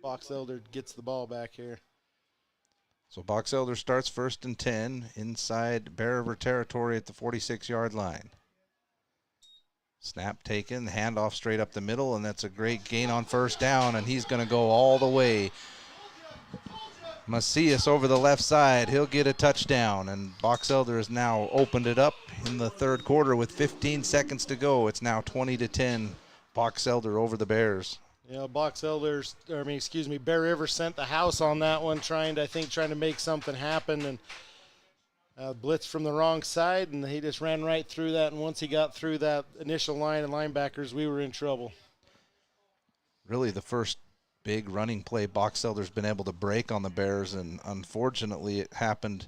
Box Elder gets the ball back here. So Box Elder starts 1st and 10 inside Bear River territory at the 46-yard line. Snap taken, handoff straight up the middle, and that's a great gain on first down, and he's going to go all the way. Macias over the left side. He'll get a touchdown, and Box Elder has now opened it up in the third quarter with 15 seconds to go. It's now 20-10. Box Elder over the Bears. Yeah, Bear River sent the house on that one, trying to make something happen, and blitz from the wrong side, and he just ran right through that. And once he got through that initial line of linebackers, we were in trouble. Really, the first big running play Box Elder's been able to break on the Bears, and unfortunately it happened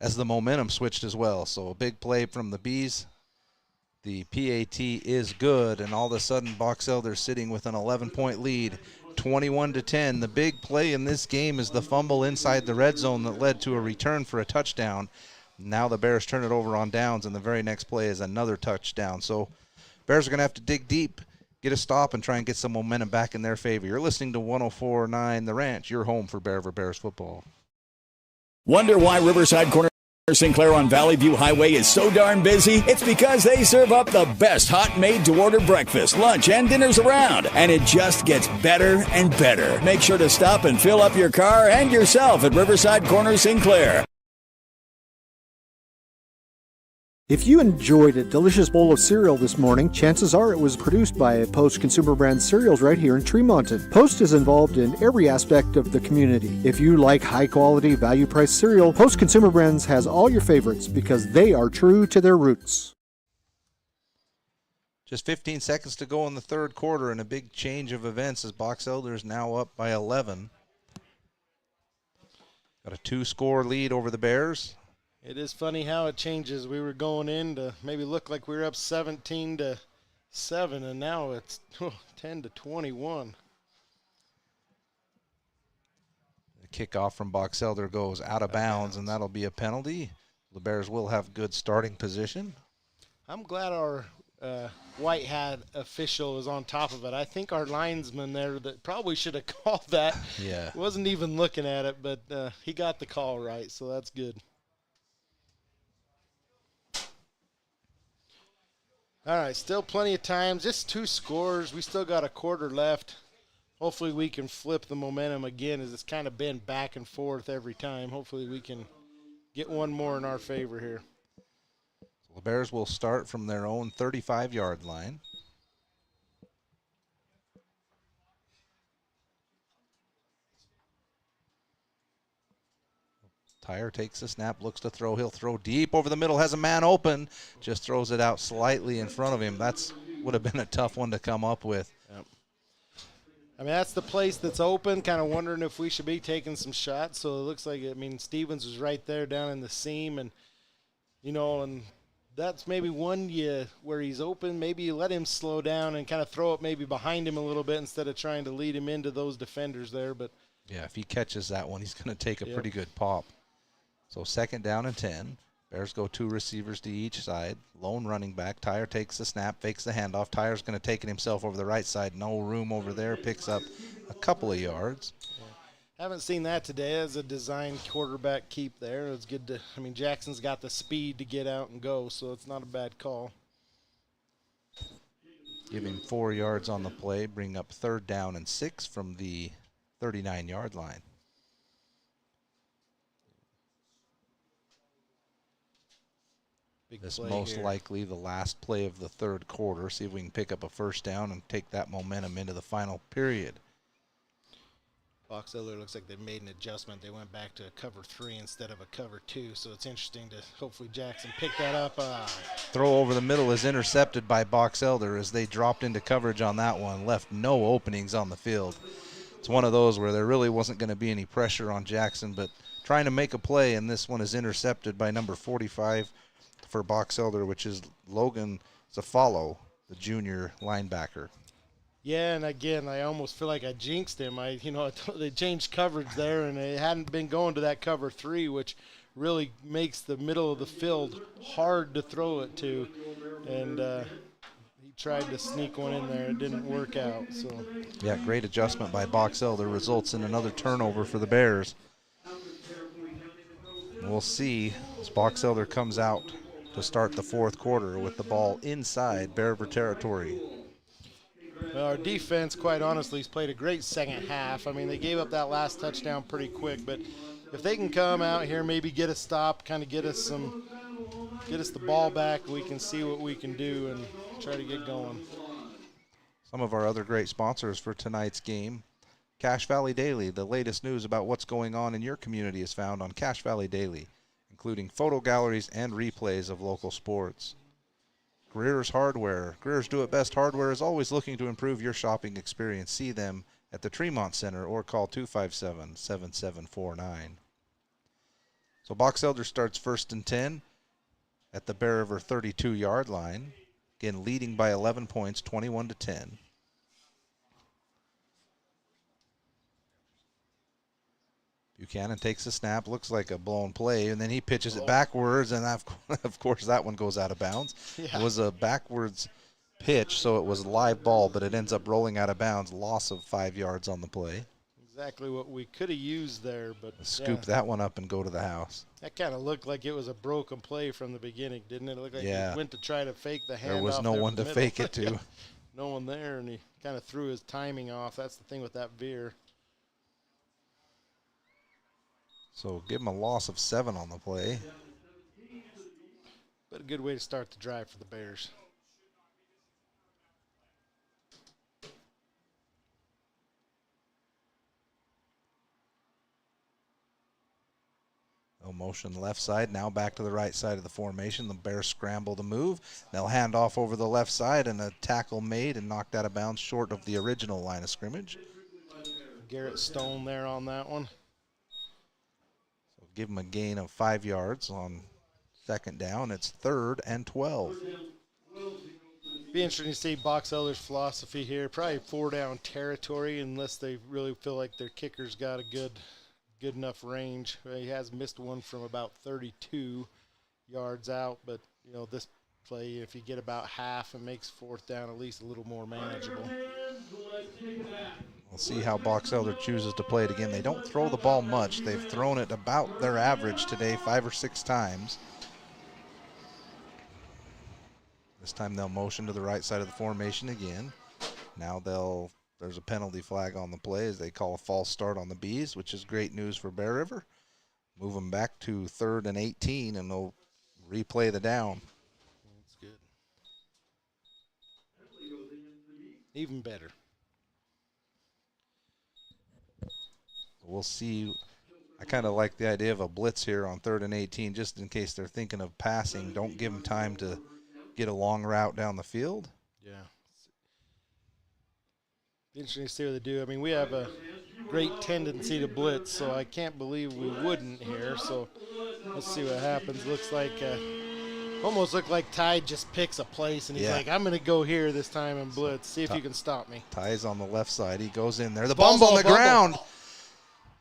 as the momentum switched as well. So a big play from the Bees. The PAT is good, and all of a sudden Box Elder's sitting with an 11-point lead, 21-10. The big play in this game is the fumble inside the red zone that led to a return for a touchdown. Now the Bears turn it over on downs, and the very next play is another touchdown. So Bears are going to have to dig deep, get a stop, and try and get some momentum back in their favor. You're listening to 104.9 The Ranch, your home for Bear River Bears football. Wonder why Riverside Corner Sinclair on Valley View Highway is so darn busy? It's because they serve up the best hot made-to-order breakfast, lunch, and dinners around, and it just gets better and better. Make sure to stop and fill up your car and yourself at Riverside Corner Sinclair. If you enjoyed a delicious bowl of cereal this morning, chances are it was produced by Post Consumer Brands cereals right here in Tremonton. Post is involved in every aspect of the community. If you like high-quality, value-priced cereal, Post Consumer Brands has all your favorites because they are true to their roots. Just 15 seconds to go in the third quarter, and a big change of events as Box Elder is now up by 11. Got a 2-score lead over the Bears. It is funny how it changes. We were going in to maybe look like we were up 17-7, and now it's 10-21. The kickoff from Box Elder goes out of bounds, and that'll be a penalty. The Bears will have good starting position. I'm glad our white hat official is on top of it. I think our linesman there that probably should have called that. Yeah. Wasn't even looking at it, but he got the call right, so that's good. All right, still plenty of time. Just 2 scores. We still got a quarter left. Hopefully we can flip the momentum again, as it's kind of been back and forth every time. Hopefully we can get one more in our favor here. So the Bears will start from their own 35-yard line. Tyre takes the snap, looks to throw. He'll throw deep over the middle, has a man open, just throws it out slightly in front of him. That's would have been a tough one to come up with. Yep. I mean, that's the place that's open, kind of wondering if we should be taking some shots. So it looks like, Stevens was right there down in the seam, and, and that's maybe one where he's open. Maybe you let him slow down and kind of throw it maybe behind him a little bit instead of trying to lead him into those defenders there. But yeah, if he catches that one, he's going to take a pretty good pop. So 2nd down and 10. Bears go 2 receivers to each side. Lone running back. Tyre takes the snap, fakes the handoff. Tyre's going to take it himself over the right side. No room over there. Picks up a couple of yards. Yeah. Haven't seen that today as a design quarterback keep there. It's good to, Jackson's got the speed to get out and go, so it's not a bad call. Give him 4 yards on the play. Bring up 3rd down and 6 from the 39-yard line. This most likely the last play of the third quarter. See if we can pick up a 1st down and take that momentum into the final period. Box Elder looks like they made an adjustment. They went back to a cover 3 instead of a cover 2, so it's interesting to hopefully Jackson pick that up. Throw over the middle is intercepted by Box Elder as they dropped into coverage on that one, left no openings on the field. It's one of those where there really wasn't going to be any pressure on Jackson, but trying to make a play, and this one is intercepted by number 45 for Box Elder, which is Logan Zafalo, the junior linebacker. Yeah, and again, I almost feel like I jinxed him. They changed coverage there, and they hadn't been going to that cover 3, which really makes the middle of the field hard to throw it to. And he tried to sneak one in there. It didn't work out. So yeah, great adjustment by Box Elder results in another turnover for the Bears. We'll see as Box Elder comes out to start the 4th quarter with the ball inside Bear River territory. Well, our defense, quite honestly, has played a great second half. I mean, they gave up that last touchdown pretty quick, but if they can come out here, maybe get a stop, kind of get us the ball back, we can see what we can do and try to get going. Some of our other great sponsors for tonight's game. Cache Valley Daily, the latest news about what's going on in your community is found on Cache Valley Daily, including photo galleries and replays of local sports. Greer's Hardware. Greer's Do It Best Hardware is always looking to improve your shopping experience. See them at the Tremont Center or call 257-7749. So Box Elder starts 1st and 10 at the Bear River 32-yard line. Again, leading by 11 points, 21-10. Buchanan takes a snap, looks like a blown play, and then he pitches it backwards, and of course that one goes out of bounds. Yeah. It was a backwards pitch, so it was a live ball, but it ends up rolling out of bounds, loss of 5 yards on the play. Exactly what we could have used there, but scoop that one up and go to the house. That kind of looked like it was a broken play from the beginning, didn't it? It looked like he went to try to fake the hand. There was no one to fake it to. No one there, and he kind of threw his timing off. That's the thing with that veer. So give him a loss of 7 on the play. But a good way to start the drive for the Bears. No motion left side, now back to the right side of the formation. The Bears scramble to move. They'll hand off over the left side, and a tackle made and knocked out of bounds short of the original line of scrimmage. Garrett Stone there on that one. Give him a gain of 5 yards on 2nd down. It's 3rd and 12. Be interesting to see Box Elder's philosophy here. Probably 4-down territory unless they really feel like their kicker's got a good enough range. He has missed one from about 32 yards out, but you know this play, if you get about half, it makes 4th down at least a little more manageable. We'll see how Box Elder chooses to play it again. They don't throw the ball much. They've thrown it about their average today, 5 or 6 times. This time they'll motion to the right side of the formation again. Now there's a penalty flag on the play as they call a false start on the Bees, which is great news for Bear River. Move them back to 3rd and 18, and they'll replay the down. That's good. Even better. We'll see. I kind of like the idea of a blitz here on 3rd and 18, just in case they're thinking of passing. Don't give them time to get a long route down the field. Yeah. Interesting to see what they do. I mean, we have a great tendency to blitz, so I can't believe we wouldn't here. So let's see what happens. Looks like, almost looked like Ty just picks a place, and he's like, I'm going to go here this time and blitz. See if you can stop me. Ty's on the left side. He goes in there. The ball's on the ground.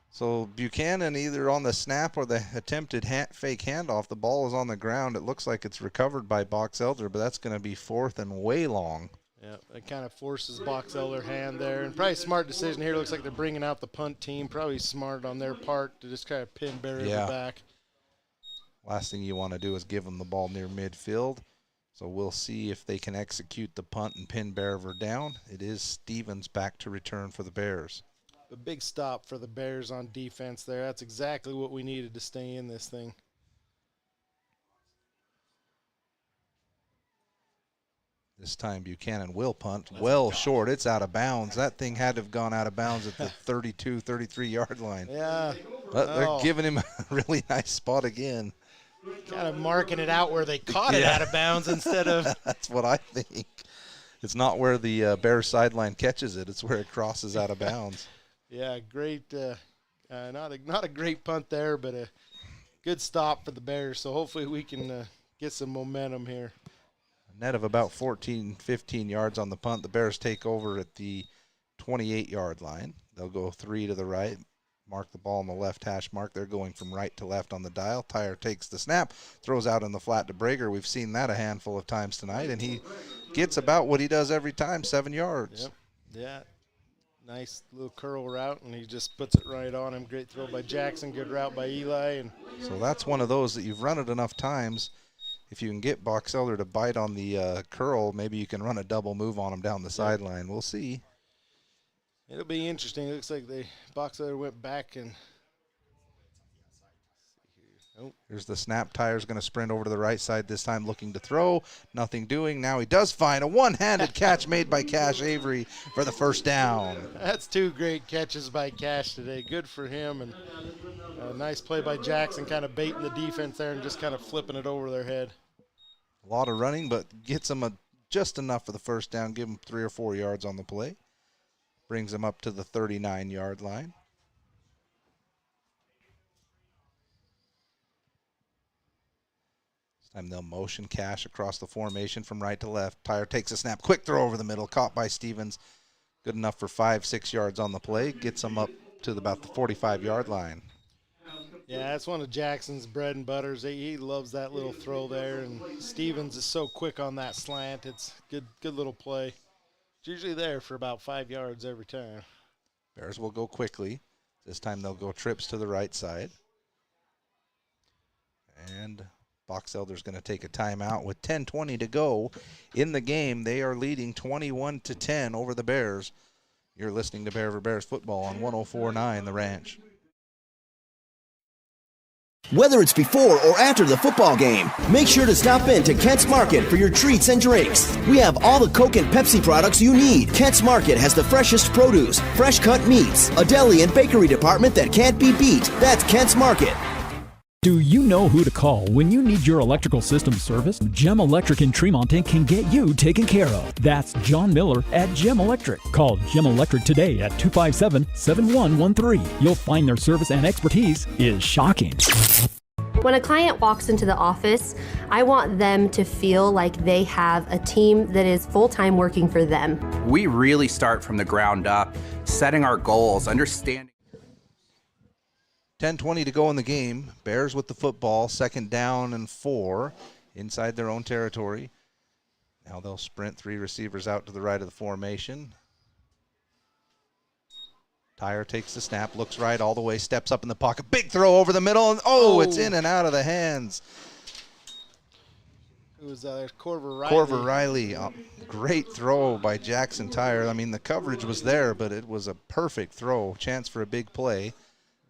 So Buchanan, either on the snap or the attempted fake handoff, the ball is on the ground. It looks like it's recovered by Box Elder, but that's going to be 4th and way long. Yeah, it kind of forces Box Elder hand there. And probably a smart decision here. Looks like they're bringing out the punt team. Probably smart on their part to just kind of pin Bear River back. Last thing you want to do is give them the ball near midfield. So we'll see if they can execute the punt and pin Bear River down. It is Stevens back to return for the Bears. A big stop for the Bears on defense there. That's exactly what we needed to stay in this thing. This time Buchanan will punt. Well short. It's out of bounds. That thing had to have gone out of bounds at the 32, 33-yard line. Yeah. But they're giving him a really nice spot again. Kind of marking it out where they caught it out of bounds instead of. That's what I think. It's not where the Bears sideline catches it. It's where it crosses out of bounds. Yeah, great. Not a great punt there, but a good stop for the Bears. So hopefully we can get some momentum here. A net of about 14, 15 yards on the punt. The Bears take over at the 28-yard line. They'll go 3 to the right, mark the ball on the left hash mark. They're going from right to left on the dial. Tyre takes the snap, throws out in the flat to Brager. We've seen that a handful of times tonight, and he gets about what he does every time, 7 yards. Yep. Yeah. Nice little curl route, and he just puts it right on him. Great throw by Jackson, good route by Eli. And so that's one of those that you've run it enough times, if you can get Box Elder to bite on the curl, maybe you can run a double move on him down the sideline. We'll see. It'll be interesting. It looks like Box Elder went back and. Here's the snap. Tyre's going to sprint over to the right side this time, looking to throw. Nothing doing. Now he does find a one-handed catch made by Cash Avery for the first down. That's 2 great catches by Cash today. Good for him. And a nice play by Jackson, kind of baiting the defense there and just kind of flipping it over their head. A lot of running, but gets him just enough for the first down. Give him 3 or 4 yards on the play. Brings him up to the 39-yard line. And they'll motion Cash across the formation from right to left. Tyre takes a snap. Quick throw over the middle. Caught by Stevens. Good enough for 5-6 yards on the play. Gets them up to about the 45-yard line. Yeah, that's one of Jackson's bread and butters. He loves that little throw there. And Stevens is so quick on that slant. It's good little play. It's usually there for about 5 yards every time. Bears will go quickly. This time they'll go trips to the right side. And Box Elder's going to take a timeout with 10:20 to go in the game. They are leading 21-10 over the Bears. You're listening to Bear River Bears football on 104.9 The Ranch. Whether it's before or after the football game, make sure to stop in to Kent's Market for your treats and drinks. We have all the Coke and Pepsi products you need. Kent's Market has the freshest produce, fresh cut meats, a deli and bakery department that can't be beat. That's Kent's Market. Do you know who to call when you need your electrical system serviced? Gem Electric in Tremonton can get you taken care of. That's John Miller at Gem Electric. Call Gem Electric today at 257-7113. You'll find their service and expertise is shocking. When a client walks into the office, I want them to feel like they have a team that is full-time working for them. We really start from the ground up, setting our goals, understanding. 10:20 to go in the game. Bears with the football, 2nd down and 4 inside their own territory. Now they'll sprint 3 receivers out to the right of the formation. Tyre takes the snap, looks right all the way, steps up in the pocket. Big throw over the middle, and it's in and out of the hands. Who was that? Corver Riley. Corver Riley. Great throw by Jackson Tyre. I mean, the coverage was there, but it was a perfect throw. Chance for a big play.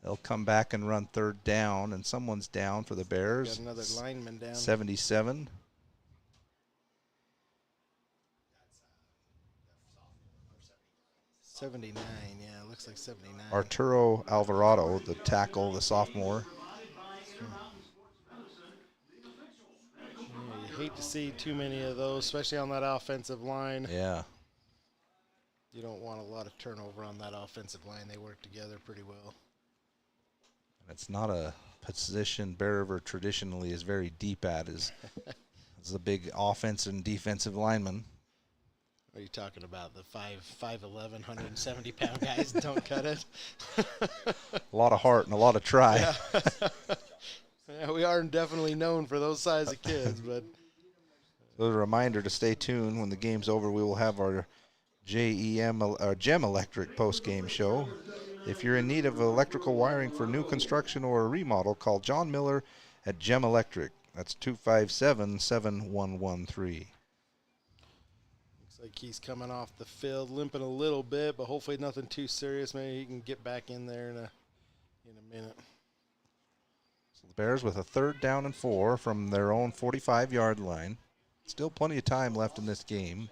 They'll come back and run 3rd down, and someone's down for the Bears. Got another lineman down. 77. $79, yeah, it looks like 79. Arturo Alvarado, the tackle, the sophomore. Yeah, you hate to see too many of those, especially on that offensive line. Yeah. You don't want a lot of turnover on that offensive line. They work together pretty well. It's not a position Bear River traditionally is very deep at. Is a big offensive and defensive lineman. What are you talking about? The 5'11", 170-pound guys don't cut it? A lot of heart and a lot of try. Yeah. Yeah, we are definitely known for those size of kids. But so a reminder to stay tuned. When the game's over, we will have our Gem Electric post-game show. If you're in need of electrical wiring for new construction or a remodel, call John Miller at Gem Electric. That's 257-7113. Looks like he's coming off the field, limping a little bit, but hopefully nothing too serious. Maybe he can get back in there in a minute. So the Bears with a 3rd down and 4 from their own 45-yard line. Still plenty of time left in this game.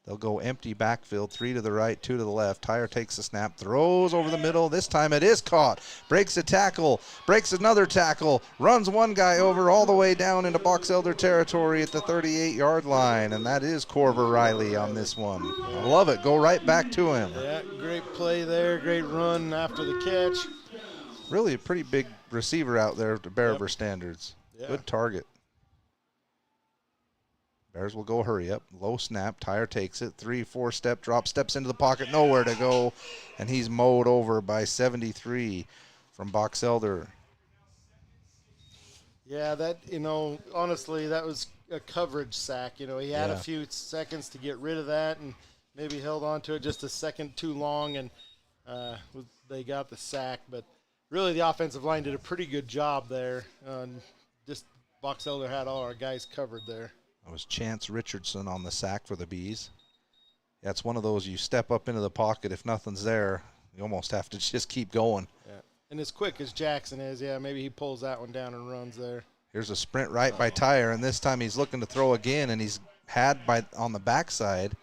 They'll go empty backfield, 3 to the right, 2 to the left. Tyre takes the snap, throws over the middle. This time it is caught. Breaks a tackle, breaks another tackle, runs one guy over all the way down into Box Elder territory at the 38-yard line, and that is Corver Riley on this one. I love it. Go right back to him. Yeah, great play there, great run after the catch. Really a pretty big receiver out there to Bear River standards. Yeah. Good target. Bears will go hurry up. Low snap. Tyre takes it. 3-4 step drop. Steps into the pocket. Nowhere to go. And he's mowed over by 73 from Box Elder. Yeah, that, honestly, that was a coverage sack. He had a few seconds to get rid of that and maybe held on to it just a second too long, and they got the sack. But really the offensive line did a pretty good job there. Just Box Elder had all our guys covered there. That was Chance Richardson on the sack for the Bees. Yeah, it's one of those you step up into the pocket. If nothing's there, you almost have to just keep going. Yeah. And as quick as Jackson is, yeah, maybe he pulls that one down and runs there. Here's a sprint right by Tyre, and this time he's looking to throw again, and he's had on the backside.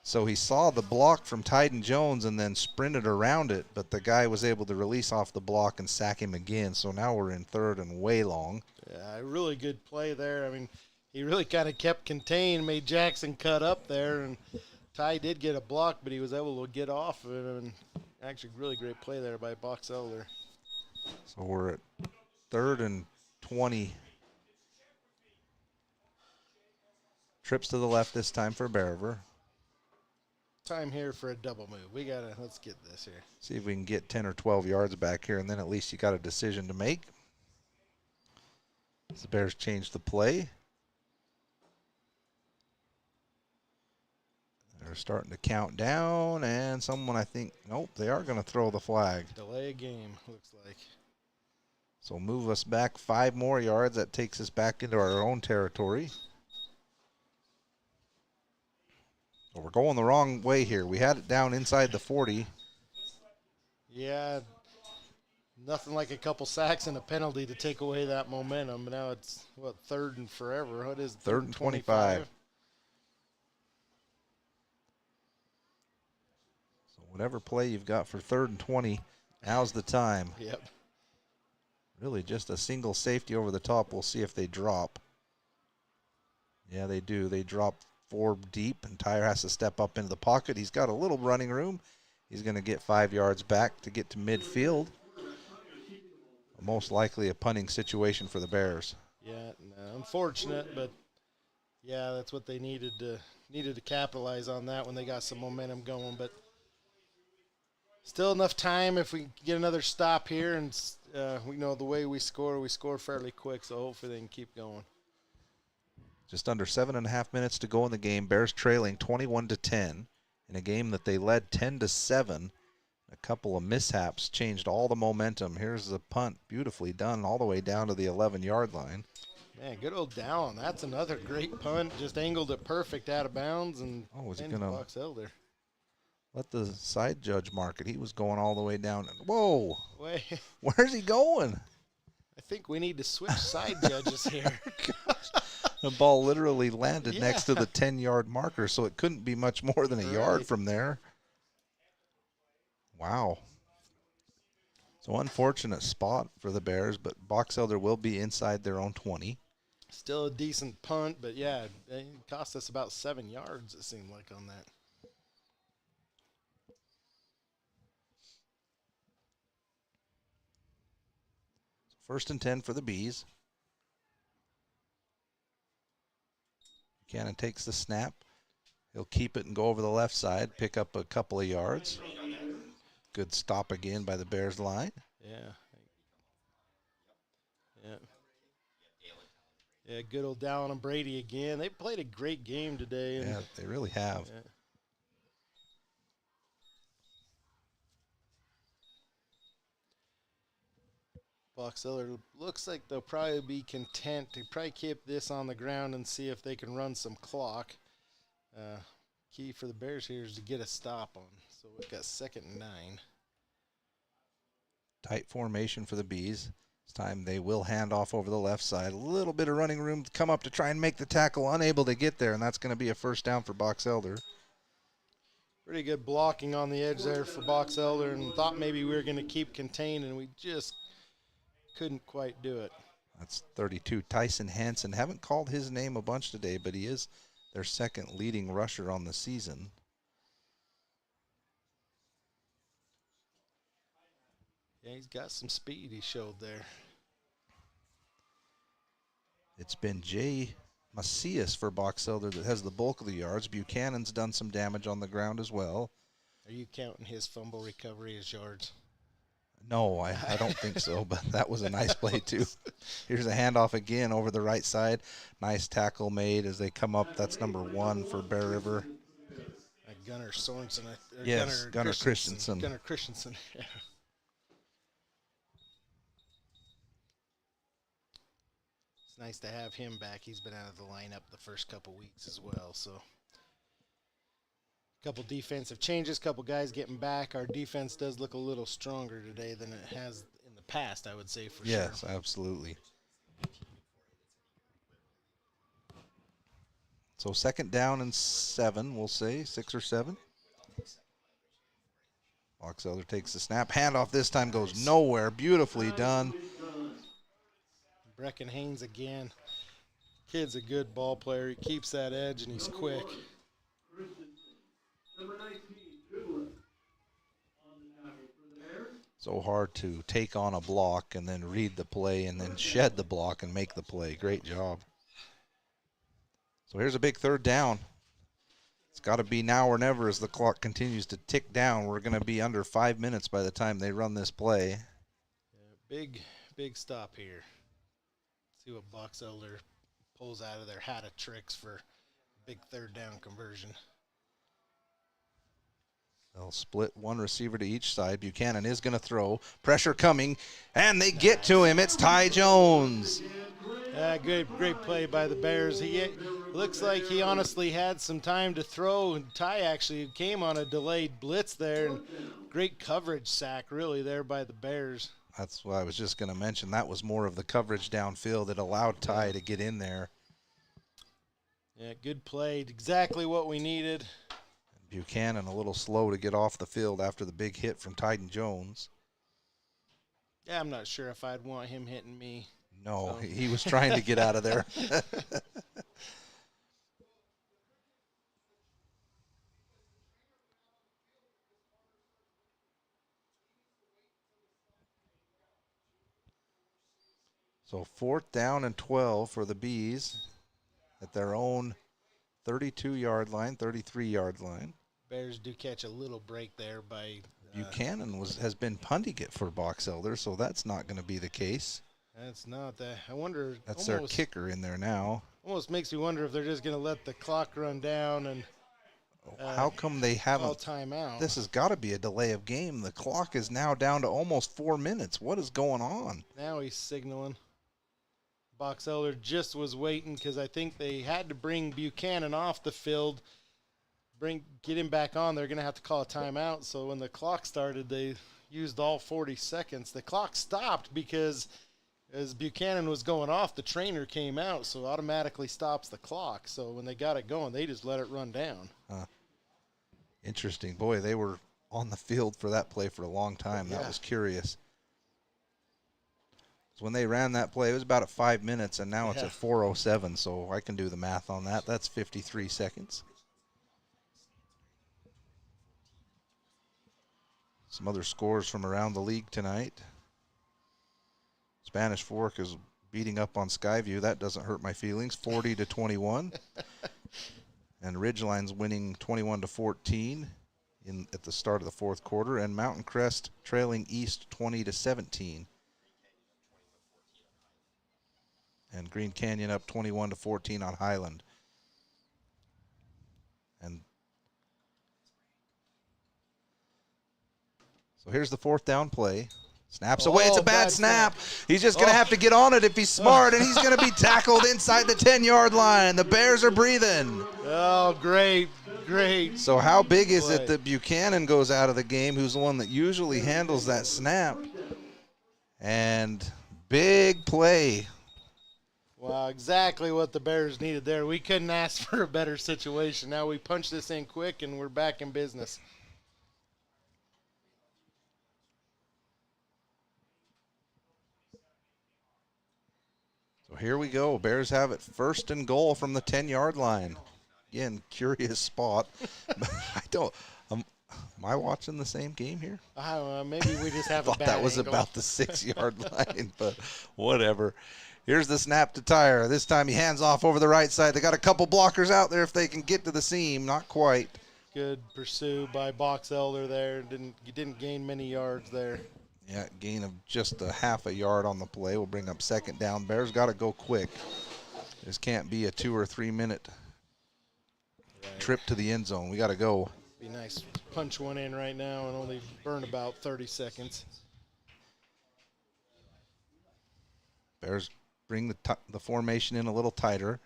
So he saw the block from Tyden Jones and then sprinted around it, but the guy was able to release off the block and sack him again. So now we're in third and way long. Yeah, really good play there. I mean, he really kind of kept contained, made Jackson cut up there, and Ty did get a block, but he was able to get off of it. And actually, really great play there by Box Elder. So we're at 3rd and 20. Trips to the left this time for Bear River. Time here for a double move. Let's get this here. See if we can get 10 or 12 yards back here, and then at least you got a decision to make. As the Bears change the play. They're starting to count down, and someone, I think, nope, they are going to throw the flag. Delay a game, looks like. So move us back 5 more yards. That takes us back into our own territory. So we're going the wrong way here. We had it down inside the 40. Yeah, nothing like a couple sacks and a penalty to take away that momentum. But now it's, 3rd and forever. What is it? 3rd and 25. So whatever play you've got for 3rd and 20, now's the time. Yep. Really just a single safety over the top. We'll see if they drop. Yeah, they do. They drop 4 deep, and Tyre has to step up into the pocket. He's got a little running room. He's going to get 5 yards back to get to midfield. Most likely a punting situation for the Bears. Yeah, no, unfortunate, but yeah, that's what they needed to capitalize on that when they got some momentum going. But still enough time if we get another stop here, and we know the way we score fairly quick, so hopefully they can keep going. Just under 7.5 minutes to go in the game. Bears trailing 21-10 in a game that they led 10-7. A couple of mishaps changed all the momentum. Here's the punt, beautifully done, all the way down to the 11-yard line. Man, good old Dallin. That's another great punt. Just angled it perfect out of bounds, and was he gonna Box Elder. Let the side judge mark it? He was going all the way down. Whoa! Wait. Where's he going? I think we need to switch side judges here. The ball literally landed next to the 10-yard marker, so it couldn't be much more than a yard from there. Wow. So unfortunate spot for the Bears, but Box Elder will be inside their own 20. Still a decent punt, but yeah, it cost us about 7 yards, it seemed like, on that. First and 10 for the Bees. Buchanan takes the snap. He'll keep it and go over the left side, pick up a couple of yards. Good stop again by the Bears line. Yeah. Yeah. Yeah, good old Dallin and Brady again. They played a great game today. And yeah, they really have. Yeah. Box Elder looks like they'll probably be content to probably keep this on the ground and see if they can run some clock. Key for the Bears here is to get a stop on. So we've got 2nd and 9. Tight formation for the Bees. This time they will hand off over the left side. A little bit of running room to come up to try and make the tackle. Unable to get there, and that's going to be a first down for Box Elder. Pretty good blocking on the edge there for Box Elder, and thought maybe we were going to keep contained, and we just couldn't quite do it. That's 32, Tyson Hansen. Haven't called his name a bunch today, but he is their 2nd leading rusher on the season. Yeah, he's got some speed he showed there. It's been Jay Macias for Box Elder that has the bulk of the yards. Buchanan's done some damage on the ground as well. Are you counting his fumble recovery as yards? No, I don't think so, but that was a nice play too. Here's a handoff again over the right side. Nice tackle made as they come up. That's number 1 for Bear River. Gunnar Sorensen. Yes, Gunnar Christensen. Gunnar Christensen. Yeah. it's nice to have him back. He's been out of the lineup the first couple weeks as well. So a couple defensive changes, couple guys getting back. Our defense does look a little stronger today than it has in the past, I would say, for sure. Yes, absolutely. So 2nd down and 7, we'll say, 6 or 7. Box Elder takes the snap. Handoff this time goes nowhere. Beautifully done. Brecken Haynes again. Kid's a good ball player. He keeps that edge, and he's quick. So hard to take on a block and then read the play and then shed the block and make the play. Great job. So here's a big 3rd down. It's got to be now or never as the clock continues to tick down. We're going to be under 5 minutes by the time they run this play. Yeah, big stop here. See what Box Elder pulls out of their hat of tricks for a big 3rd down conversion. They'll split one receiver to each side. Buchanan is going to throw. Pressure coming, and they get to him. It's Ty Jones. Great play by the Bears. He looks like he honestly had some time to throw, and Ty actually came on a delayed blitz there. And great coverage sack, really, there by the Bears. That's what I was just going to mention. That was more of the coverage downfield that allowed Ty to get in there. Yeah, good play. Exactly what we needed. Buchanan a little slow to get off the field after the big hit from Tyden Jones. Yeah, I'm not sure if I'd want him hitting me. No, he was trying to get out of there. So 4th down and 12 for the Bees at their own 32-yard line, 33-yard line. Bears do catch a little break there by Buchanan has been punting it for Box Elder, so that's not going to be the case. That's not that. I wonder. That's their kicker in there now. Almost makes me wonder if they're just going to let the clock run down and. How come they haven't? Call timeout. This has got to be a delay of game. The clock is now down to almost 4 minutes. What is going on? Now he's signaling. Box Elder just was waiting because I think they had to bring Buchanan off the field, get him back on. They're going to have to call a timeout. So when the clock started, they used all 40 seconds. The clock stopped because as Buchanan was going off, the trainer came out, so automatically stops the clock. So when they got it going, they just let it run down. Interesting. Boy, they were on the field for that play for a long time. Yeah. That was curious. So when they ran that play, it was about at 5 minutes, and now it's at 4:07, so I can do the math on that. That's 53 seconds. Some other scores from around the league tonight. Spanish Fork is beating up on Skyview. That doesn't hurt my feelings. 40-21. And Ridgeline's winning 21-14 at the start of the 4th quarter. And Mountain Crest trailing East 20-17. And Green Canyon up 21-14 on Highland. And so here's the 4th down play. Snaps away. It's a bad snap. He's just going to have to get on it if he's smart, and he's going to be tackled inside the 10-yard line. The Bears are breathing. Oh, great. So how big is it that Buchanan goes out of the game, who's the one that usually handles that snap? And big play. Wow, exactly what the Bears needed there. We couldn't ask for a better situation. Now we punch this in quick, and we're back in business. So here we go. Bears have it 1st and goal from the 10-yard line. Again, curious spot. Am I watching the same game here? Maybe we just have a bad that was angle. about the 6-yard line, but whatever. Here's the snap to Tyre. This time he hands off over the right side. They got a couple blockers out there if they can get to the seam. Not quite. Good pursue by Box Elder there. You didn't gain many yards there. Yeah, gain of just a half a yard on the play. We'll bring up 2nd down. Bears got to go quick. This can't be a 2 or 3 minute trip to the end zone. We got to go. Be nice to punch one in right now and only burn about 30 seconds. Bears bring the formation in a little tighter.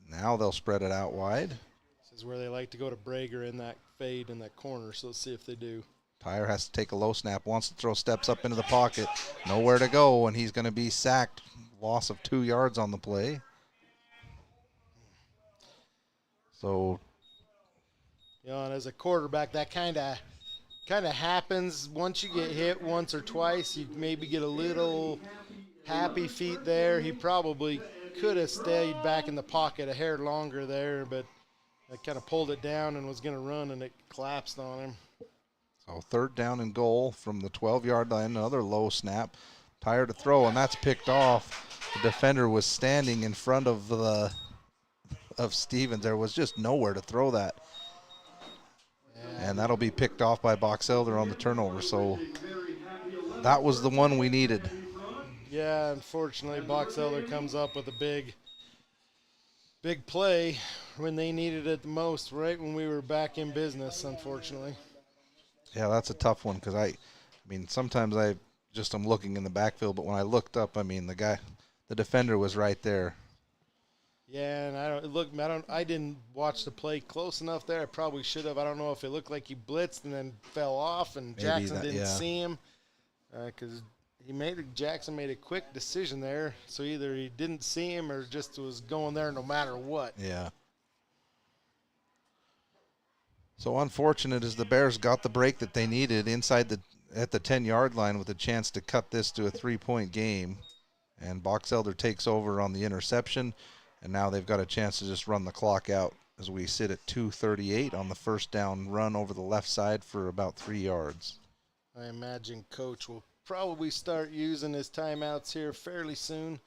Now they'll spread it out wide. This is where they like to go to Brager in that fade in that corner, so let's see if they do. Tyre has to take a low snap, wants to throw, steps up into the pocket. Nowhere to go, and he's going to be sacked. Loss of 2 yards on the play. So, you know, and as a quarterback, that kind of happens. Once you get hit once or twice, you maybe get a little happy feet there. He probably could have stayed back in the pocket a hair longer there, but I kind of pulled it down and was going to run, and it collapsed on him. So 3rd down and goal from the 12-yard line. Another low snap. Tyre to throw, and that's picked off. The defender was standing in front of Stevens. There was just nowhere to throw that. And that'll be picked off by Box Elder on the turnover. So that was the one we needed. Yeah, unfortunately, Box Elder comes up with a big play when they needed it the most, right when we were back in business, unfortunately. Yeah, that's a tough one because I mean, sometimes I'm looking in the backfield, but when I looked up, I mean, the defender was right there. Yeah, and I didn't watch the play close enough there. I probably should have. I don't know if it looked like he blitzed and then fell off, and Jackson didn't see him because Jackson made a quick decision there. So either he didn't see him or just was going there no matter what. Yeah. So unfortunate as the Bears got the break that they needed at the 10-yard line with a chance to cut this to a 3-point game. And Box Elder takes over on the interception, and now they've got a chance to just run the clock out as we sit at 2:38 on the first down run over the left side for about 3 yards. I imagine Coach will probably start using his timeouts here fairly soon.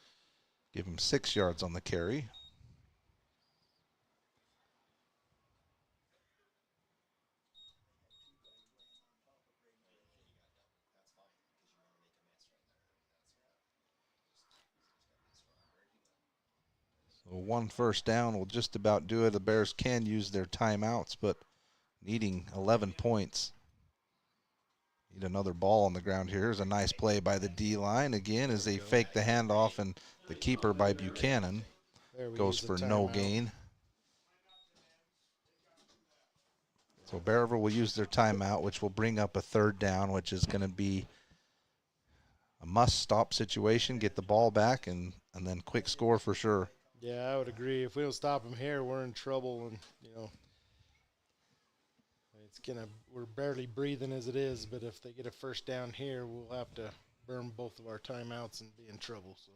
Give him 6 yards on the carry. So 1 first down will just about do it. The Bears can use their timeouts, but needing 11 points. Need another ball on the ground here. Here's a nice play by the D-line again as they fake the handoff, and the keeper by Buchanan goes for no gain. So Bearville will use their timeout, which will bring up a 3rd down, which is going to be a must-stop situation. Get the ball back and then quick score for sure. Yeah, I would agree. If we don't stop them here, we're in trouble, and we're barely breathing as it is. But if they get a first down here, we'll have to burn both of our timeouts and be in trouble. So,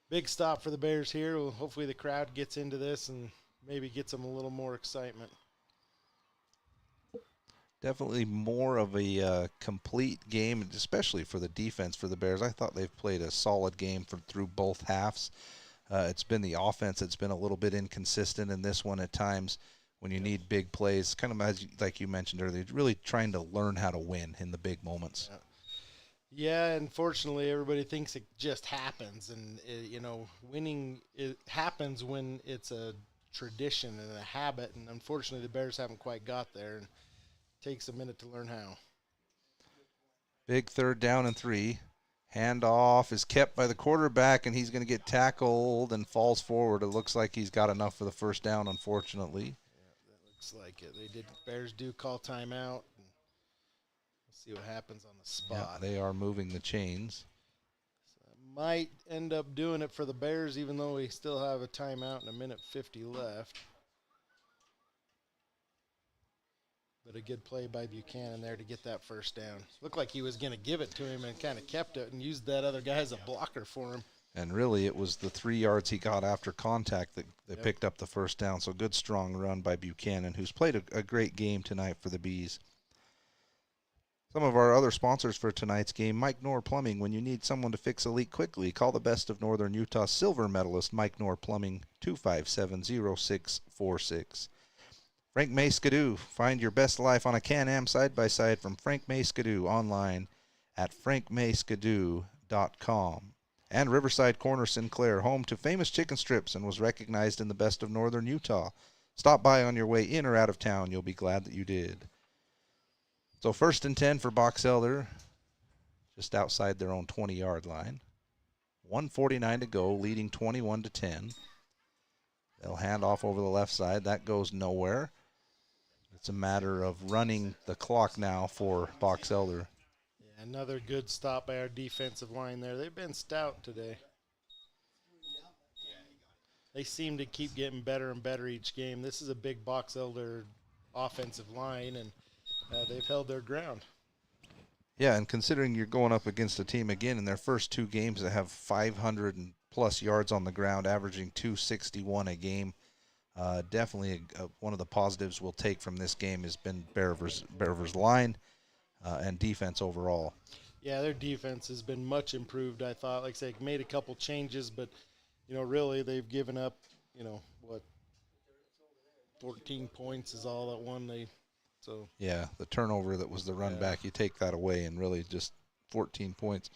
big stop for the Bears here. Well, hopefully the crowd gets into this and maybe gets them a little more excitement. Definitely more of a complete game, especially for the defense for the Bears. I thought they've played a solid game through both halves. It's been the offense that's been a little bit inconsistent in this one at times when you need big plays, kind of like you mentioned earlier, really trying to learn how to win in the big moments. Yeah, unfortunately, everybody thinks it just happens. And, winning happens when it's a tradition and a habit. And unfortunately, the Bears haven't quite got there. And it takes a minute to learn how. Big 3rd down and 3. Handoff is kept by the quarterback, and he's going to get tackled and falls forward. It looks like he's got enough for the first down, unfortunately. Yeah, that looks like it. Bears do call timeout. Let's see what happens on the spot. Yeah, they are moving the chains. So might end up doing it for the Bears, even though we still have a timeout and 1:50 left. But a good play by Buchanan there to get that first down. Looked like he was going to give it to him and kind of kept it and used that other guy as a blocker for him. And really it was the 3 yards he got after contact that picked up the first down. So good, strong run by Buchanan, who's played a great game tonight for the Bees. Some of our other sponsors for tonight's game: Mike Knorr Plumbing. When you need someone to fix a leak quickly, call the best of Northern Utah silver medalist Mike Knorr Plumbing, 257-0646. Frank May Skidoo. Find your best life on a Can-Am side-by-side from Frank May Skidoo online at frankmayskidoo.com. And Riverside Corner Sinclair, home to famous chicken strips and was recognized in the best of Northern Utah. Stop by on your way in or out of town. You'll be glad that you did. So 1st and 10 for Box Elder, just outside their own 20-yard line. 1:49 to go, leading 21-10. They'll hand off over the left side. That goes nowhere. It's a matter of running the clock now for Box Elder. Yeah, another good stop by our defensive line there. They've been stout today. They seem to keep getting better and better each game. This is a big Box Elder offensive line, and they've held their ground. Yeah, and considering you're going up against a team again in their first 2 games that have 500 and plus yards on the ground, averaging 261 a game, definitely one of the positives we'll take from this game has been Bear River's line and defense overall. Yeah, their defense has been much improved, I thought. Like I said, made a couple changes, but, really they've given up, 14 points is all that one they. So yeah, the turnover that was the run back, you take that away and really just 14 points.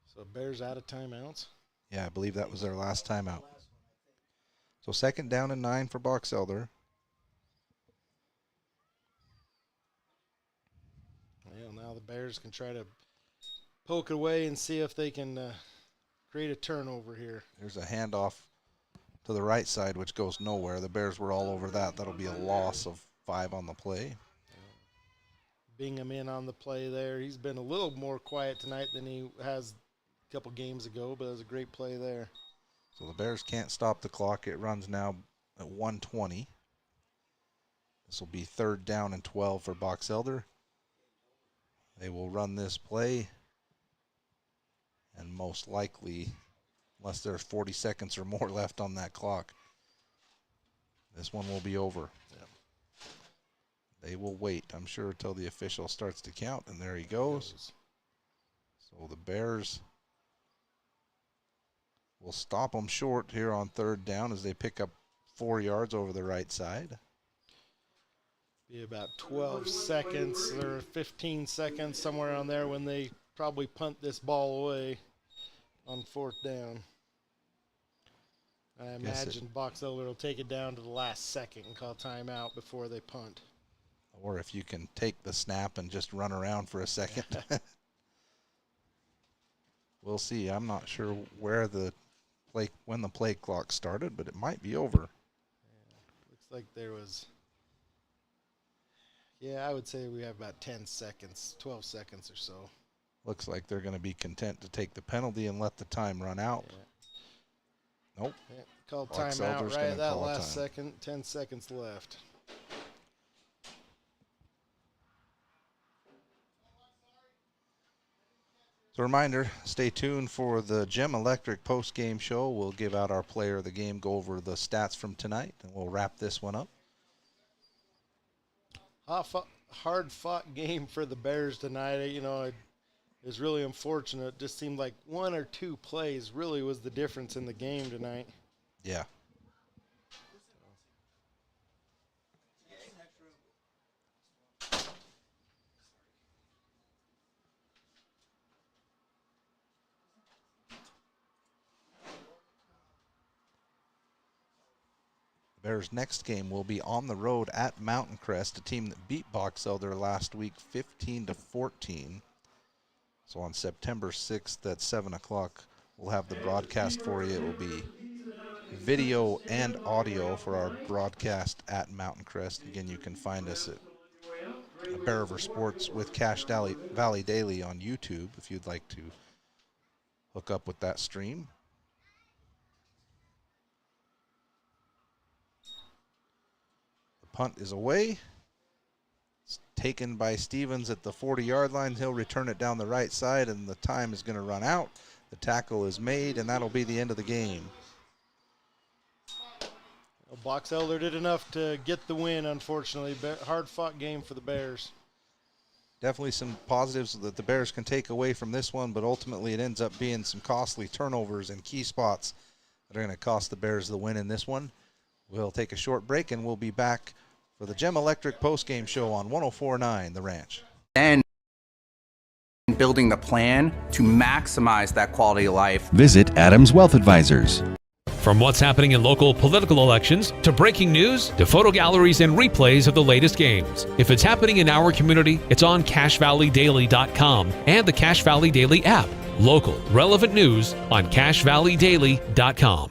So Bears out of timeouts? Yeah, I believe that was their last timeout. So 2nd down and 9 for Box Elder. Well, now the Bears can try to poke away and see if they can create a turnover here. There's a handoff to the right side, which goes nowhere. The Bears were all over that. That'll be a loss of 5 on the play. Bingham in on the play there. He's been a little more quiet tonight than he has a couple games ago, but it was a great play there. So the Bears can't stop the clock. It runs now at 1:20. This will be 3rd down and 12 for Box Elder. They will run this play, and most likely, unless there's 40 seconds or more left on that clock, this one will be over. Yeah. They will wait, I'm sure, until the official starts to count, and there he goes. So the Bears will stop them short here on 3rd down as they pick up 4 yards over the right side. Be about 12 seconds or 15 seconds, somewhere on there, when they probably punt this ball away on 4th down. I imagine Box Elder will take it down to the last second and call timeout before they punt. Or if you can take the snap and just run around for a second. We'll see. I'm not sure when the play clock started, but it might be over. Yeah, looks like there was, I would say we have about 10 seconds, 12 seconds or so. Looks like they're going to be content to take the penalty and let the time run out. Yeah. Nope. Yeah, called timeout right at that last second, 10 seconds left. So a reminder, stay tuned for the Gem Electric post-game show. We'll give out our player of the game, go over the stats from tonight, and we'll wrap this one up. Hard-fought game for the Bears tonight. It was really unfortunate. It just seemed like 1 or 2 plays really was the difference in the game tonight. Yeah. Bears' next game will be on the road at Mountain Crest, a team that beat Box Elder last week 15-14. So on September 6th at 7 o'clock, we'll have the broadcast for you. It will be video and audio for our broadcast at Mountain Crest. Again, you can find us at Bear River Sports with Cache Valley Daily on YouTube if you'd like to hook up with that stream. Punt is away. It's taken by Stevens at the 40-yard line. He'll return it down the right side, and the time is going to run out. The tackle is made, and that'll be the end of the game. Well, Box Elder did enough to get the win, unfortunately. Hard-fought game for the Bears. Definitely some positives that the Bears can take away from this one, but ultimately it ends up being some costly turnovers and key spots that are going to cost the Bears the win in this one. We'll take a short break, and we'll be back for the Gem Electric postgame show on 104.9 The Ranch. And building the plan to maximize that quality of life. Visit Adams Wealth Advisors. From what's happening in local political elections, to breaking news, to photo galleries and replays of the latest games. If it's happening in our community, it's on CashValleyDaily.com and the Cache Valley Daily app. Local, relevant news on CashValleyDaily.com.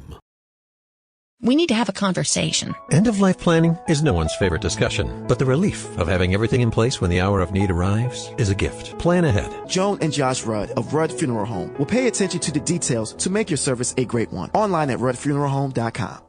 We need to have a conversation. End-of-life planning is no one's favorite discussion, but the relief of having everything in place when the hour of need arrives is a gift. Plan ahead. Joan and Josh Rudd of Rudd Funeral Home will pay attention to the details to make your service a great one. Online at ruddfuneralhome.com.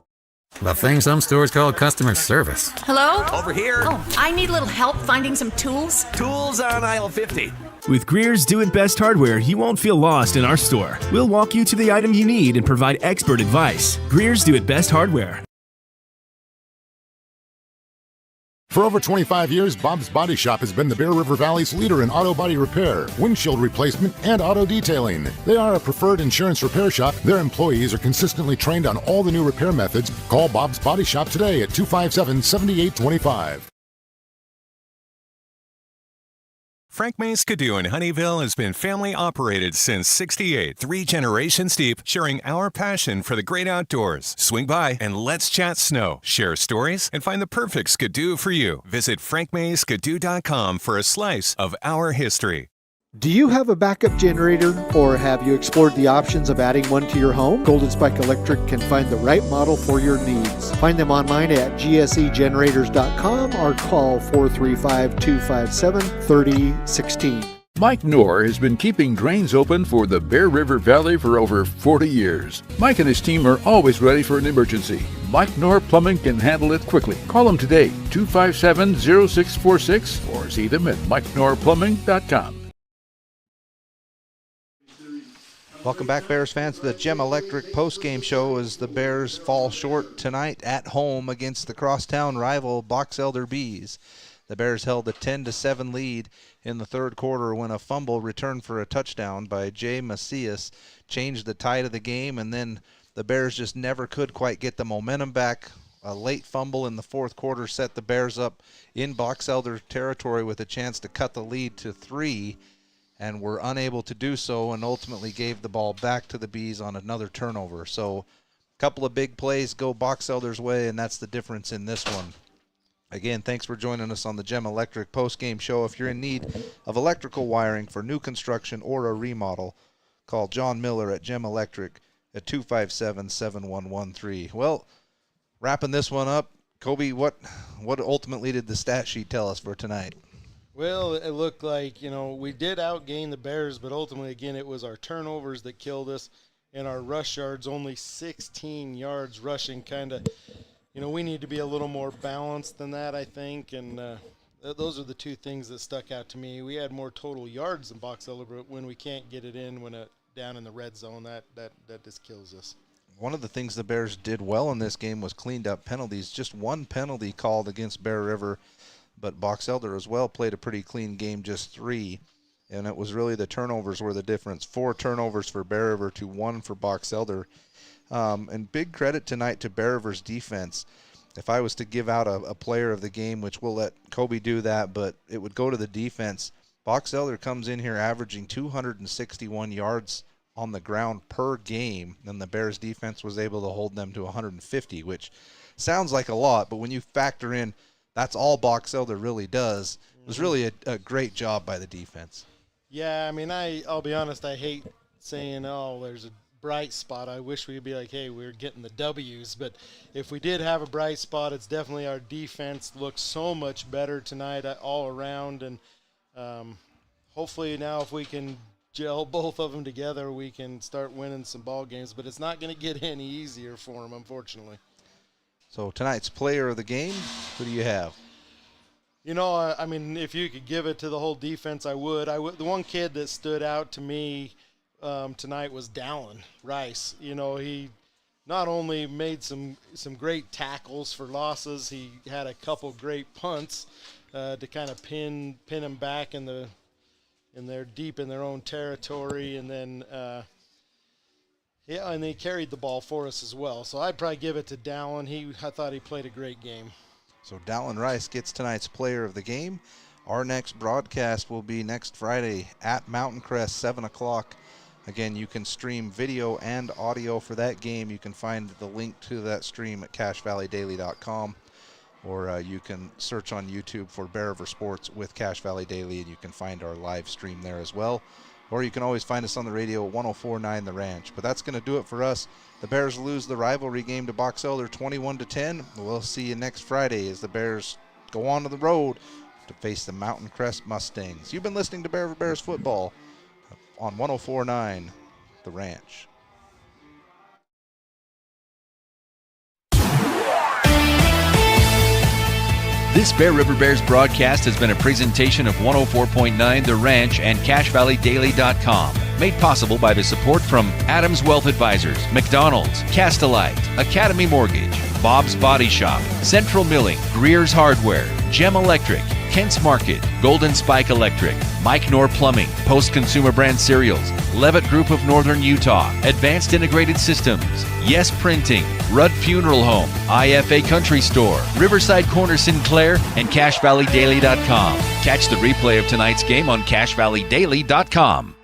The thing some stores call customer service. Hello? Over here. Oh, I need a little help finding some tools. Tools on aisle 50. With Greer's Do It Best hardware, you won't feel lost in our store. We'll walk you to the item you need and provide expert advice. Greer's Do It Best hardware. For over 25 years, Bob's Body Shop has been the Bear River Valley's leader in auto body repair, windshield replacement, and auto detailing. They are a preferred insurance repair shop. Their employees are consistently trained on all the new repair methods. Call Bob's Body Shop today at 257-7825. Frank May Skidoo in Honeyville has been family operated since '68, 3 generations deep, sharing our passion for the great outdoors. Swing by and let's chat snow, share stories, and find the perfect Skidoo for you. Visit frankmayskidoo.com for a slice of our history. Do you have a backup generator, or have you explored the options of adding one to your home? Golden Spike Electric can find the right model for your needs. Find them online at gsegenerators.com or call 435-257-3016. Mike Knorr has been keeping drains open for the Bear River Valley for over 40 years. Mike and his team are always ready for an emergency. Mike Knorr Plumbing can handle it quickly. Call him today, 257-0646, or see them at MikeKnorrPlumbing.com. Welcome back, Bears fans, to the Gem Electric postgame show as the Bears fall short tonight at home against the crosstown rival Box Elder Bees. The Bears held a 10-7 lead in the third quarter when a fumble returned for a touchdown by Jay Macias changed the tide of the game, and then the Bears just never could quite get the momentum back. A late fumble in the fourth quarter set the Bears up in Box Elder territory with a chance to cut the lead to 3. And were unable to do so and ultimately gave the ball back to the Bees on another turnover. So a couple of big plays go Box Elder's way, and that's the difference in this one. Again, thanks for joining us on the Gem Electric postgame show. If you're in need of electrical wiring for new construction or a remodel, call John Miller at Gem Electric at 257-7113. Well, wrapping this one up, Kobe, what ultimately did the stat sheet tell us for tonight? Well, it looked like, we did outgain the Bears, but ultimately, again, it was our turnovers that killed us, and our rush yards, only 16 yards rushing, kind of, we need to be a little more balanced than that, I think, and those are the two things that stuck out to me. We had more total yards than Box Elder, but when we can't get it in, down in the red zone, that just kills us. One of the things the Bears did well in this game was cleaned up penalties. Just one penalty called against Bear River, but Box Elder as well played a pretty clean game, just 3. And it was really the turnovers were the difference. 4 turnovers for Bear River to 1 for Box Elder. And big credit tonight to Bear River's defense. If I was to give out a player of the game, which we'll let Kobe do that, but it would go to the defense. Box Elder comes in here averaging 261 yards on the ground per game, and the Bears defense was able to hold them to 150, which sounds like a lot, but when you factor in that's all Box Elder really does. It was really a great job by the defense. Yeah, I mean, I'll be honest, I hate saying, there's a bright spot. I wish we'd be like, hey, we're getting the W's. But if we did have a bright spot, it's definitely our defense looks so much better tonight all around. And hopefully now if we can gel both of them together, we can start winning some ball games. But it's not going to get any easier for them, unfortunately. So tonight's player of the game, who do you have? I mean, if you could give it to the whole defense, I would. The one kid that stood out to me tonight was Dallin Rice. He not only made some great tackles for losses, he had a couple great punts to kind of pin him back in their deep in their own territory, and then. Yeah, and they carried the ball for us as well. So I'd probably give it to Dallin. I thought he played a great game. So Dallin Rice gets tonight's player of the game. Our next broadcast will be next Friday at Mountain Crest, 7 o'clock. Again, you can stream video and audio for that game. You can find the link to that stream at CacheValleyDaily.com, or you can search on YouTube for Bear River Sports with Cache Valley Daily, and you can find our live stream there as well. Or you can always find us on the radio at 104.9 The Ranch. But that's going to do it for us. The Bears lose the rivalry game to Box Elder 21-10. We'll see you next Friday as the Bears go on to the road to face the Mountain Crest Mustangs. You've been listening to Bear River Bears football on 104.9 The Ranch. This Bear River Bears broadcast has been a presentation of 104.9 The Ranch and CacheValleyDaily.com. Made possible by the support from Adams Wealth Advisors, McDonald's, Castelite, Academy Mortgage, Bob's Body Shop, Central Milling, Greer's Hardware, Gem Electric, Kent's Market, Golden Spike Electric, Mike Knorr Plumbing, Post Consumer Brand Cereals, Levitt Group of Northern Utah, Advanced Integrated Systems, Yes Printing, Rudd Funeral Home, IFA Country Store, Riverside Corner Sinclair, and CacheValleyDaily.com. Catch the replay of tonight's game on CacheValleyDaily.com.